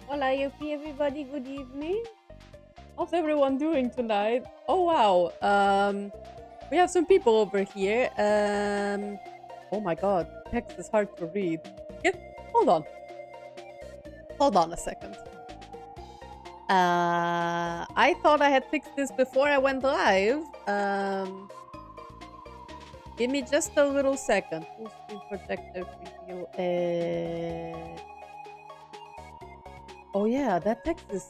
Hola, Yuki, everybody. Good evening. How's everyone doing tonight? Oh wow. We have some people over here. Oh my god, text is hard to read. Yep. Hold on. Hold on a second. I thought I had fixed this before I went live. Give me just a little second. Full screen projector preview. Oh yeah, that text is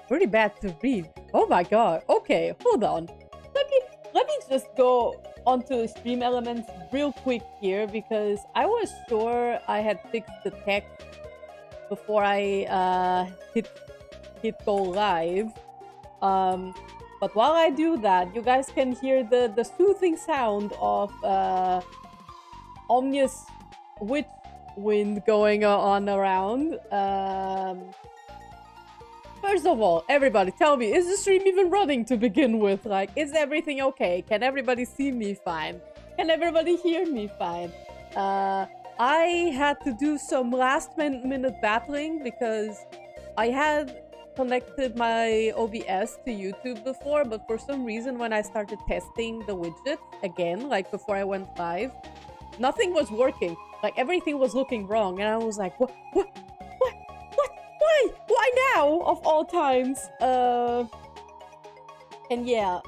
pretty bad to read. Oh my god. Okay, hold on. Let me just go onto stream elements real quick here because I was sure I had fixed the text before I hit go live. But while I do that, you guys can hear the soothing sound of ominous witch wind going on around. First of all, everybody tell me, is the stream even running to begin with? Like, is everything okay? Can everybody see me fine? Can everybody hear me fine? I had to do some last minute battling because I had connected my OBS to YouTube before, but for some reason when I started testing the widget again, like before I went live, nothing was working. Like everything was looking wrong, and I was like, what? Why now? Of all times. And yeah,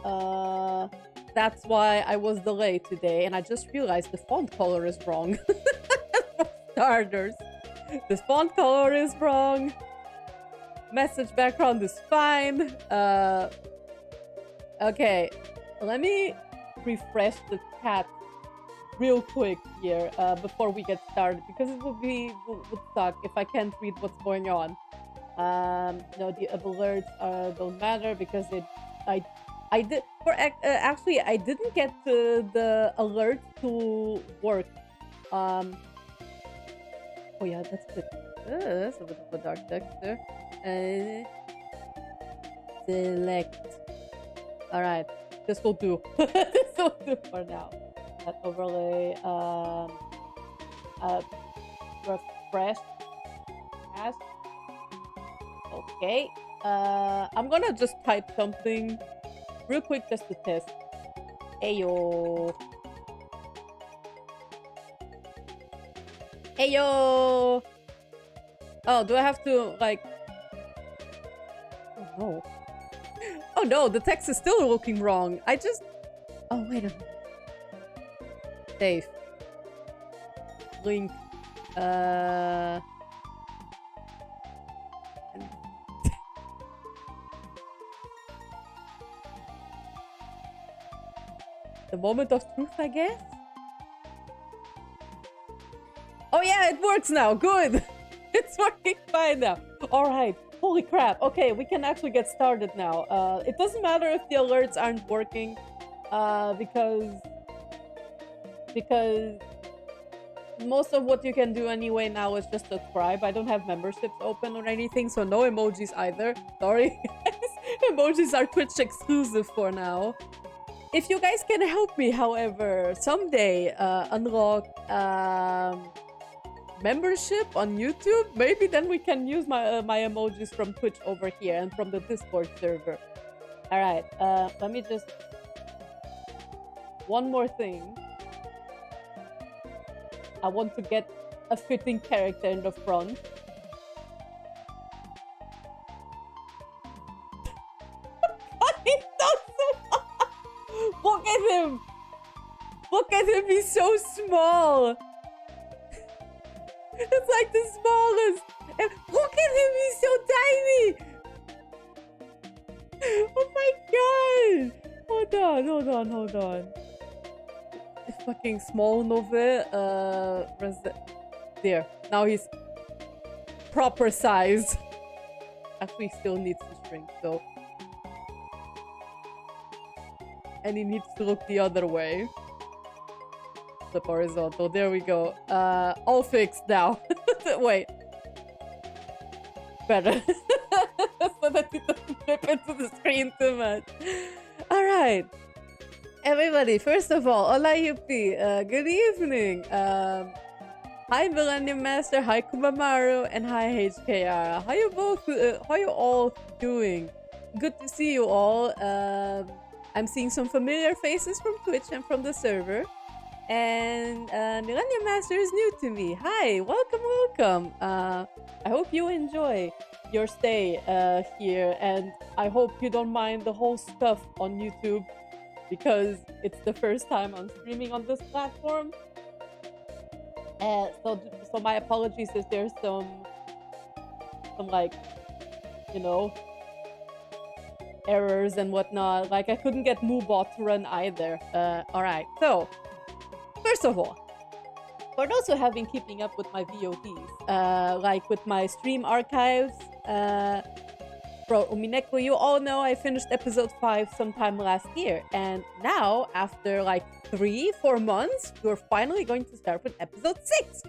that's why I was delayed today, and I just realized the font color is wrong. For starters, the font color is wrong. Message background is fine. Okay, let me refresh the chat real quick here before we get started, because it would suck if I can't read what's going on. No, the alerts don't matter because actually I didn't get the alert to work. Oh yeah, that's good. That's a bit of a dark text there. Select. All right, this will do. This will do for now. That overlay. Refresh. Hash. Okay. I'm gonna just type something real quick just to test. Ayo. Ayo. Oh, do I have to like? Oh no. Oh no, the text is still looking wrong. Oh wait a minute. Save. Link. The moment of truth, I guess? Oh yeah, it works now. Good. It's working fine now. All right. Holy crap. Okay, we can actually get started now. It doesn't matter if the alerts aren't working because most of what you can do anyway now is just subscribe. I don't have memberships open or anything, so no emojis either. Sorry, guys. Emojis are Twitch exclusive for now. If you guys can help me, however, someday unlock membership on YouTube, maybe then we can use my emojis from Twitch over here and from the Discord server. All right, let me just... One more thing. I want to get a fitting character in the front. He's so small. Look at him. Look at him. He's so small. It's like the smallest. And look at him. He's so tiny. Oh my god. Hold on. Fucking small Nove. There. Now he's proper size. Actually, still needs to shrink, so. And he needs to look the other way. Flip horizontal. There we go. All fixed now. Wait. Better. So that it doesn't flip into the screen too much. Alright. Everybody, first of all, hola Yuppie. Good evening. Hi Millennium Master, hi Kumamaru, and hi HKR. How you all doing? Good to see you all. I'm seeing some familiar faces from Twitch and from the server. And Millennium Master is new to me. Hi, welcome. I hope you enjoy your stay here, and I hope you don't mind the whole stuff on YouTube, because it's the first time I'm streaming on this platform. So my apologies if there's some like, you know, errors and whatnot. Like, I couldn't get MooBot to run either. Alright, so first of all, for those who have been keeping up with my VODs, like with my stream archives, for Umineko, you all know I finished episode 5 sometime last year, and now, after like 3-4 months, we're finally going to start with episode 6.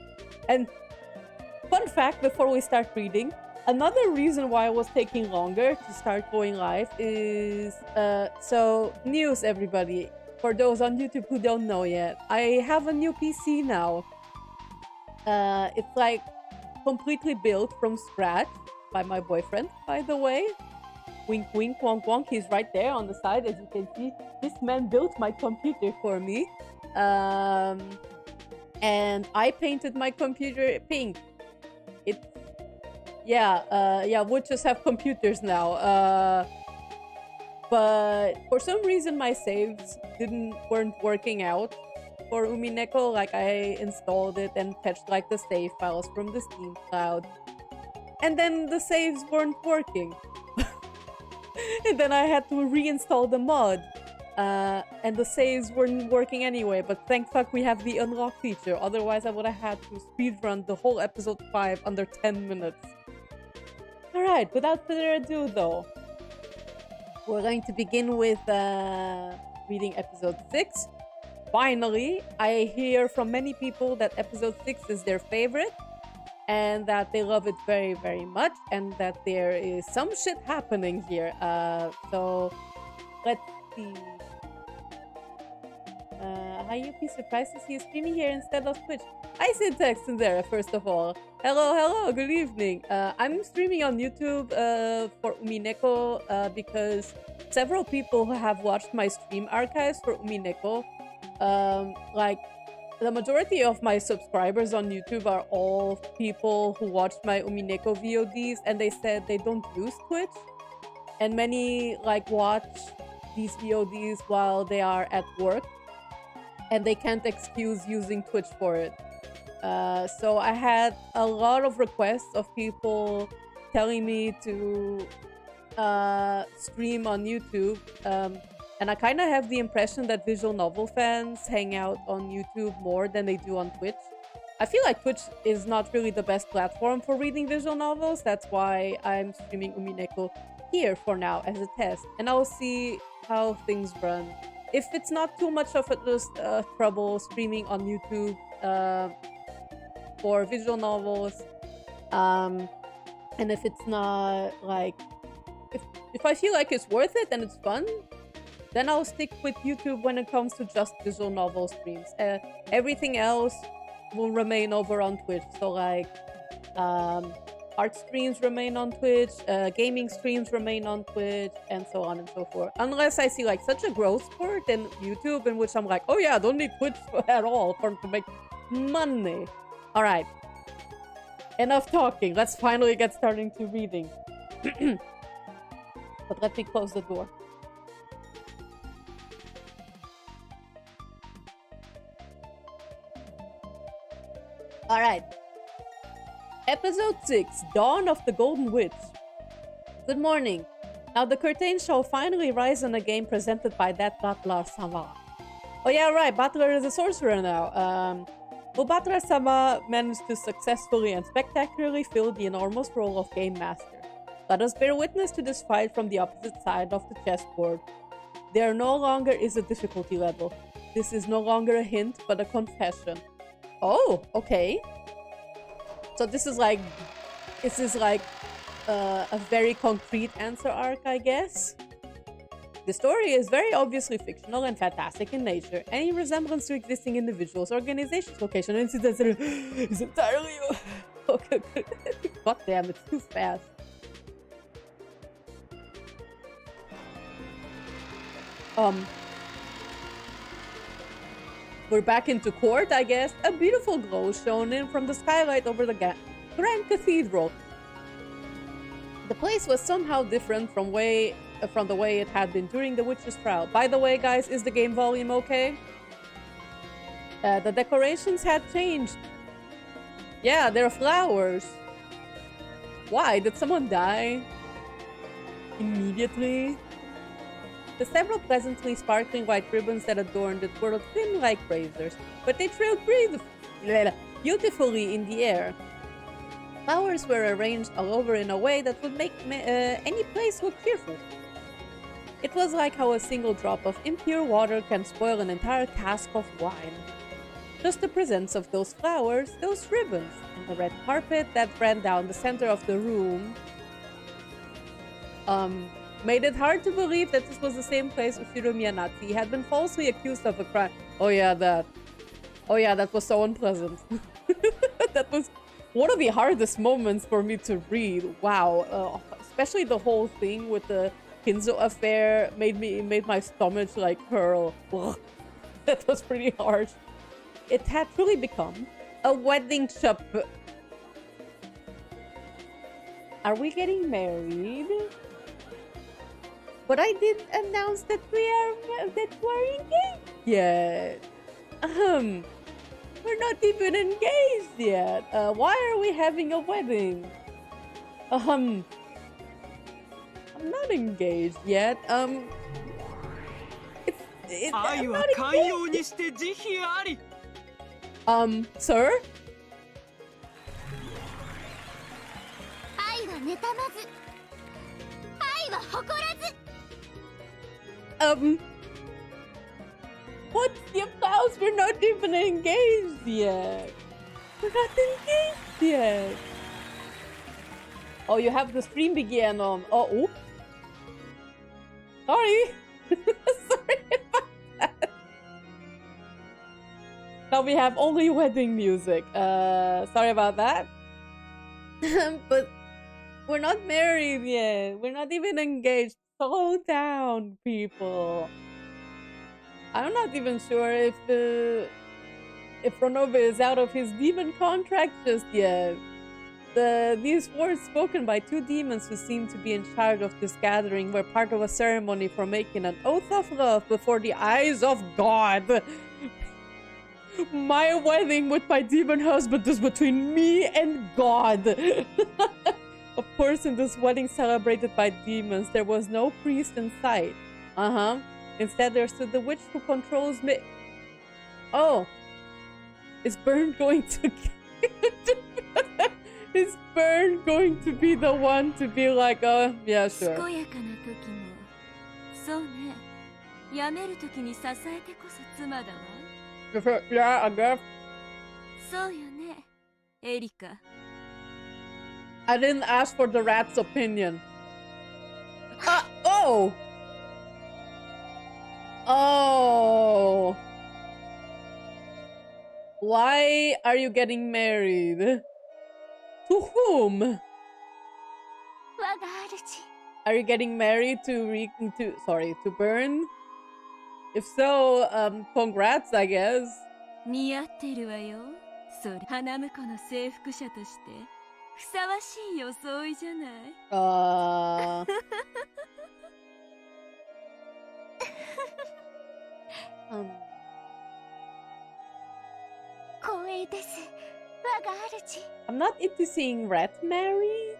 And fun fact before we start reading, another reason why it was taking longer to start going live is so news, everybody. For those on YouTube who don't know yet, I have a new PC now. It's like completely built from scratch by my boyfriend, by the way. Wink wink wonk wonk, he's right there on the side, as you can see. This man built my computer for me. And I painted my computer pink. Witches have computers now. But for some reason my saves weren't working out for Umineko. Like, I installed it and fetched like the save files from the Steam cloud, and then the saves weren't working. And then I had to reinstall the mod, and the saves weren't working anyway. But thank fuck we have the unlock feature, otherwise I would have had to speedrun the whole episode 5 under 10 minutes. Alright, without further ado though, we're going to begin with reading episode 6. Finally, I hear from many people that episode 6 is their favorite, and that they love it very, very much, and that there is some shit happening here. So let's see. Hi, Yuppie, surprised to see you streaming here instead of Twitch. I see text in there, first of all. Hello, good evening. I'm streaming on YouTube for Umineko because several people who have watched my stream archives for Umineko, like, the majority of my subscribers on YouTube are all people who watched my Umineko VODs, and they said they don't use Twitch. And many, like, watch these VODs while they are at work, and they can't excuse using Twitch for it. So I had a lot of requests of people telling me to stream on YouTube. And I kind of have the impression that visual novel fans hang out on YouTube more than they do on Twitch. I feel like Twitch is not really the best platform for reading visual novels. That's why I'm streaming Umineko here for now as a test. And I'll see how things run. If it's not too much of a trouble streaming on YouTube for visual novels, and if it's not like... If I feel like it's worth it and it's fun, then I'll stick with YouTube when it comes to just visual novel streams. Everything else will remain over on Twitch. So like, art streams remain on Twitch, gaming streams remain on Twitch, and so on and so forth. Unless I see like such a growth spurt in YouTube in which I'm like, oh yeah, I don't need Twitch at all to make money. Alright. Enough talking. Let's finally get starting to reading. But let me close the door. Alright. Episode 6, Dawn of the Golden Witch. Good morning. Now the curtain shall finally rise on a game presented by that Butler-sama. Oh yeah, right, Butler is a sorcerer now. Will Butler-sama managed to successfully and spectacularly fill the enormous role of Game Master. Let us bear witness to this fight from the opposite side of the chessboard. There no longer is a difficulty level. This is no longer a hint, but a confession. Oh, okay. So this is like a very concrete answer arc, I guess. The story is very obviously fictional and fantastic in nature. Any resemblance to existing individuals, organizations, location, and incidents is entirely... Okay. God damn, it's too fast. We're back into court, I guess. A beautiful glow shone in from the skylight over the Grand Cathedral. The place was somehow different from the way it had been during the witch's trial. By the way, guys, is the game volume okay? The decorations had changed. Yeah, there are flowers. Why? Did someone die? Immediately? The several pleasantly sparkling white ribbons that adorned it were thin like razors, but they trailed beautifully in the air. Flowers were arranged all over in a way that would make any place look cheerful. It was like how a single drop of impure water can spoil an entire cask of wine. Just the presence of those flowers, those ribbons, and the red carpet that ran down the center of the room made it hard to believe that this was the same place Ushiro Miyanazi had been falsely accused of a crime. Oh yeah, that was so unpleasant. That was one of the hardest moments for me to read. Wow, especially the whole thing with the Kinzo affair made my stomach like curl. Ugh. That was pretty harsh. It had truly become a wedding shop. Are we getting married? But I did announce that we're engaged yet. We're not even engaged yet. Why are we having a wedding? I'm not engaged yet. I'm not engaged. Sir? What's the applause? We're not even engaged yet. We're not engaged yet. Oh, you have the stream begin on. Oh, oops. Sorry. Sorry about that. Now we have only wedding music. Sorry about that. But we're not married yet. We're not even engaged. Slow down, people. I'm not even sure if Ronove is out of his demon contract just yet. These words spoken by two demons who seem to be in charge of this gathering were part of a ceremony for making an oath of love before the eyes of God. My wedding with my demon husband is between me and God. Of course, in this wedding celebrated by demons, there was no priest in sight. Instead, there stood the witch who controls me. Oh. Is Bern going to... Is Bern going to be the one to be like, oh, yeah, sure. Yeah, I guess. I didn't ask for the rat's opinion. Oh! Oh! Why are you getting married? To whom? Are you getting married to Bern? If so, congrats, I guess. I'm not into seeing Rat married.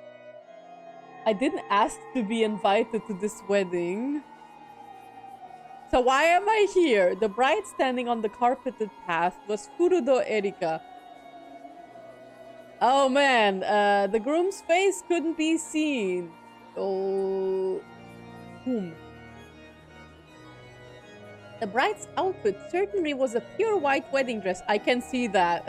I didn't ask to be invited to this wedding. So why am I here? The bride standing on the carpeted path was Furudo Erika. Oh man, the groom's face couldn't be seen. Oh, whom? The bride's outfit certainly was a pure white wedding dress. I can see that.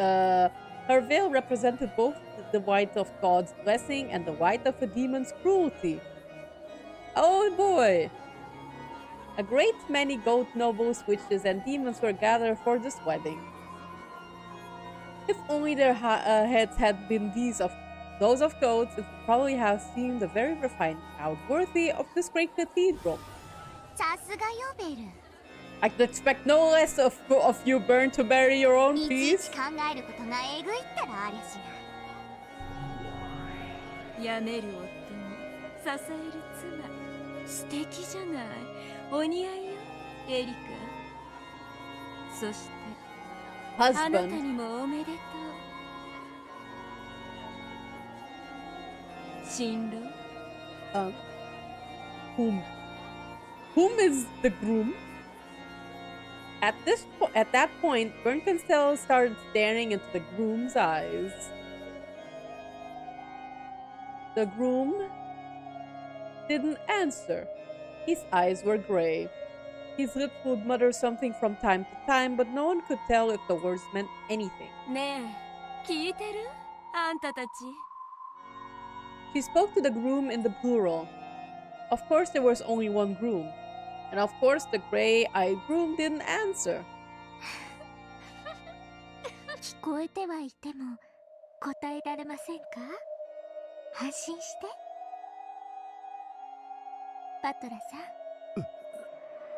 Her veil represented both the white of God's blessing and the white of a demon's cruelty. Oh boy. A great many goat nobles, witches, and demons were gathered for this wedding. If only their heads had been those of goats, it would probably have seemed a very refined crowd, worthy of this great cathedral. I could expect no less of you, Burn, to bury your own peace. Husband. Whom is the groom? At that point, Bernkenstell started staring into the groom's eyes. The groom didn't answer. His eyes were gray. His lips would mutter something from time to time, but no one could tell if the words meant anything. She spoke to the groom in the plural. Of course, there was only one groom. And of course, the gray-eyed groom didn't answer.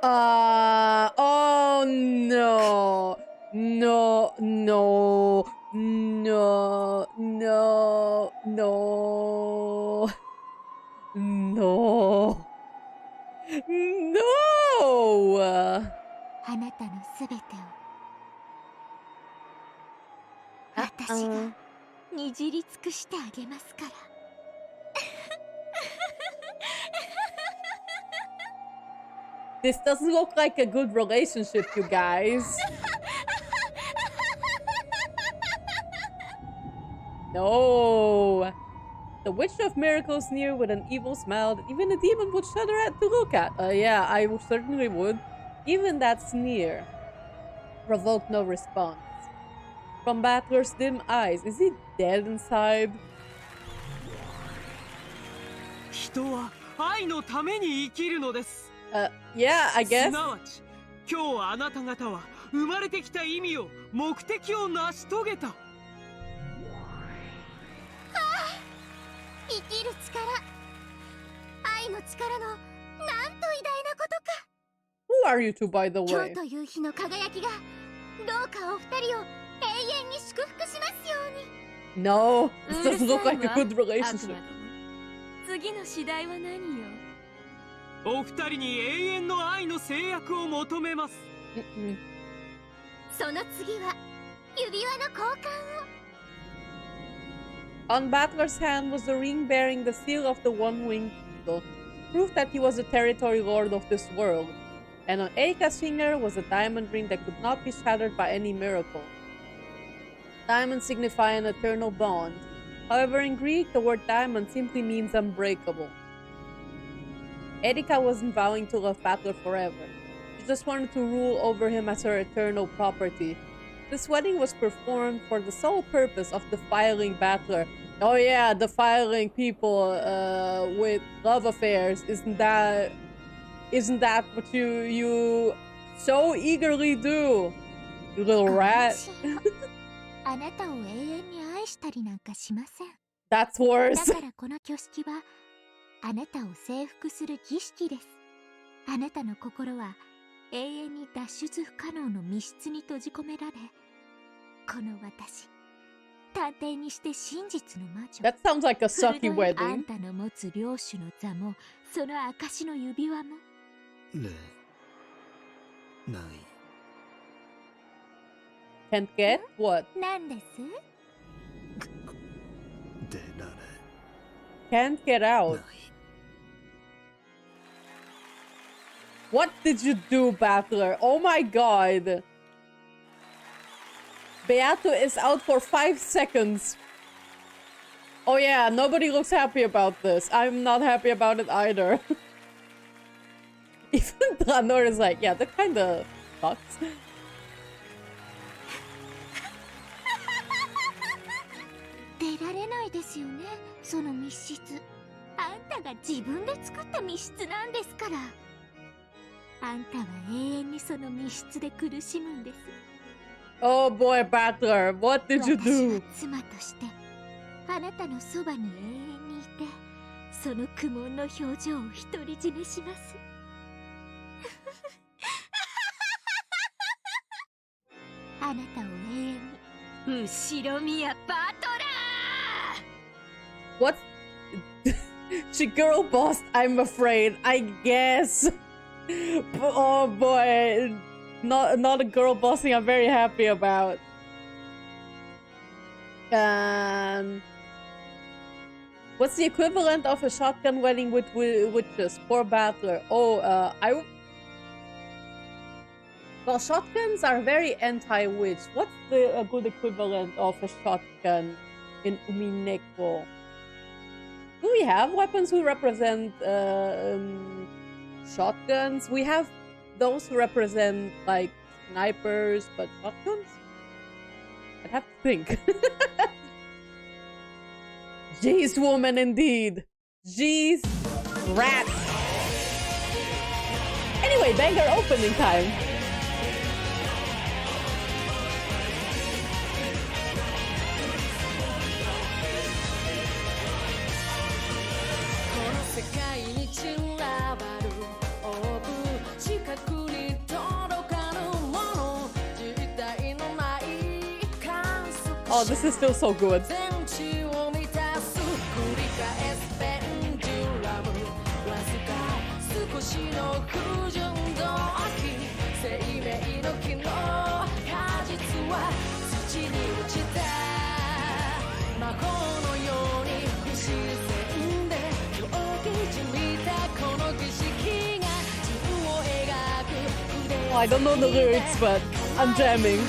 Oh no. No, no, no, no, no, no, no! あなたのすべてを私がにじり尽くしてあげますから。This doesn't look like a good relationship, you guys. No. The Witch of Miracles sneered with an evil smile that even a demon would shudder at to look at. Yeah, I certainly would. Even that sneer provoked no response. From Battler's dim eyes, is he dead inside? Yeah, I guess. Who are you two, by the way? No, this doesn't look like a good relationship. On Battler's hand was the ring bearing the seal of the one-winged eagle, proof that he was the territory lord of this world. And on Erika's finger was a diamond ring that could not be shattered by any miracle. Diamonds signify an eternal bond. However, in Greek, the word diamond simply means unbreakable. Erika wasn't vowing to love Battler forever. She just wanted to rule over him as her eternal property. This wedding was performed for the sole purpose of defiling Battler. Oh yeah, defiling people with love affairs. Isn't that what you so eagerly do, you little rat? That's worse. That sounds like a sucky wedding. Can't get what? Can't get out. What did you do, Battler? Oh my god. Beato is out for 5 seconds. Oh yeah, nobody looks happy about this. I'm not happy about it either. Even Dranor is like, yeah, that kinda sucks. あんたは永遠にその密室で苦しむんです。 Oh boy, Battler, what did you 私 do? は妻としてあなたのそばに永遠にいて、その苦悶の表情を独り占めします。あなたを永遠に後ろ宮バトラー。 What? She girl bossed, I'm afraid. I guess. Oh boy. Not a girl bossing I'm very happy about. What's the equivalent of a shotgun wedding with witches? Poor Battler. Oh, well, shotguns are very anti-witch. What's the good equivalent of a shotgun in Umineko? Do we have weapons who represent shotguns? We have those who represent like snipers, but shotguns? I'd have to think. Jeez, woman, indeed. Jeez, rat. Anyway, banger opening time. Oh, this is still so good. Oh, I don't know the lyrics, but I'm jamming.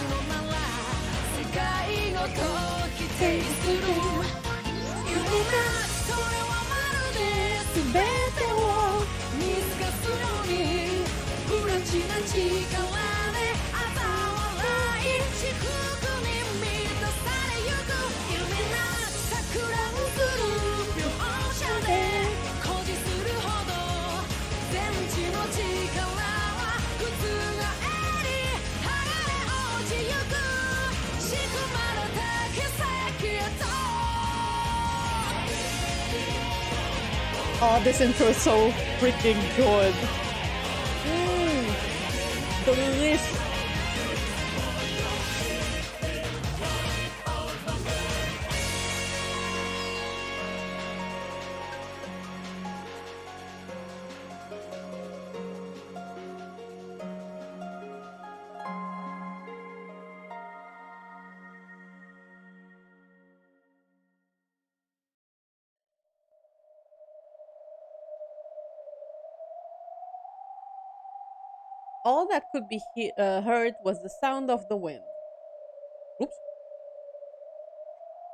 Oh, this intro is so freaking good. Delicious. All that could be heard was the sound of the wind. Oops.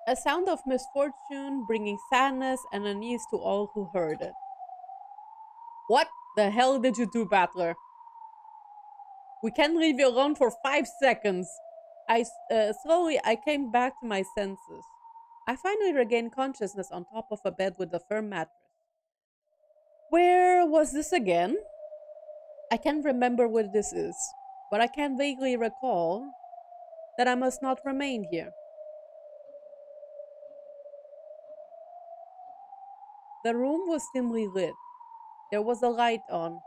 A sound of misfortune, bringing sadness and unease to all who heard it. What the hell did you do, Battler? We can't leave you alone for 5 seconds. Slowly, I came back to my senses. I finally regained consciousness on top of a bed with a firm mattress. Where was this again? I can't remember where this is, but I can vaguely recall that I must not remain here. The room was dimly lit. There was a light on,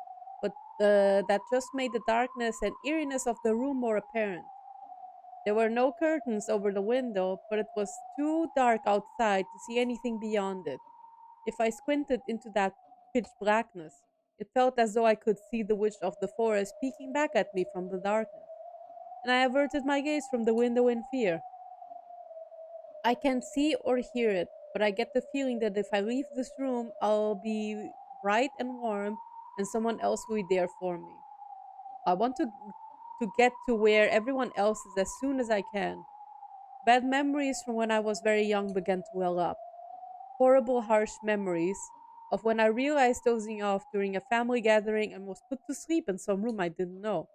but that just made the darkness and eeriness of the room more apparent. There were no curtains over the window, but it was too dark outside to see anything beyond it. If I squinted into that pitch blackness, it felt as though I could see the witch of the forest peeking back at me from the darkness, and I averted my gaze from the window in fear. I can't see or hear it, but I get the feeling that if I leave this room, I'll be bright and warm, and someone else will be there for me. I want to get to where everyone else is as soon as I can. Bad memories from when I was very young began to well up. Horrible, harsh memories of when I realized dozing off during a family gathering and was put to sleep in some room I didn't know.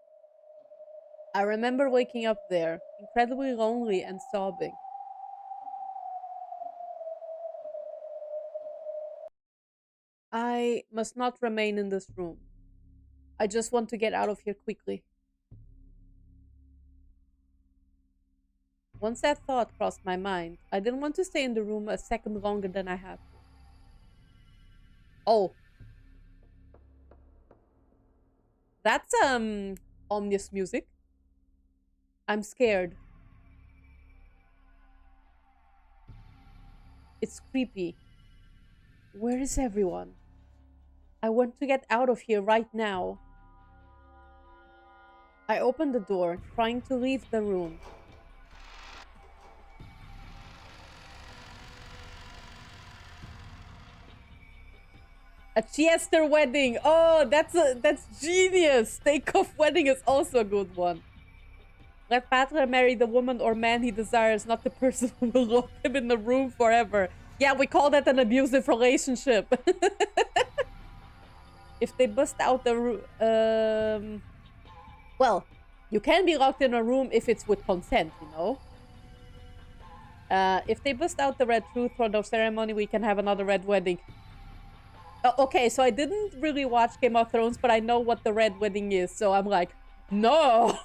I remember waking up there, incredibly lonely and sobbing. I must not remain in this room. I just want to get out of here quickly. Once that thought crossed my mind, I didn't want to stay in the room a second longer than I had to. Oh. That's, ominous music. I'm scared. It's creepy. Where is everyone? I want to get out of here right now. I opened the door, trying to leave the room. A Chester wedding. Oh, that's genius. Take-off wedding is also a good one. Let Patra marry the woman or man he desires, not the person who will lock him in the room forever. Yeah, we call that an abusive relationship. If they bust out the room... well, you can be locked in a room if it's with consent, you know? If they bust out the red truth for the ceremony, we can have another red wedding. Okay, so I didn't really watch Game of Thrones, but I know what the red wedding is, so I'm like, no!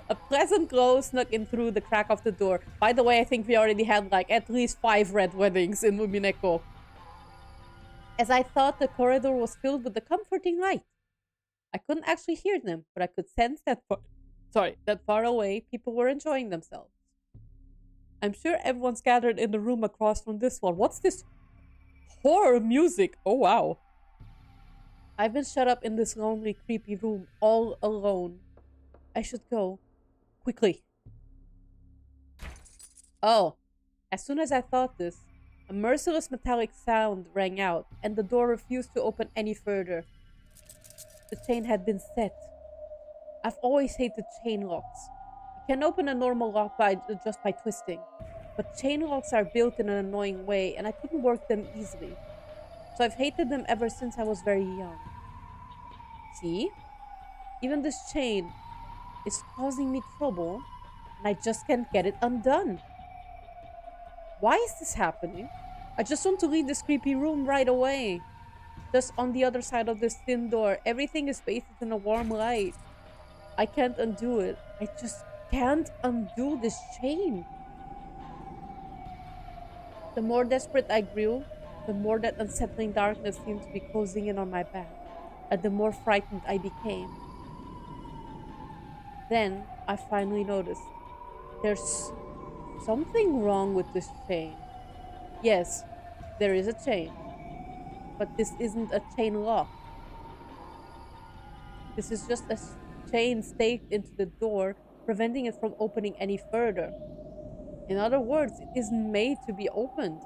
A pleasant glow snuck in through the crack of the door. By the way, I think we already had like at least 5 red weddings in Umineko. As I thought, the corridor was filled with a comforting light. I couldn't actually hear them, but I could sense that far away, people were enjoying themselves. I'm sure everyone's gathered in the room across from this one. What's this horror music? Oh, wow. I've been shut up in this lonely, creepy room all alone. I should go. Quickly. Oh. As soon as I thought this, a merciless metallic sound rang out, and the door refused to open any further. The chain had been set. I've always hated chain locks. You can open a normal lock just by twisting, but chain locks are built in an annoying way, and I couldn't work them easily. So I've hated them ever since I was very young. See? Even this chain is causing me trouble, and I just can't get it undone. Why is this happening? I just want to leave this creepy room right away. Just on the other side of this thin door, everything is bathed in a warm light. I can't undo it. I just can't undo this chain. The more desperate I grew, the more that unsettling darkness seemed to be closing in on my back, and the more frightened I became. Then, I finally noticed. There's something wrong with this chain. Yes, there is a chain. But this isn't a chain lock. This is just a chain staked into the door, preventing it from opening any further. In other words, it isn't made to be opened.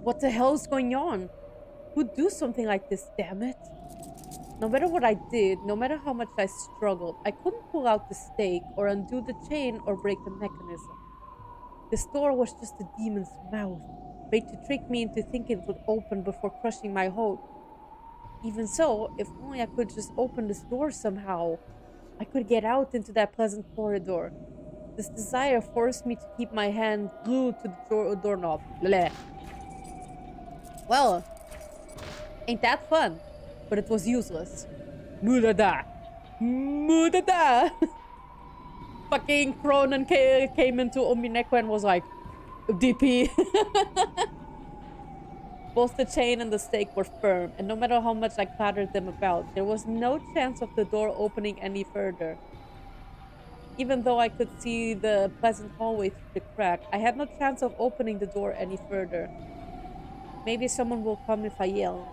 What the hell is going on? Who'd do something like this, damn it? No matter what I did, no matter how much I struggled, I couldn't pull out the stake or undo the chain or break the mechanism. This door was just a demon's mouth, made to trick me into thinking it would open before crushing my hope. Even so, if only I could just open this door somehow, I could get out into that pleasant corridor. This desire forced me to keep my hand glued to the doorknob. Bleh. Well, ain't that fun? But it was useless. Mudada! Mudada! Fucking Cronin came into Umineko and was like, DP. Both the chain and the stake were firm, and no matter how much I clattered them about, there was no chance of the door opening any further. Even though I could see the pleasant hallway through the crack, I had no chance of opening the door any further. Maybe someone will come if I yell.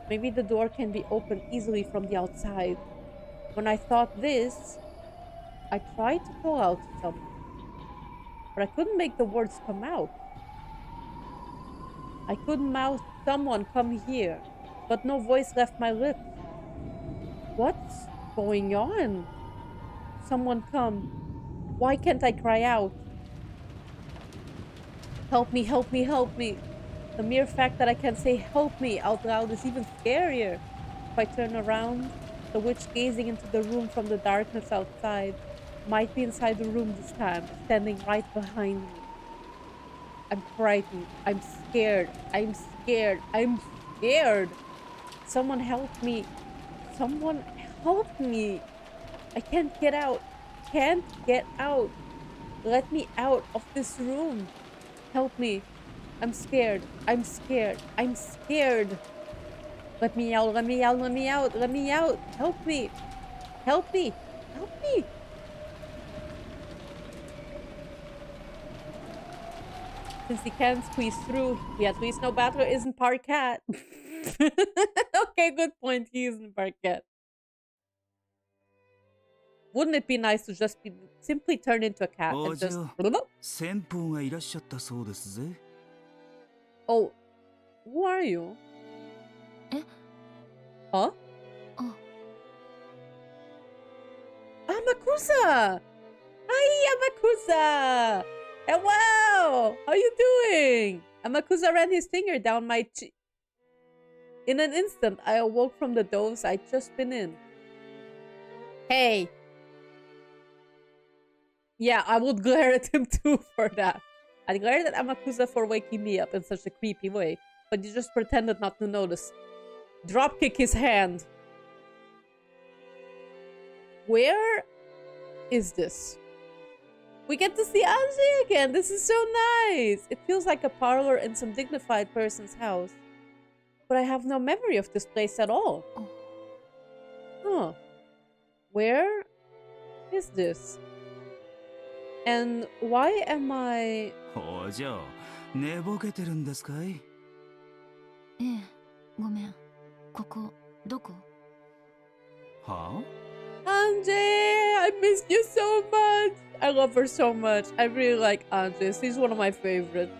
Maybe the door can be opened easily from the outside. When I thought this, I tried to call out to someone, but I couldn't make the words come out. I could mouth, "Someone come here," but no voice left my lips. What's going on? Someone come. Why can't I cry out? Help me, help me, help me. The mere fact that I can say "help me" out loud is even scarier. If I turn around, the witch gazing into the room from the darkness outside might be inside the room this time, standing right behind me. I'm frightened. I'm scared. I'm scared. I'm scared. Someone help me. Someone help me. I can't get out. Can't get out. Let me out of this room. Help me. I'm scared. I'm scared. I'm scared. Let me out. Let me out. Let me out. Let me out. Help me. Help me. Help me. Since he can't squeeze through, he at least know Battler isn't parquet. Okay, good point. He isn't parquet. Wouldn't it be nice to just simply turn into a cat and just... Oh, who are you? Huh? Amakusa! Hi, Amakusa! Hello! How you doing? Amakusa ran his finger down my cheek. In an instant, I awoke from the doze I'd just been in. Hey! Yeah, I would glare at him too for that. I glared at Amakusa for waking me up in such a creepy way, but he just pretended not to notice. Dropkick his hand. Where is this? We get to see Anji again. This is so nice. It feels like a parlor in some dignified person's house. But I have no memory of this place at all. Huh. Where is this? And why am I... Anji, I miss you so much. I love her so much. I really like Anji. She's one of my favorites.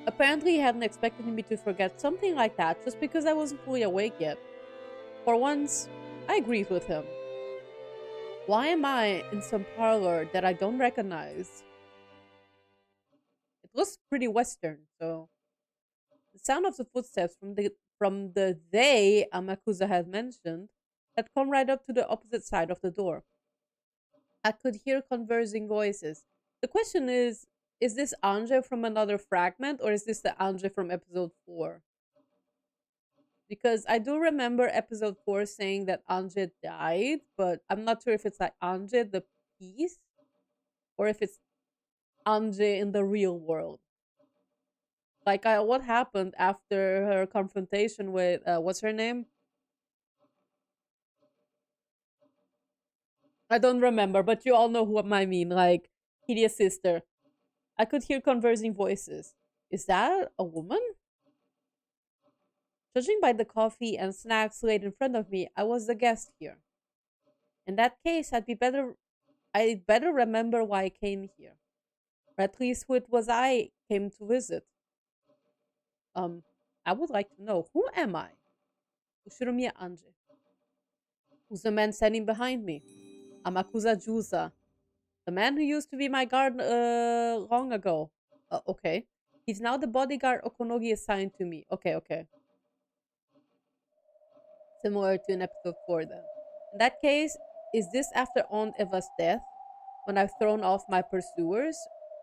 Apparently, he hadn't expected me to forget something like that just because I wasn't fully awake yet. For once, I agreed with him. Why am I in some parlor that I don't recognize? It looks pretty Western, so... The sound of the footsteps from the they Amakusa had mentioned had come right up to the opposite side of the door. I could hear conversing voices. The question is this Anje from another fragment, or is this the Anje from episode 4? Because I do remember episode 4 saying that Anje died, but I'm not sure if it's like Anje the piece, or if it's Anje in the real world. Like, what happened after her confrontation with, what's her name? I don't remember, but you all know who I mean, like, Hidea's sister. I could hear conversing voices. Is that a woman? Judging by the coffee and snacks laid in front of me, I was the guest here. In that case, I'd better remember why I came here. Or at least who it was I came to visit. I would like to know, who am I? Ushiromiya Anje. Who's the man standing behind me? Amakusa Jusa. The man who used to be my guard long ago. Okay. He's now the bodyguard Okonogi assigned to me. Okay. Similar to in episode 4 then. In that case, is this after Aunt Eva's death? When I've thrown off my pursuers?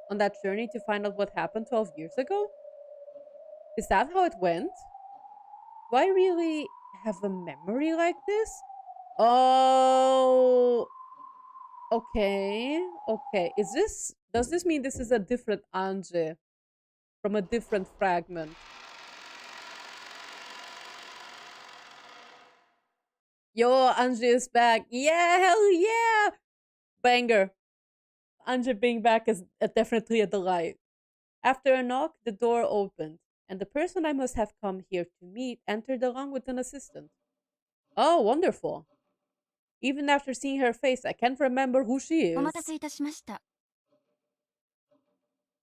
On that journey to find out what happened 12 years ago? Is that how it went? Do I really have a memory like this? Oh... Okay. Does this mean this is a different Anje from a different fragment? Yo, Anje is back. Yeah, hell yeah! Banger. Anje being back is definitely a delight. After a knock, the door opened, and the person I must have come here to meet entered along with an assistant. Oh, wonderful. Even after seeing her face, I can't remember who she is.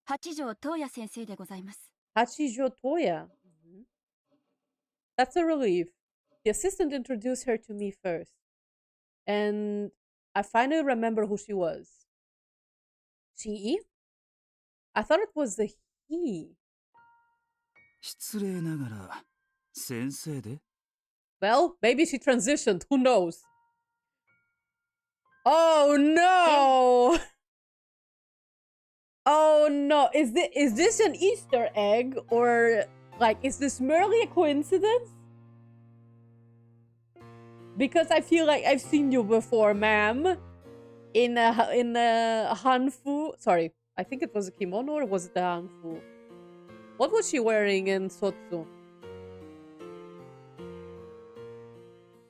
Hachijo Toya. That's a relief. The assistant introduced her to me first. And I finally remember who she was. She? I thought it was the he. Well, maybe she transitioned. Who knows? Oh no! Oh no! Is this an Easter egg, or like is this merely a coincidence? because I feel like I've seen you before, ma'am. In a hanfu. Sorry, I think it was a kimono or was it a hanfu? What was she wearing in Sotsu?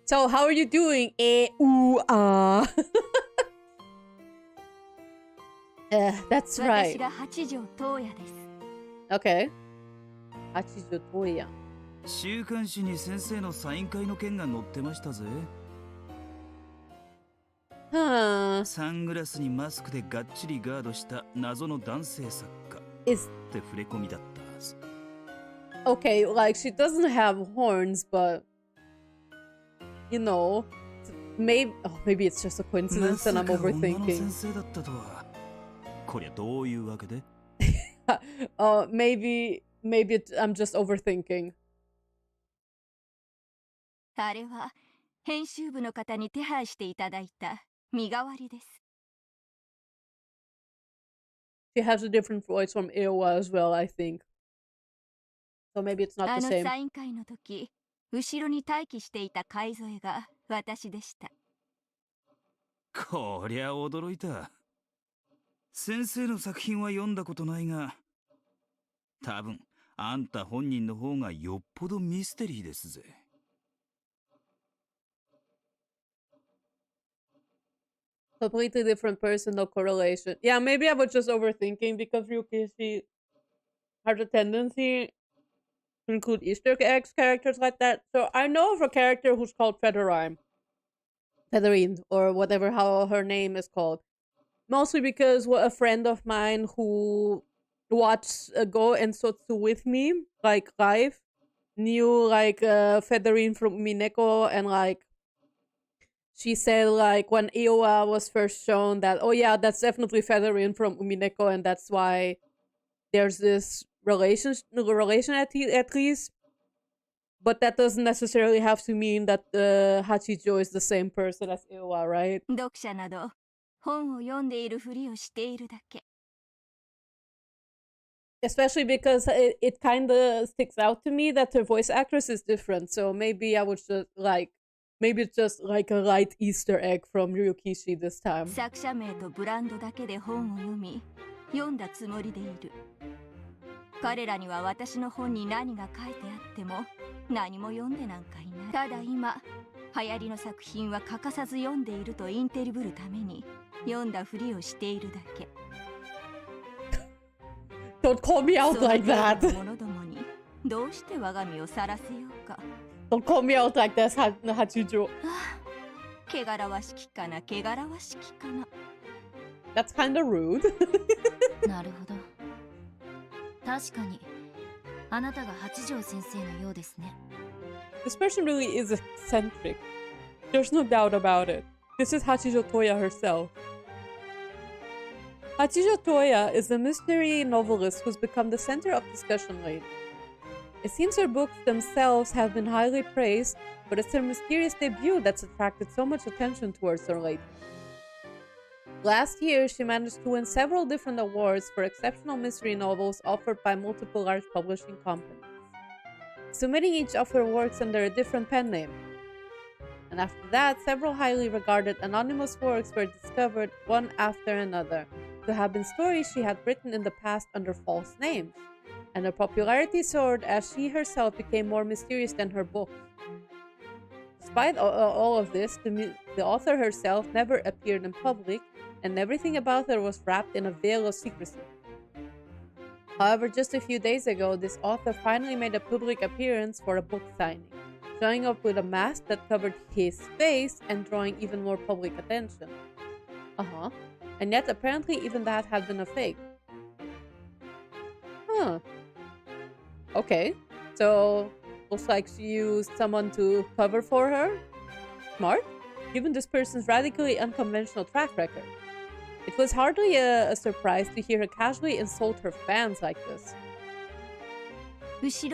So how are you doing? That's right. Okay. Hachijo Toya. 週刊誌に先生のサイン会の件が載ってましたぜ。サングラスにマスクでがっちりガードした謎の男性作家って触れ込みだったはず。Okay, like she doesn't have horns, but you know, maybe it's just a coincidence and I'm overthinking. Maybe I'm just overthinking. あれは編集部の方に手配していただいた身代わりです。She has a different voice from Iowa as well, I think. So maybe it's not the same. サイン会の時、後ろに待機していた海添が私でした。こりゃ驚いた。先生の作品は読んだことないが、多分あんた本人の方がよっぽどミステリーですぜ。Completely different person, no correlation. Yeah, maybe I was just overthinking because Ryukishi has a tendency to include Easter eggs characters like that. So I know of a character who's called Federine, or whatever how her name is called. Mostly because a friend of mine who watched Go and Sotsu with me, like live, knew like Federine from Umineko, and like she said like when Iowa was first shown that, oh yeah, that's definitely Federine from Umineko, and that's why there's this relation at least. But that doesn't necessarily have to mean that Hachijo is the same person as Iowa, right? 読者など本を読んでいるふりをしているだけ。Especially because it kind of sticks out to me that her voice actress is different. So maybe I would just like, maybe it's just like a light Easter egg from Ryukishi this time. 作者名とブランドだけで本を読み、読んだつもりでいる。彼らには私の本に何が書いてあっても何も読んでなんかいない。ただ今、流行りの作品は欠かさず読んでいるとインテリぶるために読んだふりをしているだけ。Don't call me out like that. 者どもにどうして我が身をさらせようか。Don't call me out like this, Hachijo. 汚らわしきかな、汚らわしきかな。That's kind of rude. なるほど。確かにあなたが八条先生のようですね。This person really is eccentric. There's no doubt about it. This is Hachijo Toya herself. Hachijo Toya is a mystery novelist who's become the center of discussion lately. It seems her books themselves have been highly praised, but it's her mysterious debut that's attracted so much attention towards her lately. Last year, she managed to win several different awards for exceptional mystery novels offered by multiple large publishing companies, submitting each of her works under a different pen name. And after that, several highly regarded anonymous works were discovered one after another to have been stories she had written in the past under false names, and her popularity soared as she herself became more mysterious than her books. Despite all of this, the author herself never appeared in public, and everything about her was wrapped in a veil of secrecy. However, just a few days ago, this author finally made a public appearance for a book signing, showing up with a mask that covered his face and drawing even more public attention. And yet apparently even that had been a fake. Okay, so looks like she used someone to cover for her. Smart, given this person's radically unconventional track record. It was hardly a surprise to hear her casually insult her fans like this. She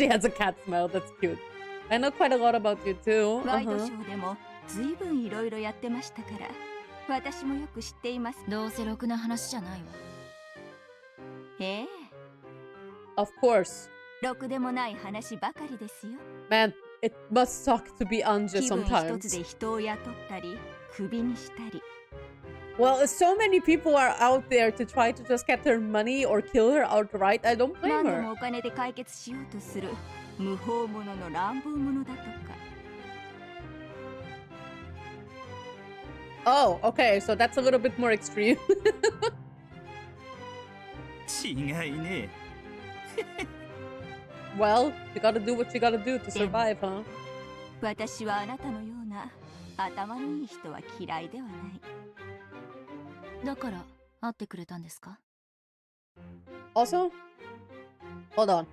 has a cat smile, that's cute. I know quite a lot about you too. Of course. Man, it must suck to be Anja 気分一つ sometimes. で人を雇ったりクビにしたり Well, so many people are out there to try to just get her money or kill her outright. I don't 何 blame でも her. お金で解決しようとする無法者の乱暴者だとか Oh, okay, so that's a little bit more extreme. 違いね Well, you gotta do what you gotta do to survive, huh? 私はあなたのような頭のいい人は嫌いではないだから会ってくれたんですか？ Also, hold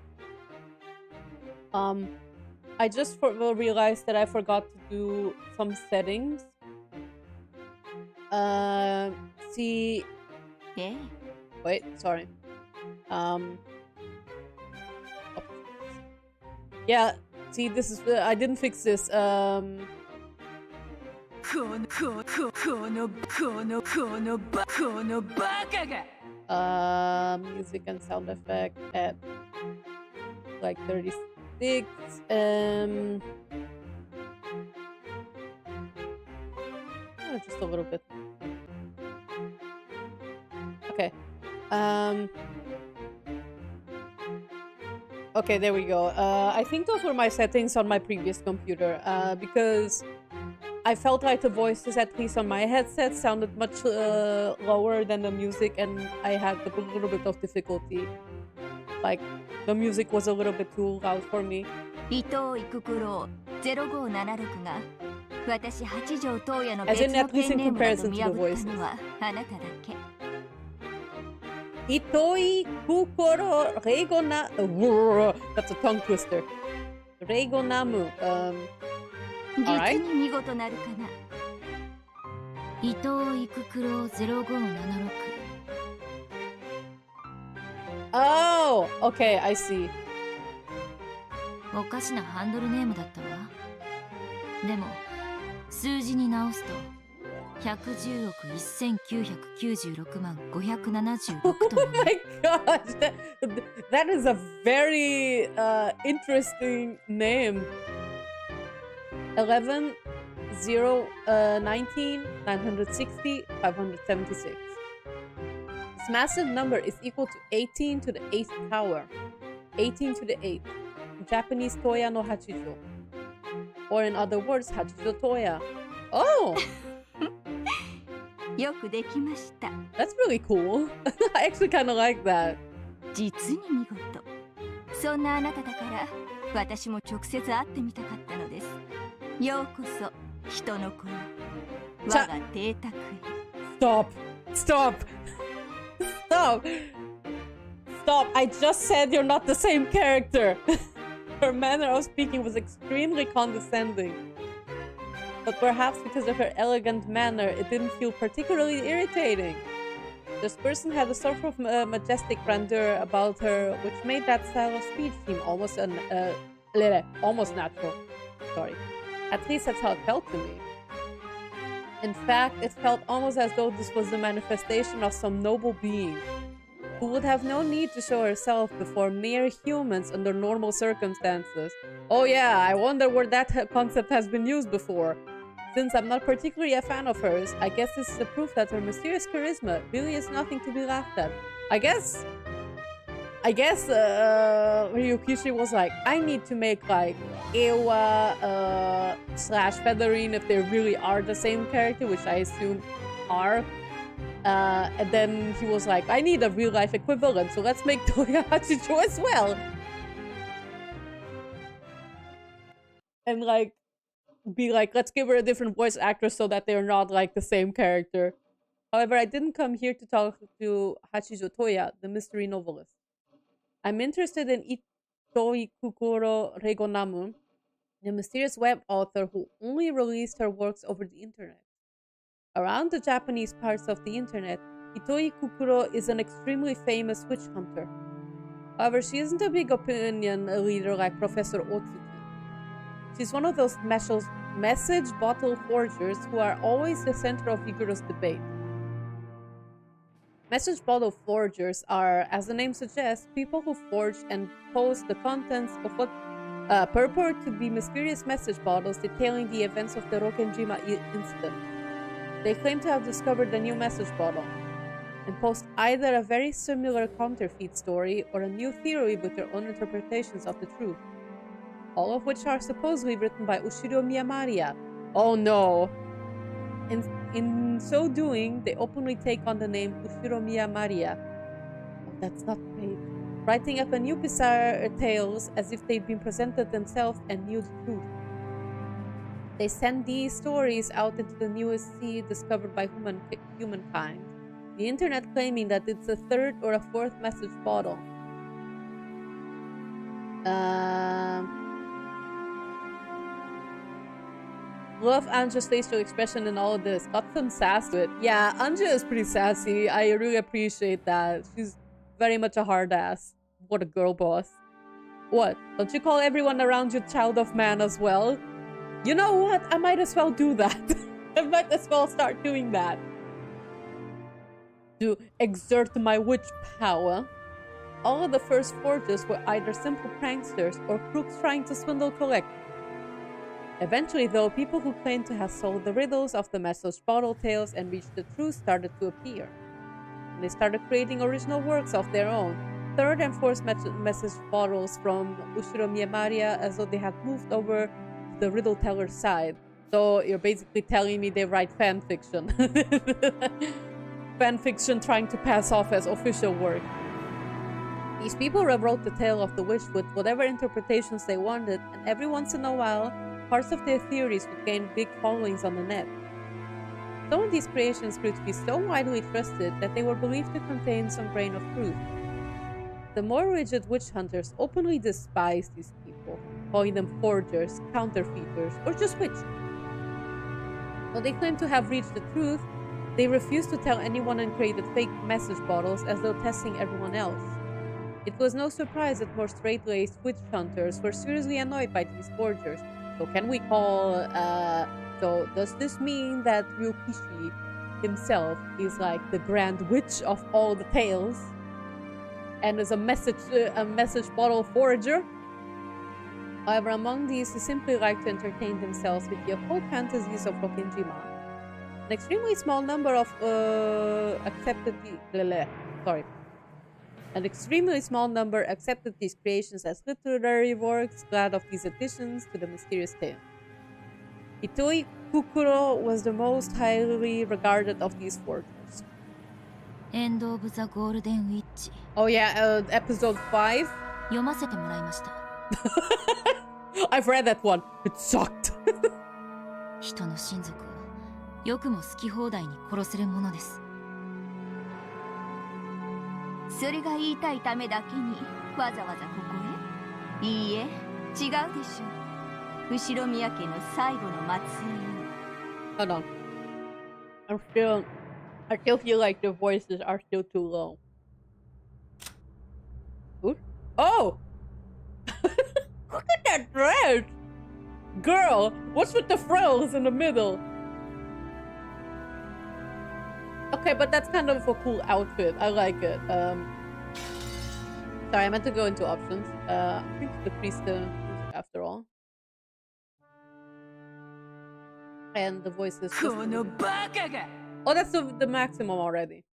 on. I just realized that I forgot to do some settings. See, ええ wait, sorry. Yeah, see, this is I didn't fix this. このバカが music and sound effect at like 36. Just a little bit. Okay. Okay, there we go. I think those were my settings on my previous computer, because I felt like the voices, at least on my headset, sounded much lower than the music, and I had a little bit of difficulty. Like, the music was a little bit too loud for me. 伊藤育九郎0576が私八条東野の As 別 in, の at least ペ in ンネームだと comparison 見 to 破 the った voices. のはあなただけ Itoi Kukoro Reigona. That's a tongue twister. Reigonamu. 実 Alright. に見事なるかな 伊藤育九郎0576 Oh, okay, I see. おかしなハンドルネームだったわ。でも数字に直すと110億1996万576 Oh という my gosh, that is a very interesting name. 11 0 19 960 576. This massive number is equal to 18 to the 8th power. 18 to the 8th. Japanese Toya no Hachijo. Or in other words, Hachijo Toya. Oh! よくできました That's really cool. I actually kind of like that. 実に見事そんなあなただから私も直接会ってみたかったのですようこそ人の子よ我が邸宅へ Stop! Stop! Stop! Stop! I just said you're not the same character! Her manner of speaking was extremely condescending. But perhaps because of her elegant manner, it didn't feel particularly irritating. This person had a sort of majestic grandeur about her, which made that style of speech seem almost almost natural. Sorry. At least that's how it felt to me. In fact, it felt almost as though this was the manifestation of some noble being, who would have no need to show herself before mere humans under normal circumstances. Oh yeah, I wonder where that concept has been used before. Since I'm not particularly a fan of hers, I guess this is a proof that her mysterious charisma really is nothing to be laughed at. I guess Ryukishi was like, I need to make like Ewa slash Featherine if they really are the same character, which I assume are. And then he was like, I need a real life equivalent, so let's make Toya Hachijo as well. And like, be like, let's give her a different voice actress so that they're not like the same character. However, I didn't come here to talk to Hachijo Toya, the mystery novelist. I'm interested in Itoi Kukuro Reigonamu, the mysterious web author who only released her works over the internet. Around the Japanese parts of the internet, Itoi Kukuro is an extremely famous witch hunter. However, she isn't a big opinion leader like Professor Otsuki. She's one of those message bottle forgers who are always the center of vigorous debate. Message bottle forgers are, as the name suggests, people who forge and post the contents of what purport to be mysterious message bottles detailing the events of the ROKKENJIMA incident. They claim to have discovered a new message bottle and post either a very similar counterfeit story or a new theory with their own interpretations of the truth, all of which are supposedly written by Ushiro Miyamariya. Oh no! In so doing, they openly take on the name Ushiro Miyamariya. Oh, that's not great. Writing up a new bizarre tales as if they'd been presented themselves and knew the truth. They send these stories out into the newest sea discovered by humankind. The internet claiming that it's a third or a fourth message bottle. Love Anja's facial expression in all of this. Got some sass to it. Yeah, Anja is pretty sassy. I really appreciate that. She's very much a hard ass. What a girl boss. What? Don't you call everyone around you child of man as well? You know what? I might as well do that. I might as well start doing that. To exert my witch power. All of the first forgers were either simple pranksters or crooks trying to swindle collect. Eventually, though, people who claimed to have solved the riddles of the message bottle tales and reached the truth started to appear. And they started creating original works of their own, third and fourth message bottles from Ushiro Miyamariya, as though they had moved over to the riddle teller's side. So you're basically telling me they write fan fiction. Fan fiction trying to pass off as official work. These people rewrote the tale of the witch with whatever interpretations they wanted, and every once in a while, parts of their theories would gain big followings on the net. Some of these creations grew to be so widely trusted that they were believed to contain some grain of truth. The more rigid witch hunters openly despised these people, calling them forgers, counterfeiters, or just witches. While they claimed to have reached the truth, they refused to tell anyone and created fake message bottles as though testing everyone else. It was no surprise that more straight-laced witch hunters were seriously annoyed by these forgers. So can we call, so does this mean that Ryukishi himself is like the grand witch of all the tales? And is a message bottle forger? However, among these who simply like to entertain themselves with the occult fantasies of ROKKENJIMA, an extremely small number of An extremely small number accepted these creations as literary works, glad of these additions to the mysterious tale. Itoi Kukuro was the most highly regarded of these forgers. End of the Golden Witch. Oh yeah, episode 5. 読ませてもらいました。I've read that one. It sucked. 人の親族をよくも好き放題に殺せるものです。それが言いたいためだけにわざわざここへ？いいえ、違うでしょう。後ろ宮家の最後の末裔よ。Hold on. I still feel like the voices are still too low. Ooh. Oh! Look at that dress! Girl, what's with the frills in the middle? Okay, but that's kind of a cool outfit. I like it. Sorry, I meant to go into options. I think the priest music after all. And the voices. Oh, that's the maximum already.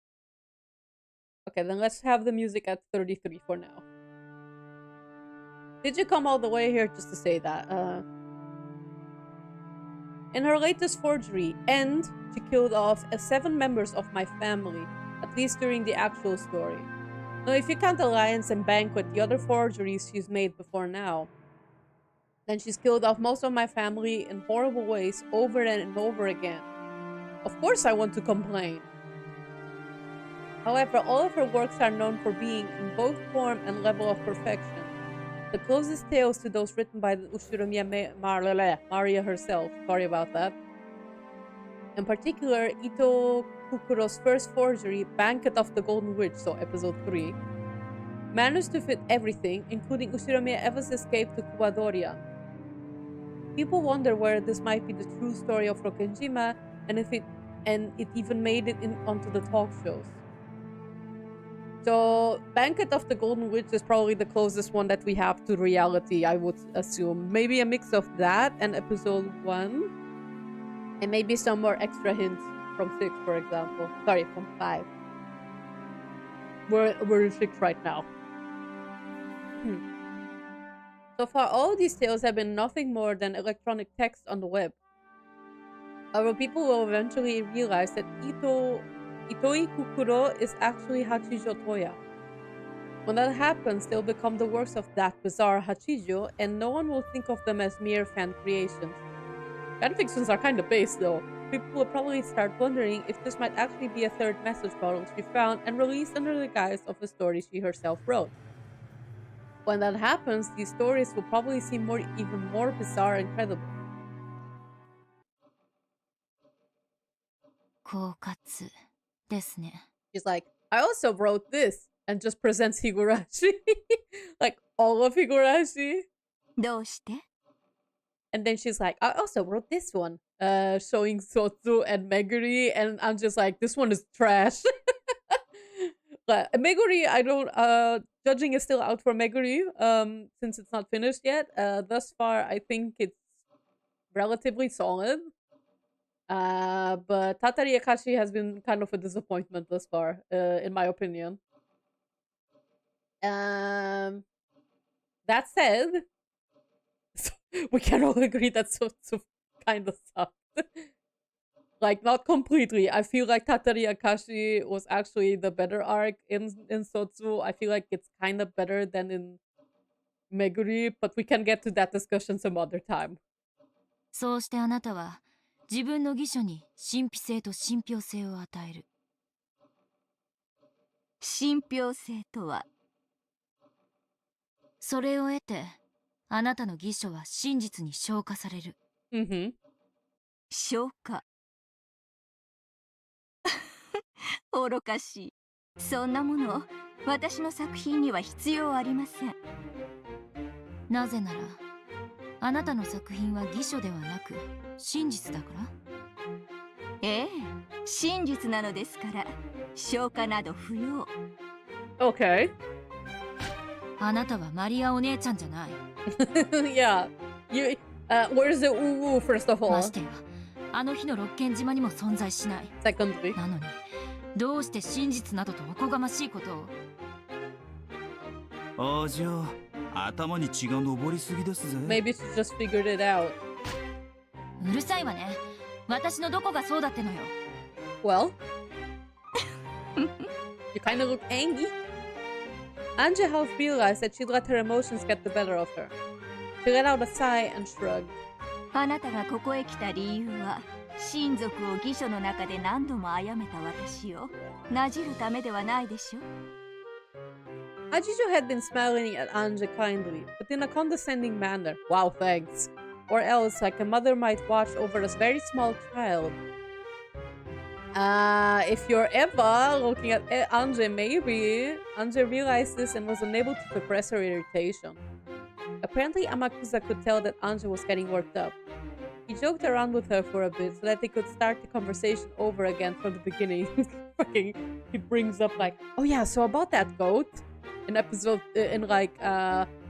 Okay, then let's have the music at 33 for now. Did you come all the way here just to say that? In her latest forgery, End, she killed off 7 members of my family, at least during the actual story. Now, if you count Alliance and Banquet, the other forgeries she's made before now, then she's killed off most of my family in horrible ways over and over again. Of course I want to complain. However, all of her works are known for being in both form and level of perfection. The closest tales to those written by Ushiro Miyamariya herself, sorry about that. In particular, Ito Kukuro's first forgery, Banquet of the Golden Witch, so episode 3, managed to fit everything, including Ushiro Miyaeva's escape to Kubadoria. People wonder whether this might be the true story of ROKKENJIMA, and if it even made it onto the talk shows. So, Banquet of the Golden Witch is probably the closest one that we have to reality, I would assume. Maybe a mix of that and episode 1. And maybe some more extra hints from 6, for example. Sorry, from 5. We're in 6 right now. So far, all these tales have been nothing more than electronic text on the web. However, people will eventually realize that Itoi Kukuro is actually Hachijo Toya. When that happens, they'll become the works of that bizarre Hachijo, and no one will think of them as mere fan creations. Fanfictions are kind of based, though. People will probably start wondering if this might actually be a third message bottle she found and released under the guise of a story she herself wrote. When that happens, these stories will probably seem even more bizarre and credible. She's like, I also wrote this, and just presents Higurashi. Like, all of Higurashi. And then she's like, I also wrote this one. Showing Sotsu and Meguri, and I'm just like, this one is trash. But Meguri, I don't, judging is still out for Meguri, since it's not finished yet. Thus far, I think it's relatively solid. But Tatari Akashi has been kind of a disappointment thus far, in my opinion. That said, we can all agree that Sotsu kind of sucked. Like, not completely. I feel like Tatari Akashi was actually the better arc in Sotsu. I feel like it's kind of better than in Meguri, but we can get to that discussion some other time. そうしてあなたは自分の義書に神秘性と信憑性を与える。信憑性とは、それを得てあなたの義書は真実に昇華される。昇華。愚かしい。そんなもの私の作品には必要ありません。なぜならあなたの作品は義書ではなく真実だから。ええ、真実なのですから昇華など不要。Okay. あなたはマリアお姉ちゃんじゃない。Yeah. Where's the woo-woo, first of all? ましてやあの日の六軒島にも存在しない。Secondly. なのにどうして真実などとおこがましいことを。ああ、じゃあ頭に血が上りすぎですぜ。 Maybe she just figured it out. うるさいわね。私のどこがそうだってのよ。Well, you kind of look angry. Anja half realized that she'd let her emotions get the better of her. She let out a sigh and shrugged. あなたがここへ来た理由は親族を義書の中で何度も殺めた私をなじるためではないでしょ。Hachijo had been smiling at Anja kindly, but in a condescending manner. Wow, thanks. Or else, like a mother might watch over a very small child. If you're Eva looking at Anja, maybe Anja realized this and was unable to suppress her irritation. Apparently, Amakusa could tell that Anja was getting worked up. He joked around with her for a bit so that they could start the conversation over again from the beginning. He brings up like, oh yeah, so about that goat in episode, in like,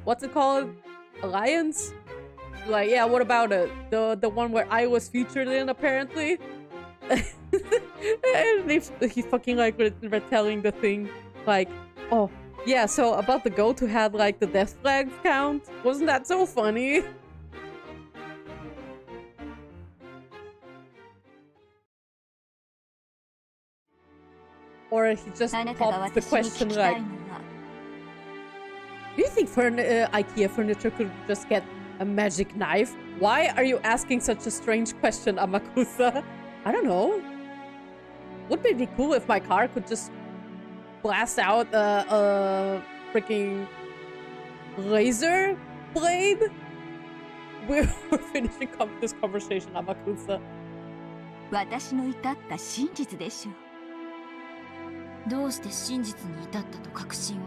what's it called? Alliance? Like, yeah, what about it? The one where I was featured in, apparently? And he fucking like retelling the thing like, oh yeah, so about the goat who had like the death flags count. Wasn't that so funny? Or he just pops the question like, do you think IKEA furniture could just get a magic knife? Why are you asking such a strange question, Amakusa? I don't know. Wouldn't it be cool if my car could just blast out a freaking laser blade? We're finishing this conversation, Amakusa. 私の至った真実でしょう。どうして真実に至ったと確信を。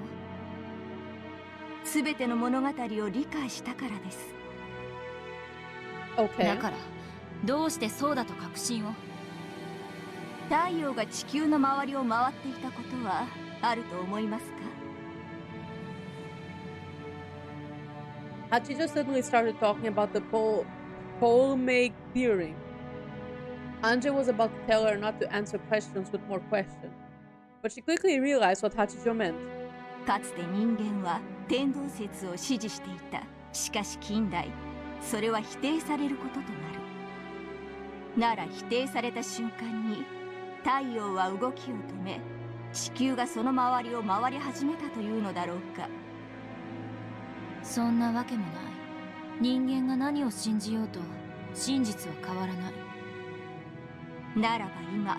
すべての物語を理解したからです。Okay. だからどうしてそうだと確信を。太陽が地球の周りを回っていたことはあると思いますか？ Hachijo suddenly started talking about the Ptolemaic theory. Anje was about to tell her not to answer questions with more questions, but she quickly realized what Hachijo meant. かつて人間は天動説を支持していた。しかし近代、それは否定されることとなる。なら否定された瞬間に太陽は動きを止め、地球がその周りを回り始めたというのだろうか。そんなわけもない。人間が何を信じようと真実は変わらない。ならば今、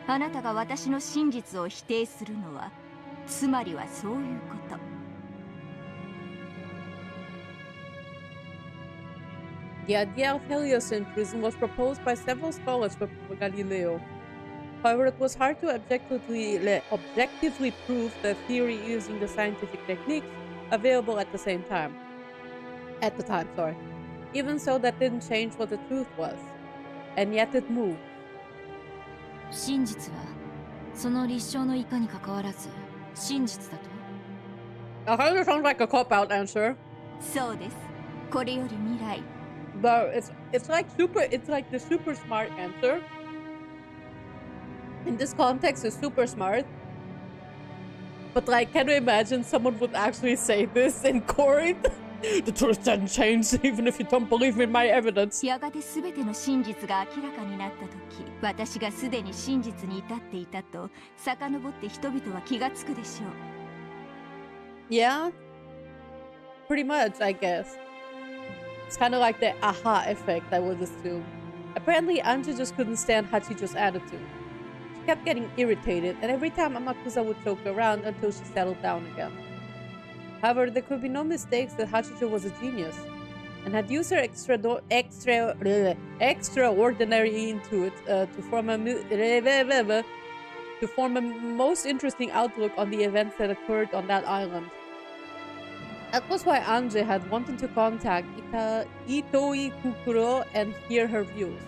あなたが私の真実を否定するのは、つまりはそういうこと。The idea of heliocentrism was proposed by several scholars before Galileo. However, it was hard to objectively prove the theory using the scientific techniques available at the time. Even so, that didn't change what the truth was. And yet it moved. 真実はその立証のいかにかかわらず真実だと。 That kind of sounds like a cop-out answer. そうです。これより未来。But it's like the super smart answer. In this context, it's super smart. But like, can you imagine someone would actually say this in court? The truth doesn't change even if you don't believe in my evidence. やがて全ての真実が明らかになった時、私がすでに真実に至っていたと遡って人々は気がつくでしょう。Yeah, pretty much, I guess. It's kind of like the aha effect, I would assume. Apparently, Anje just couldn't stand Hachijo's attitude. She kept getting irritated, and every time Amakusa would joke around until she settled down again. However, there could be no mistakes that Hachijo was a genius, and had used her extraordinary intuit to form a most interesting outlook on the events that occurred on that island. That was why Anje had wanted to contact Itoi Kukuro and hear her views.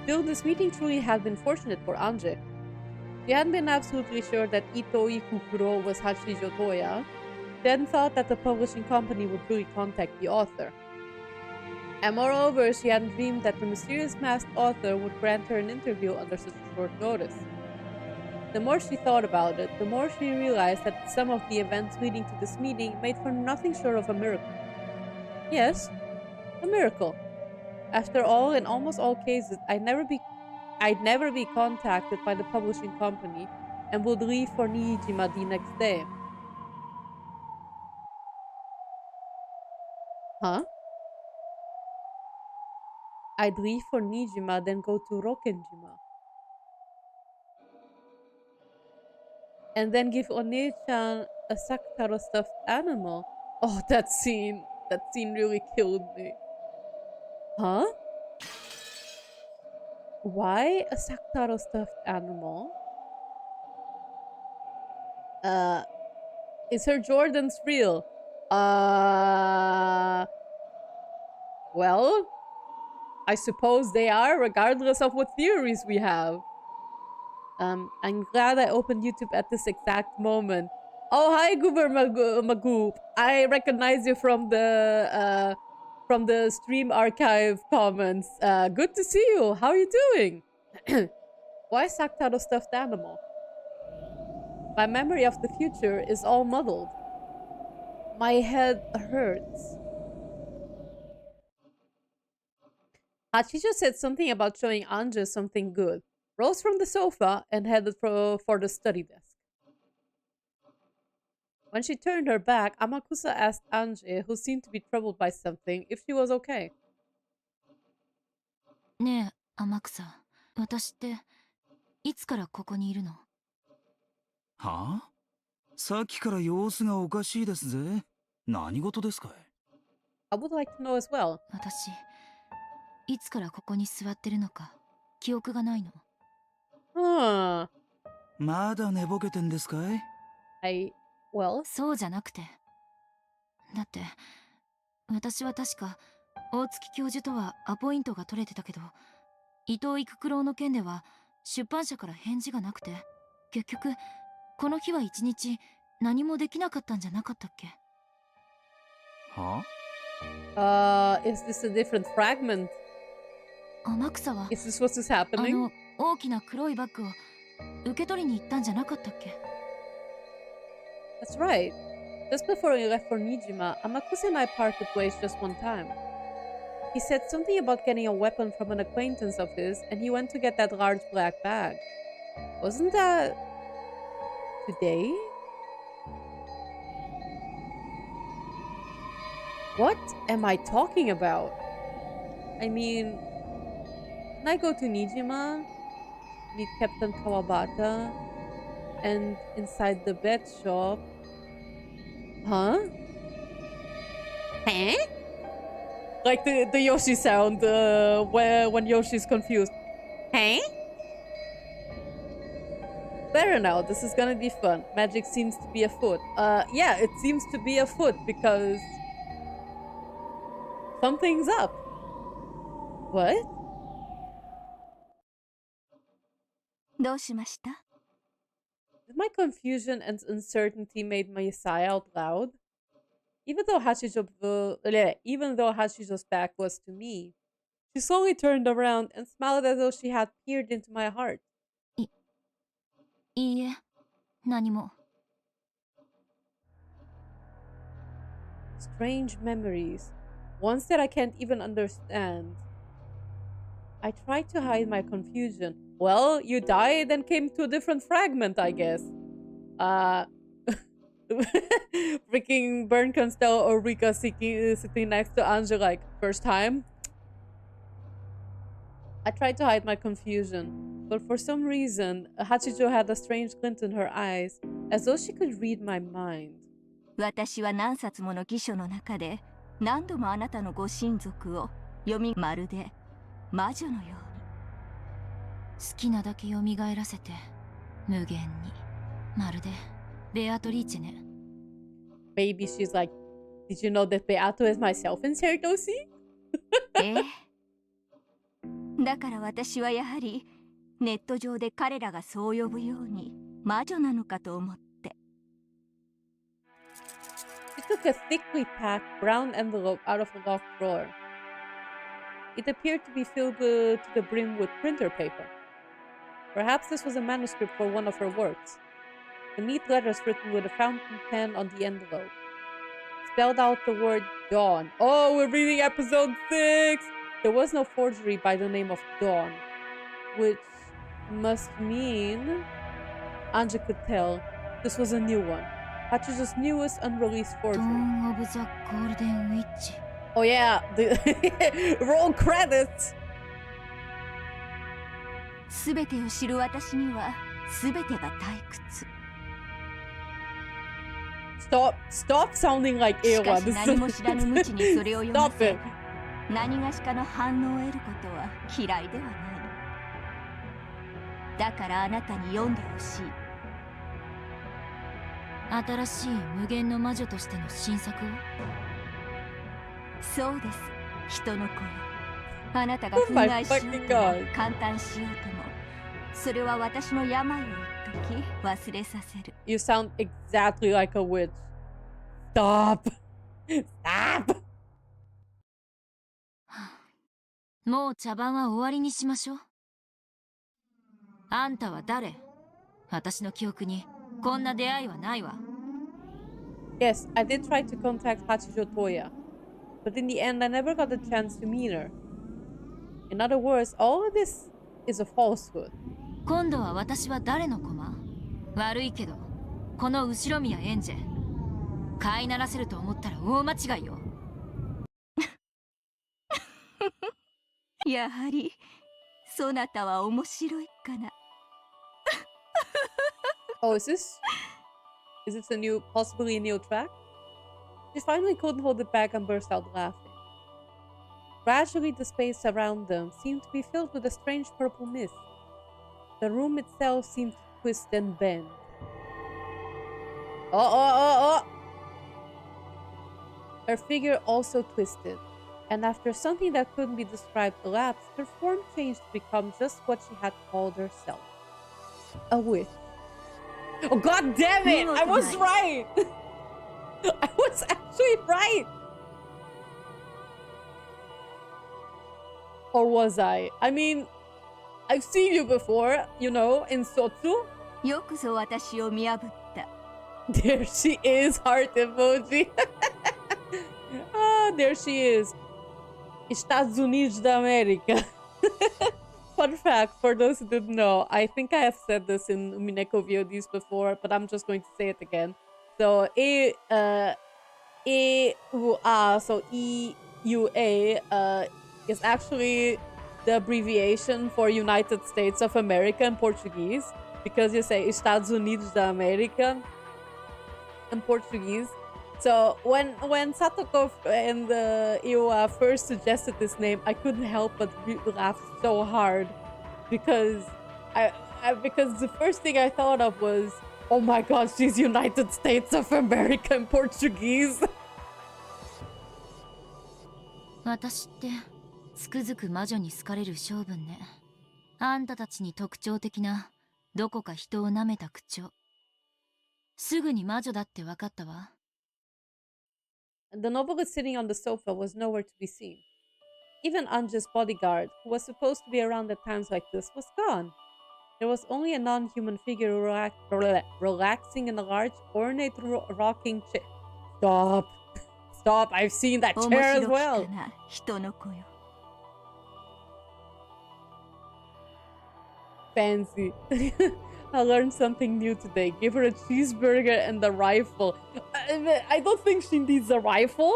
Still, this meeting truly had been fortunate for Anje. She hadn't been absolutely sure that Itoi Kukuro was Hachijo Toya. She hadn't thought that the publishing company would really contact the author. And moreover, she hadn't dreamed that the mysterious masked author would grant her an interview under such short notice. The more she thought about it, the more she realized that some of the events leading to this meeting made for nothing short of a miracle. Yes, a miracle. After all, in almost all cases, I'd never be contacted by the publishing company and would leave for Niijima the next day. Huh? I'd leave for Niijima, then go to Rokkenjima. And then give One-chan a Sakutaro stuffed animal. Oh, that scene really killed me. Huh? Why a Sakutaro stuffed animal? Is her Jordans real? Well, I suppose they are, regardless of what theories we have. I'm glad I opened YouTube at this exact moment. Oh, hi, Goober Magoop. I recognize you from the stream archive comments. Good to see you. How are you doing? Why Sakutaro stuffed animal? My memory of the future is all muddled. My head hurts. Hachijo said something about showing Anje something good, rose from the sofa, and headed for the study desk. When she turned her back, Amakusa asked Anje, who seemed to be troubled by something, if she was okay. ねえ、天草。私っていつからここにいるの？はあ？さっきから様子がおかしいですぜ。何事ですかい？ I would like to know as well. 私、いつからここに座ってるのか記憶がないの。Huh. まだ寝ぼけてんですかい？ Well? そうじゃなくて。だって、私は確か大月教授とはアポイントが取れてたけど、伊藤育九郎の件では出版社から返事がなくて、結局この日は一日何もできなかったんじゃなかったっけ？は？ Is this a different fragment? 天草は Is this what is happening? 大きな黒いバッグを受け取りに行ったんじゃなかったっけ？ That's right. Just before we left for Nijima, Amakusa and I parted ways just one time. He said something about getting a weapon from an acquaintance of his, and he went to get that large black bag. Wasn't that... today? What am I talking about? I mean... Can I go to Nijima? Meet Captain Kawabata? And inside the bet shop... Huh? Huh? Like the Yoshi sound when Yoshi's confused. Huh? Better now, this is gonna be fun. Magic seems to be afoot. Yeah, it seems to be afoot because... something's up. What? どうしました？ Did my confusion and uncertainty made me sigh out loud? Even though Hashijo's back was to me, she slowly turned around and smiled as though she had peered into my heart. いいえ、何も。 Strange memories, ones that I can't even understand. I tried to hide my confusion. Well, you died and came to a different fragment, I guess. Freaking Burn Canstel or Rika sitting next to Anja like, first time? I tried to hide my confusion, but for some reason, Hachijo had a strange glint in her eyes, as though she could read my mind. 私は何冊もの記書の中で何度もあなたのご親族を読み、まるで魔女のように。好きなだけ蘇らせて無限に、まるでベアトリーチェね。 Baby, she's like, did you know that Beato is myself in Sertosi? ええ。だから私はやはりネット上で彼らがそう呼ぶように魔女なのかと思って。 She took a thickly packed brown envelope out of a locked drawer. It appeared to be filled to the brim with printer paper. Perhaps this was a manuscript for one of her works. The neat letters written with a fountain pen on the envelope spelled out the word Dawn. Oh, we're reading episode 6! There was no forgery by the name of Dawn, which must mean... Anja could tell this was a new one. Hachijo's newest unreleased forgery. Dawn of the Golden Witch. Oh yeah, the roll credits! すべてを知る私にはすべてが退屈。 Stop sounding like し Ewa. かし何も知らぬ無知にそれを読ま Stop せ it. 何がしかの反応を得ることは嫌いではない。だからあなたに読んでほしい。新しい無限の魔女としての新作を。そうです、人の子よ。あなたが Oh 憤 my 慨しよう fucking とも god. 簡単しようとも、それは私の病を一時忘れさせる。 You sound exactly like a witch. Stop. Stop. もう茶番は終わりにしましょう。あんたは誰？私の記憶にこんな出会いはないわ。 Yes, I did try to contact Hachijo Toya, but in the end I never got a chance to meet her. In other words, all of this is a falsehood. 今度は私は誰の駒？悪いけど、この後ろ宮エンジェ、飼いならせると思ったら大間違いよ。やはりそなたは面白いかな。Oh, is this a new, possibly a new track? She finally couldn't hold it back and burst out laughing. Gradually, the space around them seemed to be filled with a strange purple mist. The room itself seemed to twist and bend. Oh! Her figure also twisted, and after something that couldn't be described elapsed, her form changed to become just what she had called herself. A witch. Oh, god damn it! I was right! I was actually right! Or was I? I mean, I've seen you before, you know, in Sotsu. よくぞ私を見破った。 There she is, heart emoji. Ah, there she is. Estados Unidos da América. Fun fact, for those who didn't know, I think I have said this in Umineko VODs before, but I'm just going to say it again. So, so EUA, is actually the abbreviation for United States of America in Portuguese, because you say Estados Unidos da América in Portuguese. So when Satoko and Iwa first suggested this name, I couldn't help but laugh so hard, because because the first thing I thought of was, oh my god, she's United States of America in Portuguese. 私ってつくづく魔女に好かれる性分ね。あんたたちに特徴的などこか人を舐めた口調。すぐに魔女だって分かったわ。The novelist sitting on the sofa was nowhere to be seen. Even Anja's bodyguard, who was supposed to be around at times like this, was gone. There was only a non-human figure relaxing in a large, ornate rocking chair. Stop! Stop! I've seen that chair as well! Fancy. I learned something new today. Give her a cheeseburger and a rifle. I don't think she needs a rifle.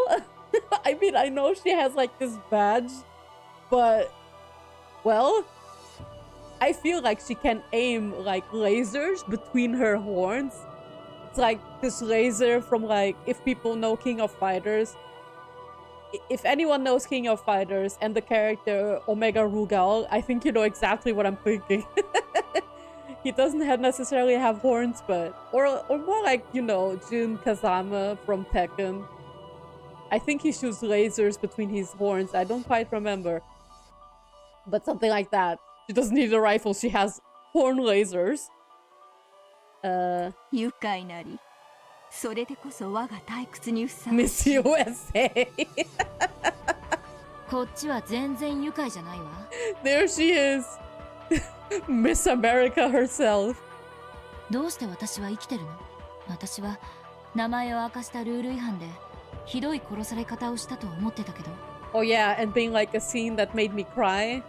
I mean, I know she has like this badge, but well, I feel like she can aim like lasers between her horns. It's like this laser from, like, if people know King of Fighters. If anyone knows King of Fighters and the character Omega Rugal, I think you know exactly what I'm thinking. He doesn't necessarily have horns, but or more like, you know, Jin Kazama from Tekken. I think he shoots lasers between his horns. I don't quite remember, but something like that. She doesn't need a rifle. She has horn lasers. Miss USA. こっちは全然愉快じゃないわ。There she is. Miss America herself. どうして私は生きてるの？私は名前を明かしたルール違反でひどい殺され方をしたと思ってたけど。Oh yeah, and being like a scene that made me cry.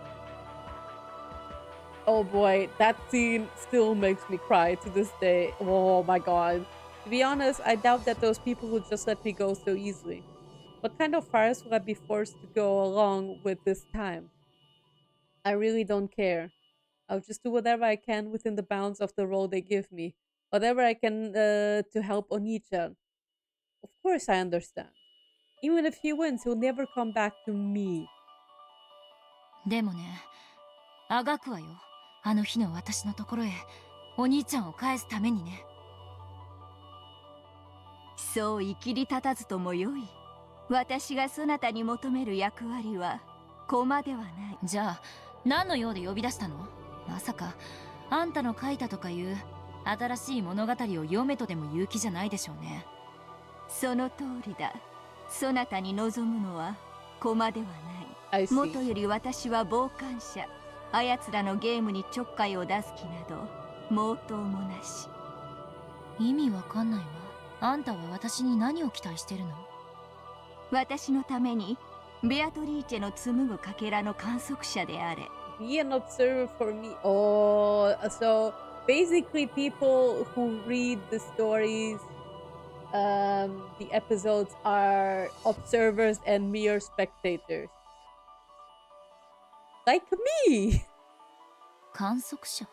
Oh boy, that scene still makes me cry to this day. Oh my god. To be honest, I doubt that those people would just let me go so easily. What kind of farce will I be forced to go along with this time? I really don't care. I'll just do whatever I can within the bounds of the role they give me. Whatever I can to help Oni-chan. Of course I understand. Even if he wins, he'll never come back to me. でもね、あがくわよ。あの日の私のところへお兄ちゃんを返すためにね。そう生きり立たずともよい。私がそなたに求める役割は駒ではない。じゃあ何の用で呼び出したの？まさかあんたの書いたとかいう新しい物語を読めとでも言う気じゃないでしょうね。その通りだ。そなたに望むのは駒ではない。もとより私は傍観者。あやつらのゲームにちょっかいを出す気など毛頭もなし。意味わかんないわ。あんたは私に何を期待してるの？私のためにベアトリーチェの紡ぐかけらの観測者であれ。Be an observer for me. Oh, so basically people who read the stories, the episodes are observers and mere spectators. Like me! 観測者？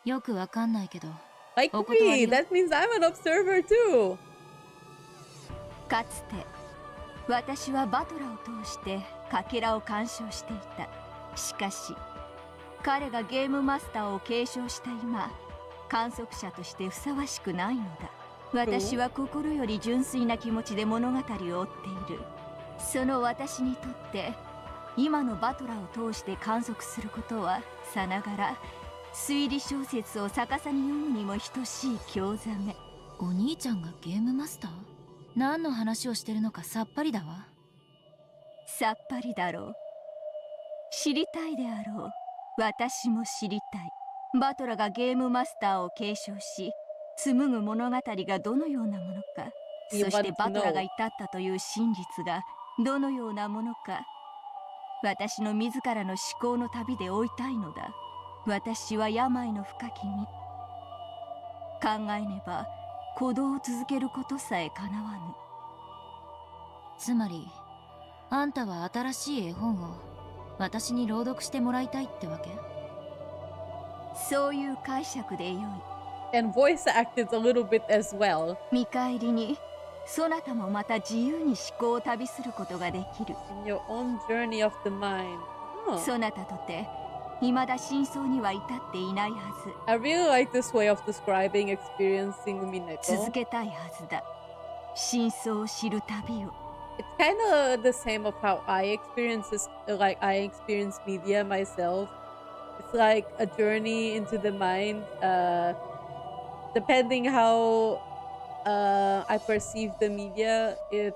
よくわかんないけど。Like me! That means I'm an observer too! かつて私はバトラを通してかけらを鑑賞していた。しかし彼がゲームマスターを継承した今、観測者としてふさわしくないのだ。私は心より純粋な気持ちで物語を追っている。その私にとって今のバトラを通して観測することはさながら推理小説を逆さに読むにも等しい興ざめ。お兄ちゃんがゲームマスター？何の話をしてるのかさっぱりだわ。さっぱりだろう。知りたいであろう。私も知りたい。バトラがゲームマスターを継承し紡ぐ物語がどのようなものか、そしてバトラが至ったという真実がどのようなものか、私の自らの思考の旅で追いたいのだ。私は病の深きに考えねば鼓動を続けることさえかなわぬ。つまりあんたは新しい絵本を私に朗読してもらいたいってわけ？そういう解釈でよい。And voice acted a little bit as well. 見返りにそなたもまた自由に思考を旅することができる。 In your own journey of the mind. Huh. そなたとて未だ真相には至っていないはず。 I really like this way of describing experiencing Umineko. 続けたいはずだ。真相を知る旅を。 It's kind of the same of how I experience this, like I experience media myself. It's like a journey into the mind. Depending how I perceive the media, it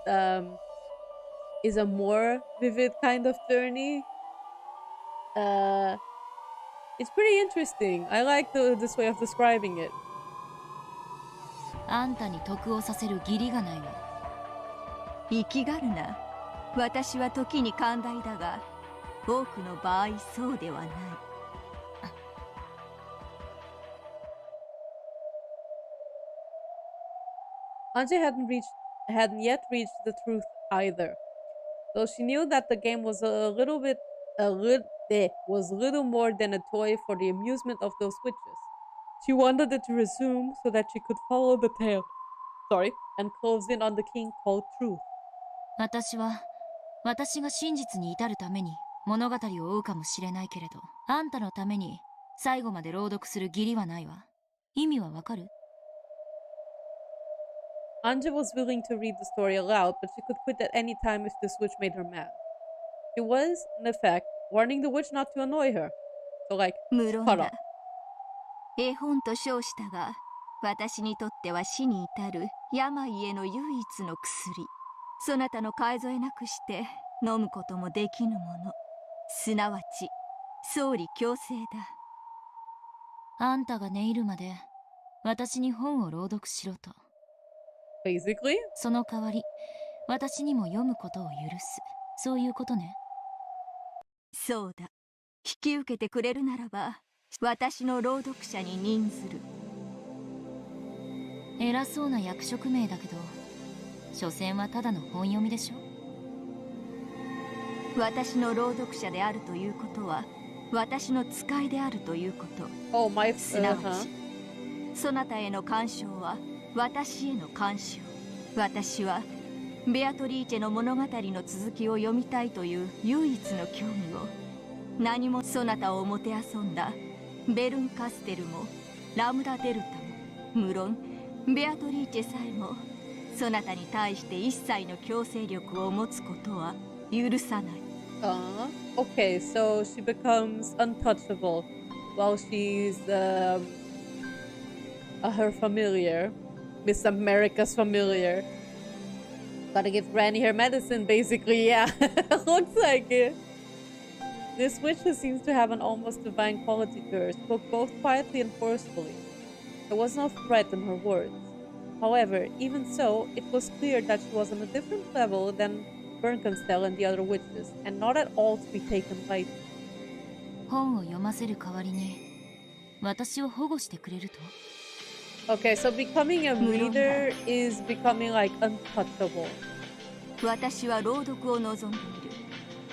is a more vivid kind of journey. It's pretty interesting. I like this way of describing it. あんたに得をさせる義理がないわ。生きがるな。私は時に寛大だが、多くの場合そうではない。Anje hadn't yet reached the truth either, though she knew that the game was was little more than a toy for the amusement of those witches. She wanted it to resume so that she could follow the tale. And close in on the king called Truth. 私が真実に至るために物語を追うかもしれないけれど、あんたのために最後まで朗読する義理はないわ。意味はわかる？ Anja was willing to read the story aloud, but she could quit at any time if the witch made her mad. She was, in effect, warning the witch not to annoy her. So無論 shut だ up. 絵本と称したが、私にとっては死に至る病への唯一の薬。そなたの買い添えなくして飲むこともできぬもの。すなわち、総理強制だ。あんたが寝入るまで私に本を朗読しろと。Basically? その代わり、私にも読むことを許す。そういうことね。そうだ。引き受けてくれるならば、私の朗読者に任ずる。偉そうな役職名だけど、所詮はただの本読みでしょ。私の朗読者であるということは、私の使いであるということ。Oh, my... すなわち、そなたへの干渉は私への干渉。私はベアトリーチェの物語の続きを読みたいという唯一の興味を、何もそなたをもてあそんだベルンカステルもラムダデルタも、無論ベアトリーチェさえもそなたに対して一切の強制力を持つことは許さない。Okay, so she becomes untouchable while she's her familiar, Miss America's familiar. Gotta give Granny her medicine, basically, yeah. Looks like it. This witch, who seems to have an almost divine quality to her, spoke both quietly and forcefully. There was no threat in her words. However, even so, it was clear that she was on a different level than Bernkastel and the other witches, and not at all to be taken lightly. 本を読ませる代わりに私を保護してくれると？ Okay, so becoming a reader is becoming like untouchable. 私は朗読を望んでいる。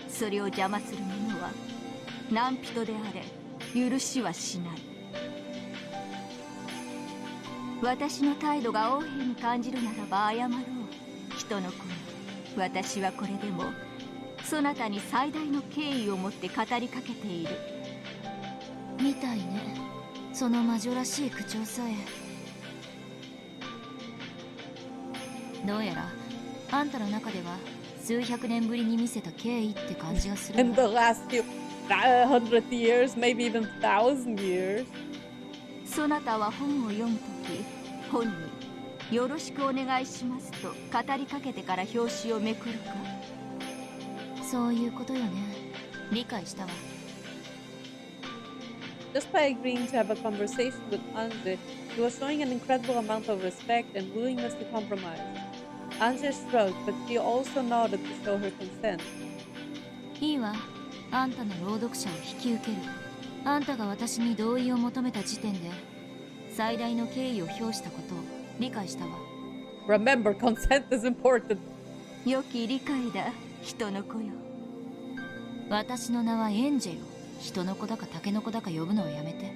それを邪魔する者は何人であれ許しはしない。私の態度が横柄に感じるならば謝ろう。人の子に、私はこれでもそなたに最大の敬意を持って語りかけている。みたいね。その魔女らしい口調さえ。どうやらあんたの中では数百年ぶりに見せた敬意って感じがする。And the last few... 100 years, maybe even 1,000 years. そなたは本を読むとき、本によろしくお願いしますと語りかけてから表紙をめくるか。そういうことよね。理解したわ。Just by agreeing to have a conversation with Anje, he was showing an incredible amount of respect and willingness to compromise. Anje shrugged, but she also nodded to show her consent. いいわ。あんたの朗読者を引き受ける。あんたが私に同意を求めた時点で最大の敬意を表したことを理解したわ。Remember, consent is important. 良き理解だ、人の子よ。私の名はエンジェよ。人の子だかタケノコだか呼ぶのはやめて。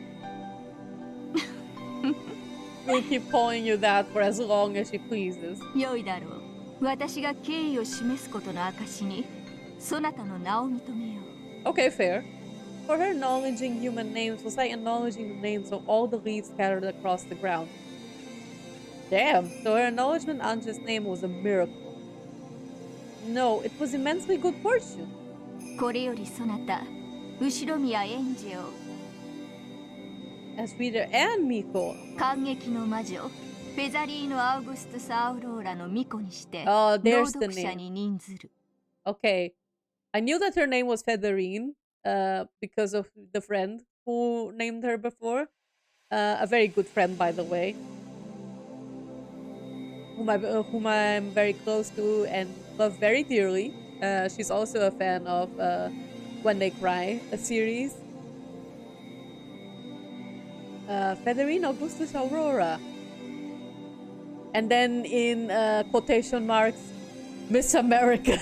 We'll keep calling you that for as long as she pleases. 良いだろう。私が敬意を示すことの証に、そなたの名を認めよう。Okay, fair. For her acknowledging human names was like acknowledging the names of all the leaves scattered across the ground. Damn, so her acknowledgement Anje's name was a miracle. No, it was immensely good fortune. これよりそなた、後ろ宮エンジェを As reader and Miko. 感激の魔女、フェザリーノ・アウグストゥス・アウローラの巫女にして、 Oh, 朗 there's the 読者 name. に任ずる。Okay. I knew that her name was Featherine, because of the friend who named her before. A very good friend, by the way. Whom I'm very close to and love very dearly. She's also a fan of When They Cry, a series. Featherine Augustus Aurora. And then in quotation marks, Miss America.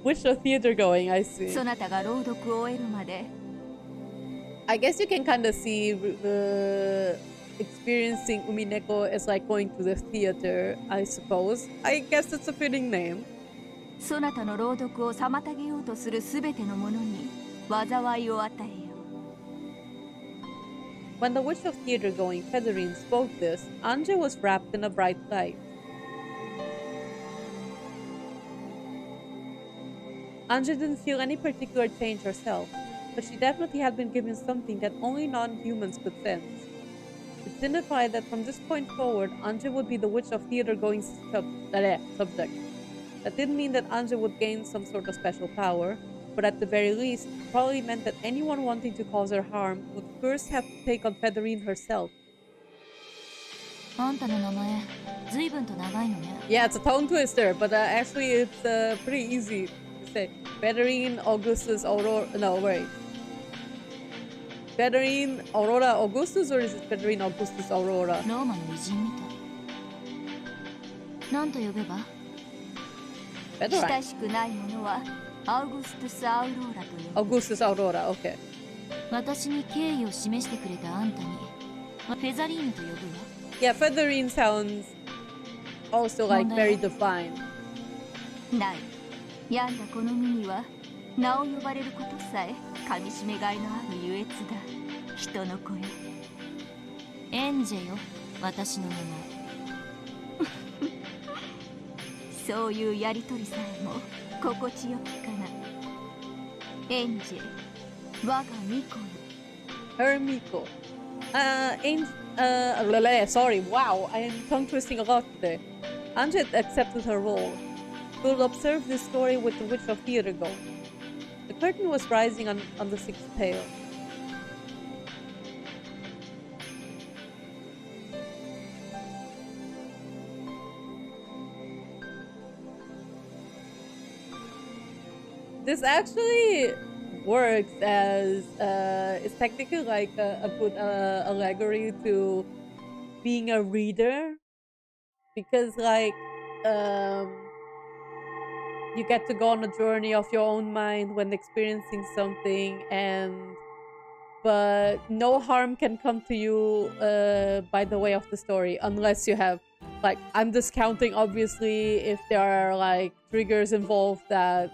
Which are theater going, I see. そなたが朗読を終えるまで、 I guess you can kind of see experiencing Umineko is like going to the theater, I suppose. I guess it's a fitting name. そなたの朗読を妨げようとするすべてのものに災いを与えよう。 When the witch of theater going, Featherine, spoke this, Anje was wrapped in a bright light. Anje didn't feel any particular change herself, but she definitely had been given something that only non-humans could sense. It signified that from this point forward, Anje would be the witch of theater-going subject. That didn't mean that Anje would gain some sort of special power, but at the very least, it probably meant that anyone wanting to cause her harm would first have to take on Featherine herself. あんたの名前、随分と長いのね。 Yeah, it's a tongue twister, but actually it's pretty easy to say. Featherine Augustus Aurora. No, wait. Featherine Aurora Augustus, or is it Featherine Augustus Aurora? ローマの偉人みたい。なんと呼べば？ Featherine. 親しくないものはアウグストゥス・アウローラと呼ぶ。 Augustus Aurora, okay. 私に敬意を示してくれたあんたに、フェザリーヌと呼ぶわ。 Yeah, Featherine sounds also like very divine. ない。病んだこの身には名を呼ばれることさえ噛みしめがいのある優越だ。人の子よ。エンジェよ、私の名前。そういうやりとりさえも心地よきかな。エンジェ、我が巫女よ。 Her Miko. Sorry, wow, I am tongue twisting a lot today. Anje accepted her role. We will observe this story with the Witch of Theater going. The curtain was rising on the sixth tale. This actually works as it's technically like a good allegory to being a reader, because like you get to go on a journey of your own mind when experiencing something, but no harm can come to you by the way of the story, unless you have, like, I'm discounting obviously if there are like triggers involved that,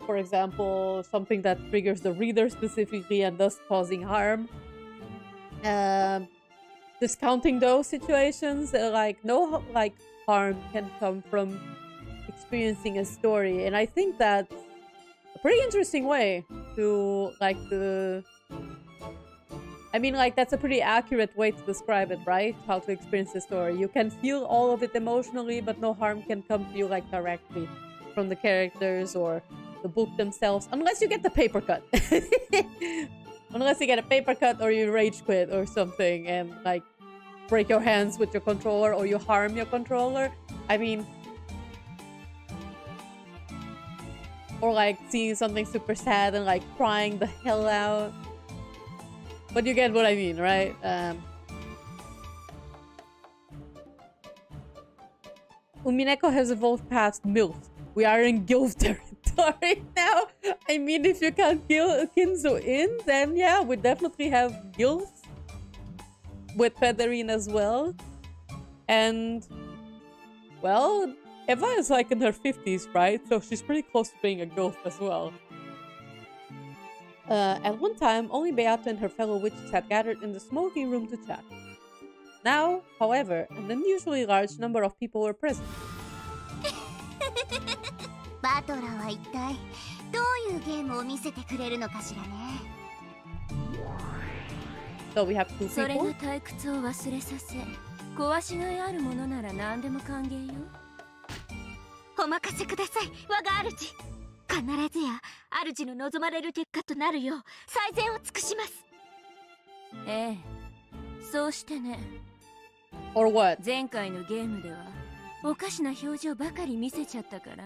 for example, something that triggers the reader specifically and thus causing harm. Discounting those situations, like no like harm can come from experiencing a story, and I think that's a pretty interesting way to like the. I mean, like, that's a pretty accurate way to describe it, right? How to experience the story. You can feel all of it emotionally, but no harm can come to you, like, directly from the characters or the book themselves. Unless you get the paper cut. Unless you get a paper cut or you rage quit or something and, like, break your hands with your controller or you harm your controller. I mean... Or, like, seeing something super sad and, like, crying the hell out. But you get what I mean, right? Umineko has evolved past MILF. We are in GILF territory now. I mean, if you can't kill Kinzo in, then yeah, we definitely have GILF. With Federine as well. And, well, Eva is like in her 50s, right? So she's pretty close to being a GILF as well. At one time, only Beata and her fellow witches had gathered in the smoking room to chat. Now, however, an unusually large number of people were present. So we have two people. Or what? 前回のゲームではおかしな表情ばかり見せちゃったから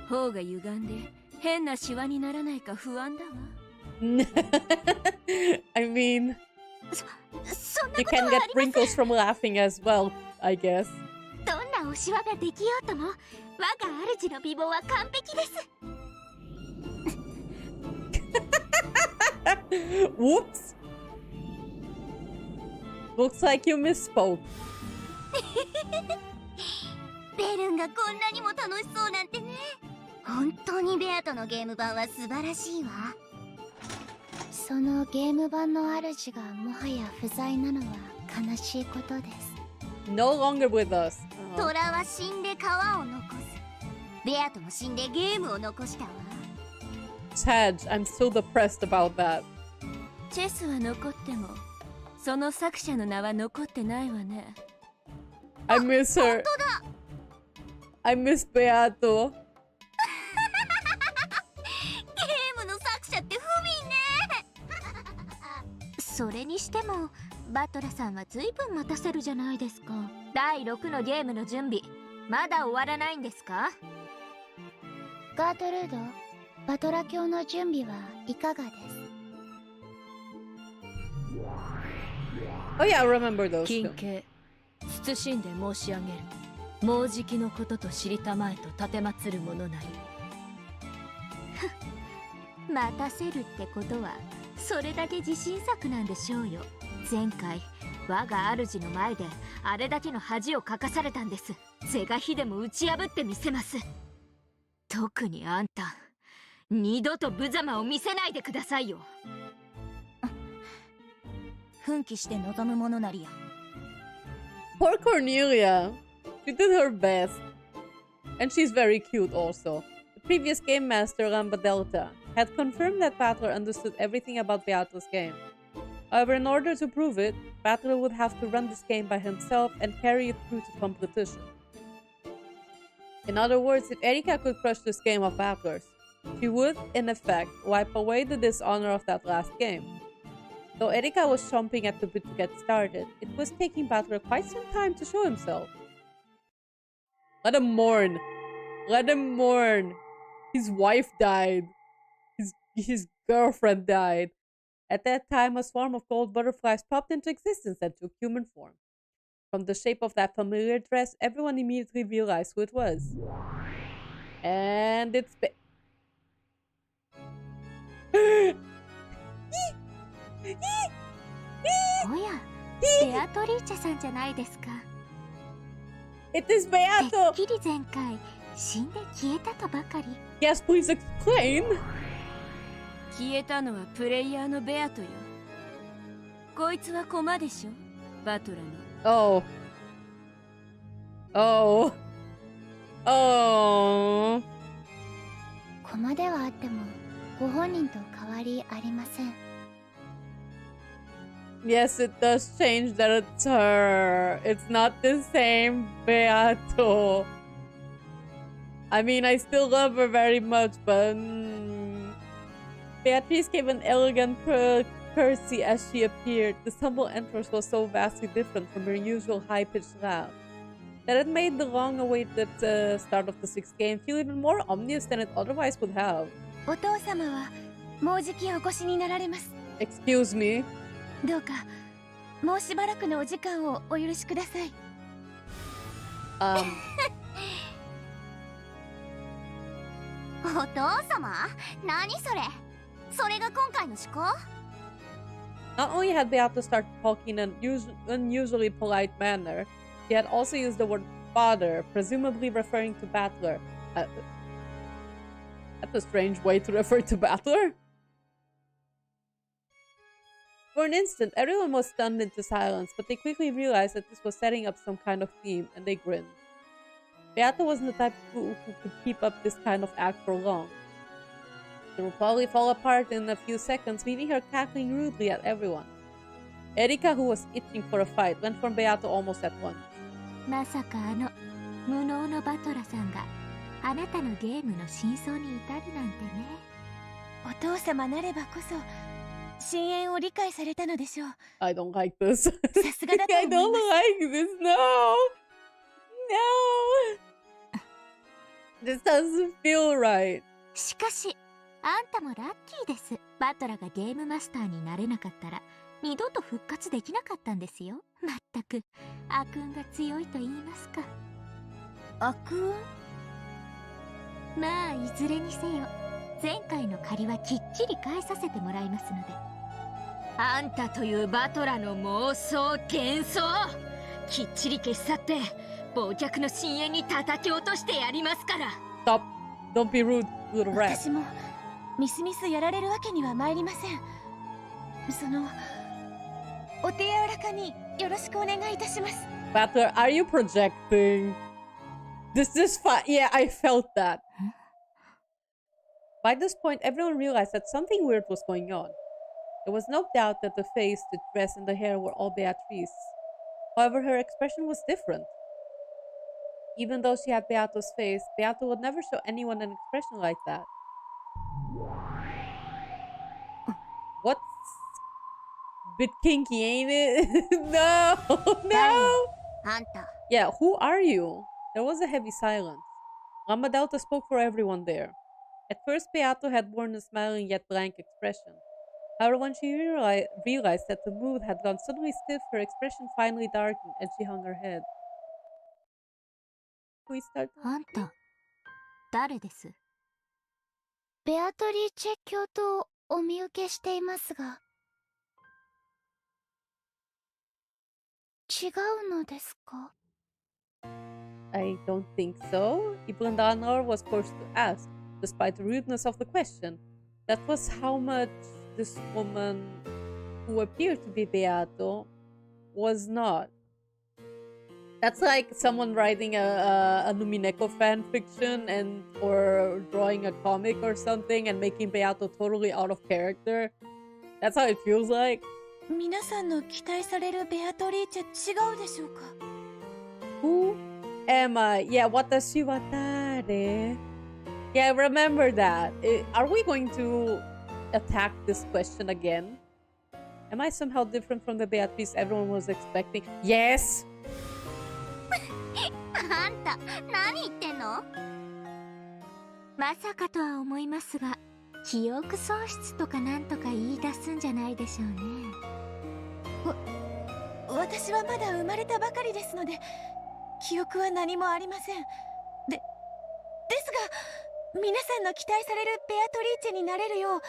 頬が歪んで変なシワにならないか不安だわ I mean, you can get wrinkles from laughing as well, I guess. どんなおシワができようとも我が主の美貌は完璧です Whoops. Looks like you misspoke. ベルンがこんなにも楽しそうなんてね本当にベアとのゲーム版は素晴らしいわそのゲーム版の主がもはや不在なのは悲しいことです No longer with us. トラは死んで川を残すベアとも死んでゲームを残したわ Sad, I'm still depressed about that. チェスは残ってもその作者の名は残ってないわね I miss her. I miss Beato. ゲームの作者って不憫ねそれにしてもバトラさんは随分待たせるじゃないですか第6のゲームの準備まだ終わらないんですかガートルードバトラ教の準備はいかがです Oh yeah, I remember those. 近景謹んで申し上げるもうじきのことと知りたまえと奉るものなり待たせるってことはそれだけ自信作なんでしょうよ前回我が主の前であれだけの恥をかかされたんです是が非でも打ち破ってみせます特にあんた二度と無様を見せないでくださいよ奮起して臨むものなりや Poor Cornelia. She did her best. And she's very cute also. The previous game master, Ramba Delta, had confirmed that Battler understood everything about Beato's game. However, in order to prove it, Battler would have to run this game by himself and carry it through to competition. In other words, if Erika could crush this game of Battler's, she would, in effect, wipe away the dishonor of that last game. Though Erika was chomping at the bit to get started, it was taking Battler quite some time to show himself. Let him mourn. Let him mourn. His wife died. His girlfriend died. At that time, a swarm of gold butterflies popped into existence and took human form. From the shape of that familiar dress, everyone immediately realized who it was. And it's... It is Beato! Yes, please explain! 消えたのはプレイヤーのベアトよこいつは駒でしょバトラの Oh. Oh. 駒ではあってもご本人と変わりありません。 Yes, it does change that it's her. It's not the same Beato. I mean, I still love her very much, but Beatrice gave an elegant curtsy as she appeared. This humble entrance was so vastly different from her usual high-pitched laugh that it made the long-awaited start of the sixth game feel even more ominous than it otherwise would have. お父様はもうじきお越しになられます。 Excuse me? どうかもうしばらくのお時間をお許しください。お父様、何それ？それが今回の思考？ Not only had Beato started talking in an unusually polite manner, she had also used the word father, presumably referring to Battler. That's a strange way to refer to Battler. For an instant, everyone was stunned into silence, but they quickly realized that this was setting up some kind of theme, and they grinned. Beato wasn't the type who could keep up this kind of act for long. It would probably fall apart in a few seconds, leaving her cackling rudely at everyone. Erika, who was itching for a fight, went for Beato almost at once. まさか無能のバトラさんがあなたのゲームの真相に至るなんてね。お父様なればこそ深淵を理解されたのでしょう。 I don't like this. さすがだと I 思い don't ます。 like this. No! No! This doesn't feel right. しかしあんたもラッキーです。バトラがゲームマスターになれなかったら二度と復活できなかったんですよ。まったく悪運が強いと言いますか。悪運？まあいずれにせよ前回の借りはきっちり返させてもらいますので。あんたというバトラの妄想幻想きっちり消し去って忘却の深淵に叩き落としてやりますから。 Stop. Don't be rude, little rat. 私もミスミスやられるわけには参りません。そのお手柔らかによろしくお願いいたします。 Battler, are you projecting? This is fun. Yeah, I felt that. By this point, everyone realized that something weird was going on. There was no doubt that the face, the dress, and the hair were all Beatrice. However, her expression was different. Even though she had Beato's face, Beato would never show anyone an expression like that. What's bit kinky, ain't it? No, no. あんた Yeah, who are you? There was a heavy silence. Ramadauta spoke for everyone there. At first, Beato had worn a smiling yet blank expression. However, when she realized that the mood had gone suddenly stiff, her expression finally darkened and she hung her head. Can we start? あんた誰です？ベアトリーチェ教とお見受けしていますが、違うのですか？ I don't think so. Iblandanor was forced to ask, despite the rudeness of the question. That was how much this woman, who appeared to be Beato, was not. That's like someone writing a Umineko fan fiction and or drawing a comic or something and making Beato totally out of character. That's how it feels like. 皆さんの期待されるベアトリーチェ違うでしょうか？ Who am I? Yeah, watashi watare. Yeah, I remember that. Are we going to attack this question again? Am I somehow different from the Beatrice everyone was expecting? Yes! あんた何言ってんの？まさかとは思いますが、記憶喪失とかなんとか言い出すんじゃないでしょうね。私はまだ生まれたばかりですので記憶は何もありません。ですが皆さんの期待されるベアトリーチェになれるよう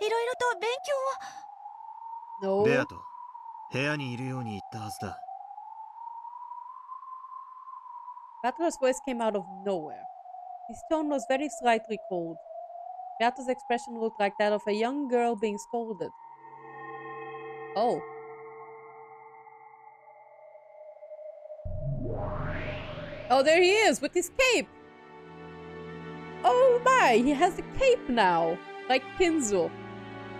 いろいろと勉強を。 No. ベアト、部屋にいるように言ったはずだ。Beato's voice came out of nowhere. His tone was very slightly cold. Beato's expression looked like that of a young girl being scolded. Oh. Oh, there he is with his cape! Oh my, he has a cape now! like Kinzo.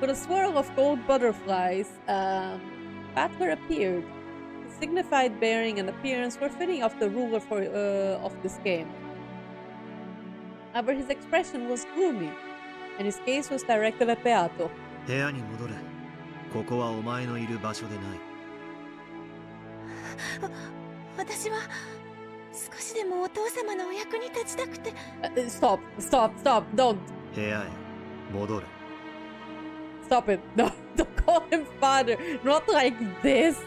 With a swirl of gold butterflies, Butler appeared. His signified bearing and appearance were fitting of the ruler of this game. However, his expression was gloomy, and his gaze was directed at Beato. 部屋に戻れ。ここはお前のいる場所でない。私は少しでもお父様のお役に立ちたくて。Stop, stop, stop, don't. 部屋へ戻れ。Stop it. No, don't call him father. Not like this.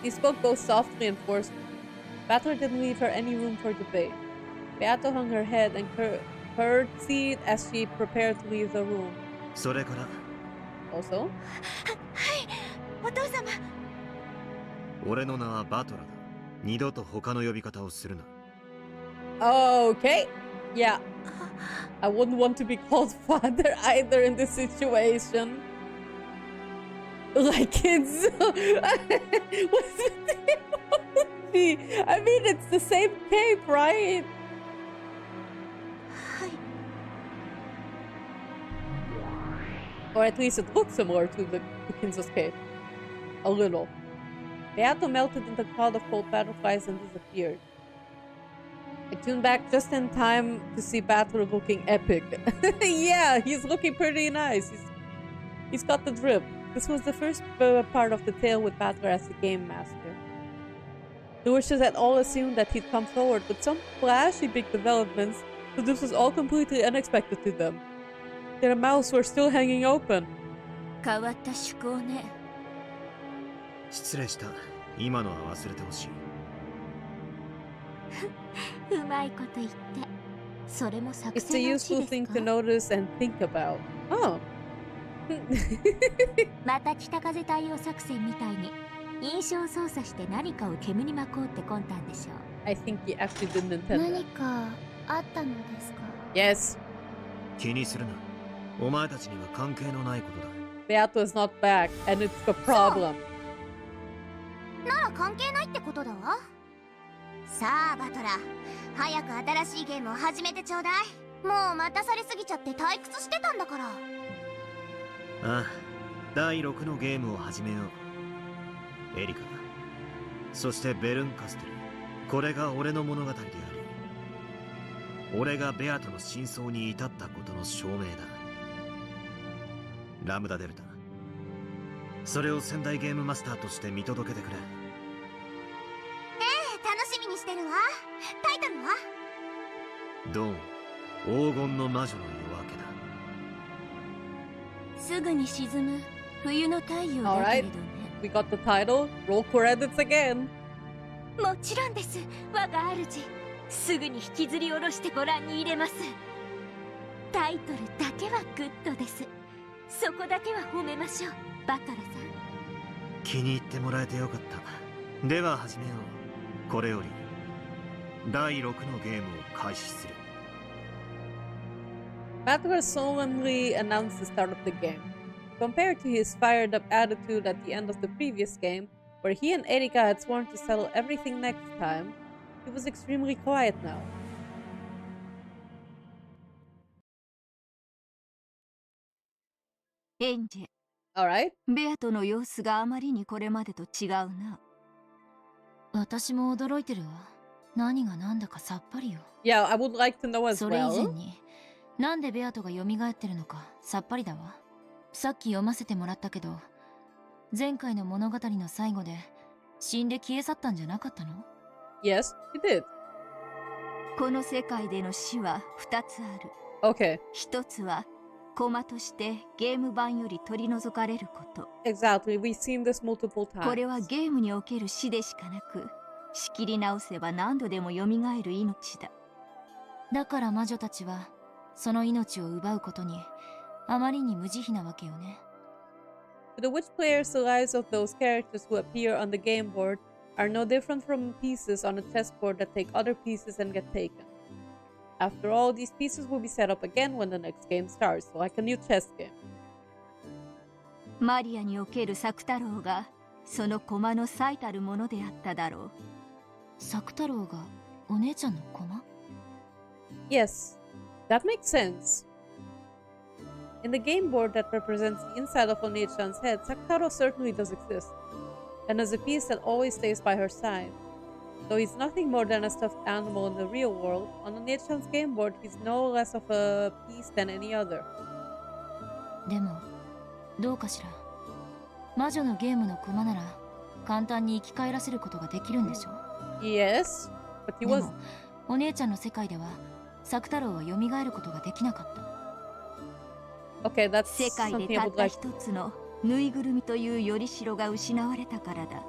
He spoke both softly and forcefully. Butler didn't leave her any room for debate. Beato hung her head and curtsied as she prepared to leave the room. それから。Also? はい、お父様。俺の名はバトラだ。二度と他の呼び方をするな。Okay. Yeah. I wouldn't want to be called father either in this situation. Like kids. What's the name? I mean, it's the same cape, right? はい。 Or at least it looks similar to the Kinzo's cape. A little. Beato melted in the cloud of cold butterflies and disappeared. I tuned back just in time to see Butler looking epic. Yeah, he's looking pretty nice. He's got the drip. This was the first part of the tale with Butler as the game master. The witches had all assumed that he'd come forward with some flashy big developments, but this was all completely unexpected to them. Their mouths were still hanging open. 変わった趣向ね。失礼した。今のは忘れてほしい。うまいこと言って。それも作 It's a 戦のうち useful です thing か to notice and think about. Oh. また北風太陽作戦みたいに印象操作して何かを煙に巻こうって魂胆でしょう。 I think he actually didn't intend 何 that. かあったのですか？ Yes. 気にするな。お前たちには関係のないことだ。Beato is not back, and it's the problem. なら関係ないってことだわ。さあバトラー、早く新しいゲームを始めてちょうだい。もう待たされすぎちゃって退屈してたんだから。ああ、第6のゲームを始めよう。エリカ、そしてベルンカステル。これが俺の物語であり、俺がベアトの真相に至ったことの証明だ。ラムダデルタ、それを仙台ゲームマスターとして見届けてくれ。楽しみにしてるわ。タイトルは？ドン、黄金の魔女の夜明けだ。すぐに沈む冬の太陽だけれどね。We got the title. Roll credits again. もちろんです、我が主。すぐに引きずり下ろしてご覧に入れます。タイトルだけはグッドです。そこだけは褒めましょう、バトラさん。気に入ってもらえてよかった。では始めよう。これより第6のゲームを開始する。Butler solemnly announced the start of the game. Compared to his fired up attitude at the end of the previous game, where he and Erika had sworn to settle everything next time, he was extremely quiet now. エンジェ、 Alright. ベアトの様子があまりにこれまでと違うな。私も驚いてるわ。何が何だかさっぱりよ。Yeah, I would like to know as それ以前 well. に、なんでベアトが蘇ってるのかさっぱりだわ。さっき読ませてもらったけど、前回の物語の最後で死んで消え去ったんじゃなかったの？ Yes, he did. この世界での死は2つある。 Okay, 1つは駒としてゲーム版より取り除かれること。 exactly. We've seen this multiple これ times. はゲームにおける死でしかなく、仕切り直せば何度でも蘇る命だ。だから魔女たちはその命を奪うことにあまりに無慈悲なわけよね。 To the witch players, the lives of those characters who appear on the game board are no different from pieces on a chessboard that take other pieces and get taken. After all, these pieces will be set up again when the next game starts, like a new chess game. マリアにおける作太郎がその駒の最たるものであっただろう。作太郎がお姉ちゃんの駒？ Yes, That makes sense. In the game board that represents the inside of Onechan's head, Sakutaro certainly does exist, and is a piece that always stays by her side. Though he's nothing more than a stuffed animal in the real world, on Onechan's game board he's no less of a piece than any other. でもどうかしら。魔女のゲームの駒なら簡単に生き返らせることができるんでしょう。 Yes, but he で was... もお姉ちゃんの世界ではサク太郎は蘇ることができなかった。 Okay, that's 世界で something た I っ would た like. 一つのぬいぐるみというよりしろが失われたからだ。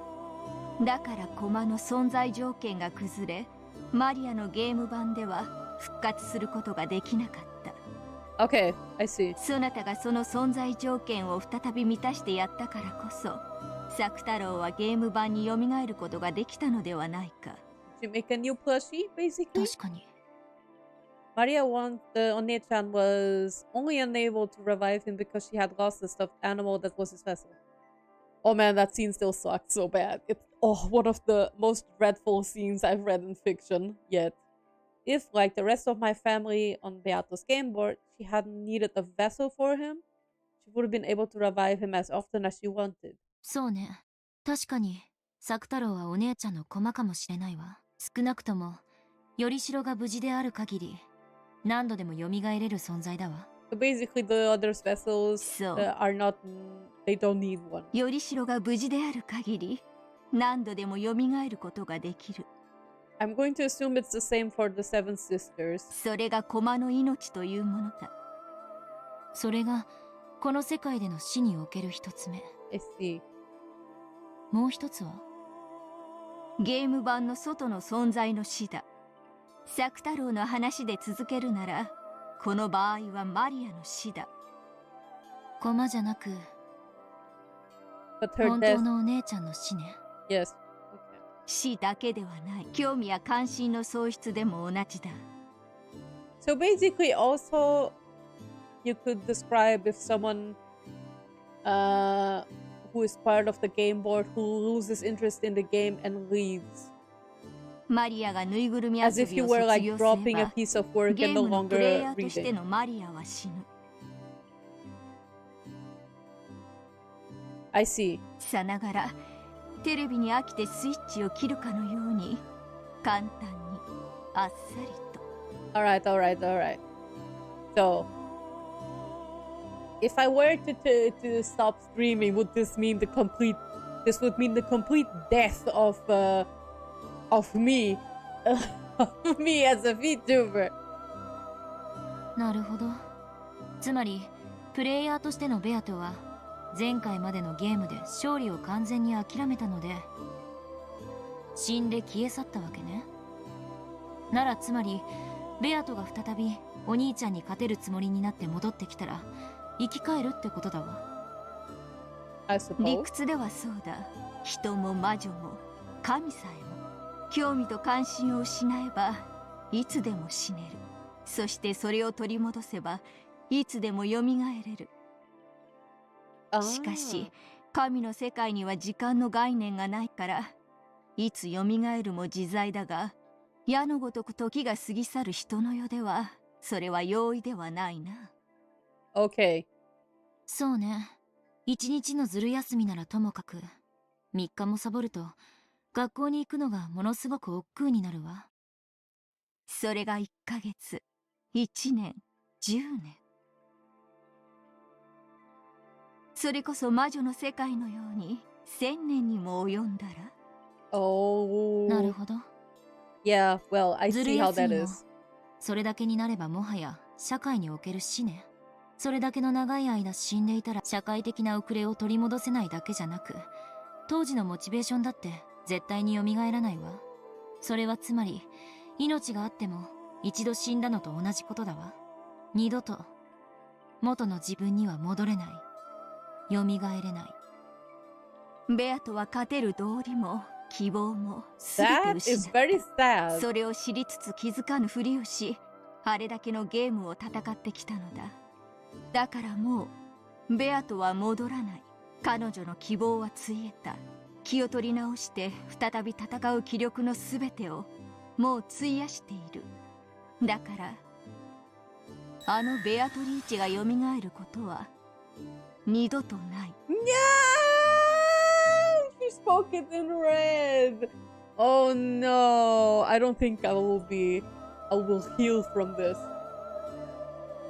だから駒の存在条件が崩れ、マリアのゲーム版では復活することができなかった。 Okay, I see. そなたがその存在条件を再び満たしてやったからこそ、サク太郎はゲーム版に蘇ることができたのではないか。 Did you make a new plushie, basically? 確かに。 Maria Onechan was only unable to revive him because she had lost the stuffed animal that was his vessel. Oh man, that scene still sucked so bad. It's one of the most dreadful scenes I've read in fiction yet. If, like the rest of my family on Beato's game board, she hadn't needed a vessel for him, she would have been able to revive him as often as she wanted. そうね。確かにサク太郎はお姉ちゃんの駒かもしれないわ。少なくともよりしろが無事である限り何度でも蘇れる存在だわ。 So basically, the others' vessels are not. They don't need one. よりしろが無事である限り、何度でも蘇ることができる。I'm going to assume it's the same for the Seven Sisters. それが駒の命というものだ。それがこの世界での死における一つ目。 I see. もう一つはゲーム版の外の存在の死だ。サク太郎の話で続けるなら、この場合はマリアの死だ。駒じゃなく But her 本 death. 当のお姉ちゃんの死ね。 Yes. Okay. 死だけではない。興味や関心の喪失でも同じだ。So basically, also, you could describe if someone who is part of the game board who loses interest in the game and leaves. マリアがぬいぐるみ遊 As if び you を were 卒 like 業す dropping れ a ば、 piece of work ゲ and ー no ムのプレイ longer ヤーとして reading. のマリアは死ぬ。I see. さながらテレビに飽きてスイッチを切るかのように簡単にあっさりと。 Alright, alright, alright. So, if I were to stop streaming, would this mean the complete... This would mean the complete death of me. Of me as a VTuber. なるほど。つまりプレイヤーとしてのベアトは前回までのゲームで勝利を完全に諦めたので死んで消え去ったわけね。ならつまりベアトが再びお兄ちゃんに勝てるつもりになって戻ってきたら生き返るってことだわ。I 理 suppose. 屈ではそうだ。人も魔女も神さえも興味と関心を失えばいつでも死ねる。そしてそれを取り戻せばいつでも蘇れる。しかし神の世界には時間の概念がないからいつ蘇るも自在だが、矢のごとく時が過ぎ去る人の世ではそれは容易ではないな。 Okay. そうね。一日のずる休みならともかく3日もサボると学校に行くのがものすごく億劫になるわ。それが1ヶ月、1年、10年。それこそ魔女の世界のように1000年にも及んだら。Oh. なるほど。 Yeah, well, I ずる see how 休 that みも is. それだけになればもはや社会における死ね。それだけの長い間死んでいたら社会的な遅れを取り戻せないだけじゃなく当時のモチベーションだって絶対に蘇らないわ。それはつまり命があっても一度死んだのと同じことだわ。二度と元の自分には戻れない。蘇れない。ベアとは勝てる道理も希望も全て That 失 is った。 very sad. それを知りつつ気づかぬふりをし、あれだけのゲームを戦ってきたのだ。だからもうベアとは戻らない。彼女の希望はついえた。気を取り直して再び戦う気力のすべてをもう費やしている。だからあのベアトリーチが蘇ることは二度とない。No! She spoke it in red! Oh no! I don't think I will heal from this.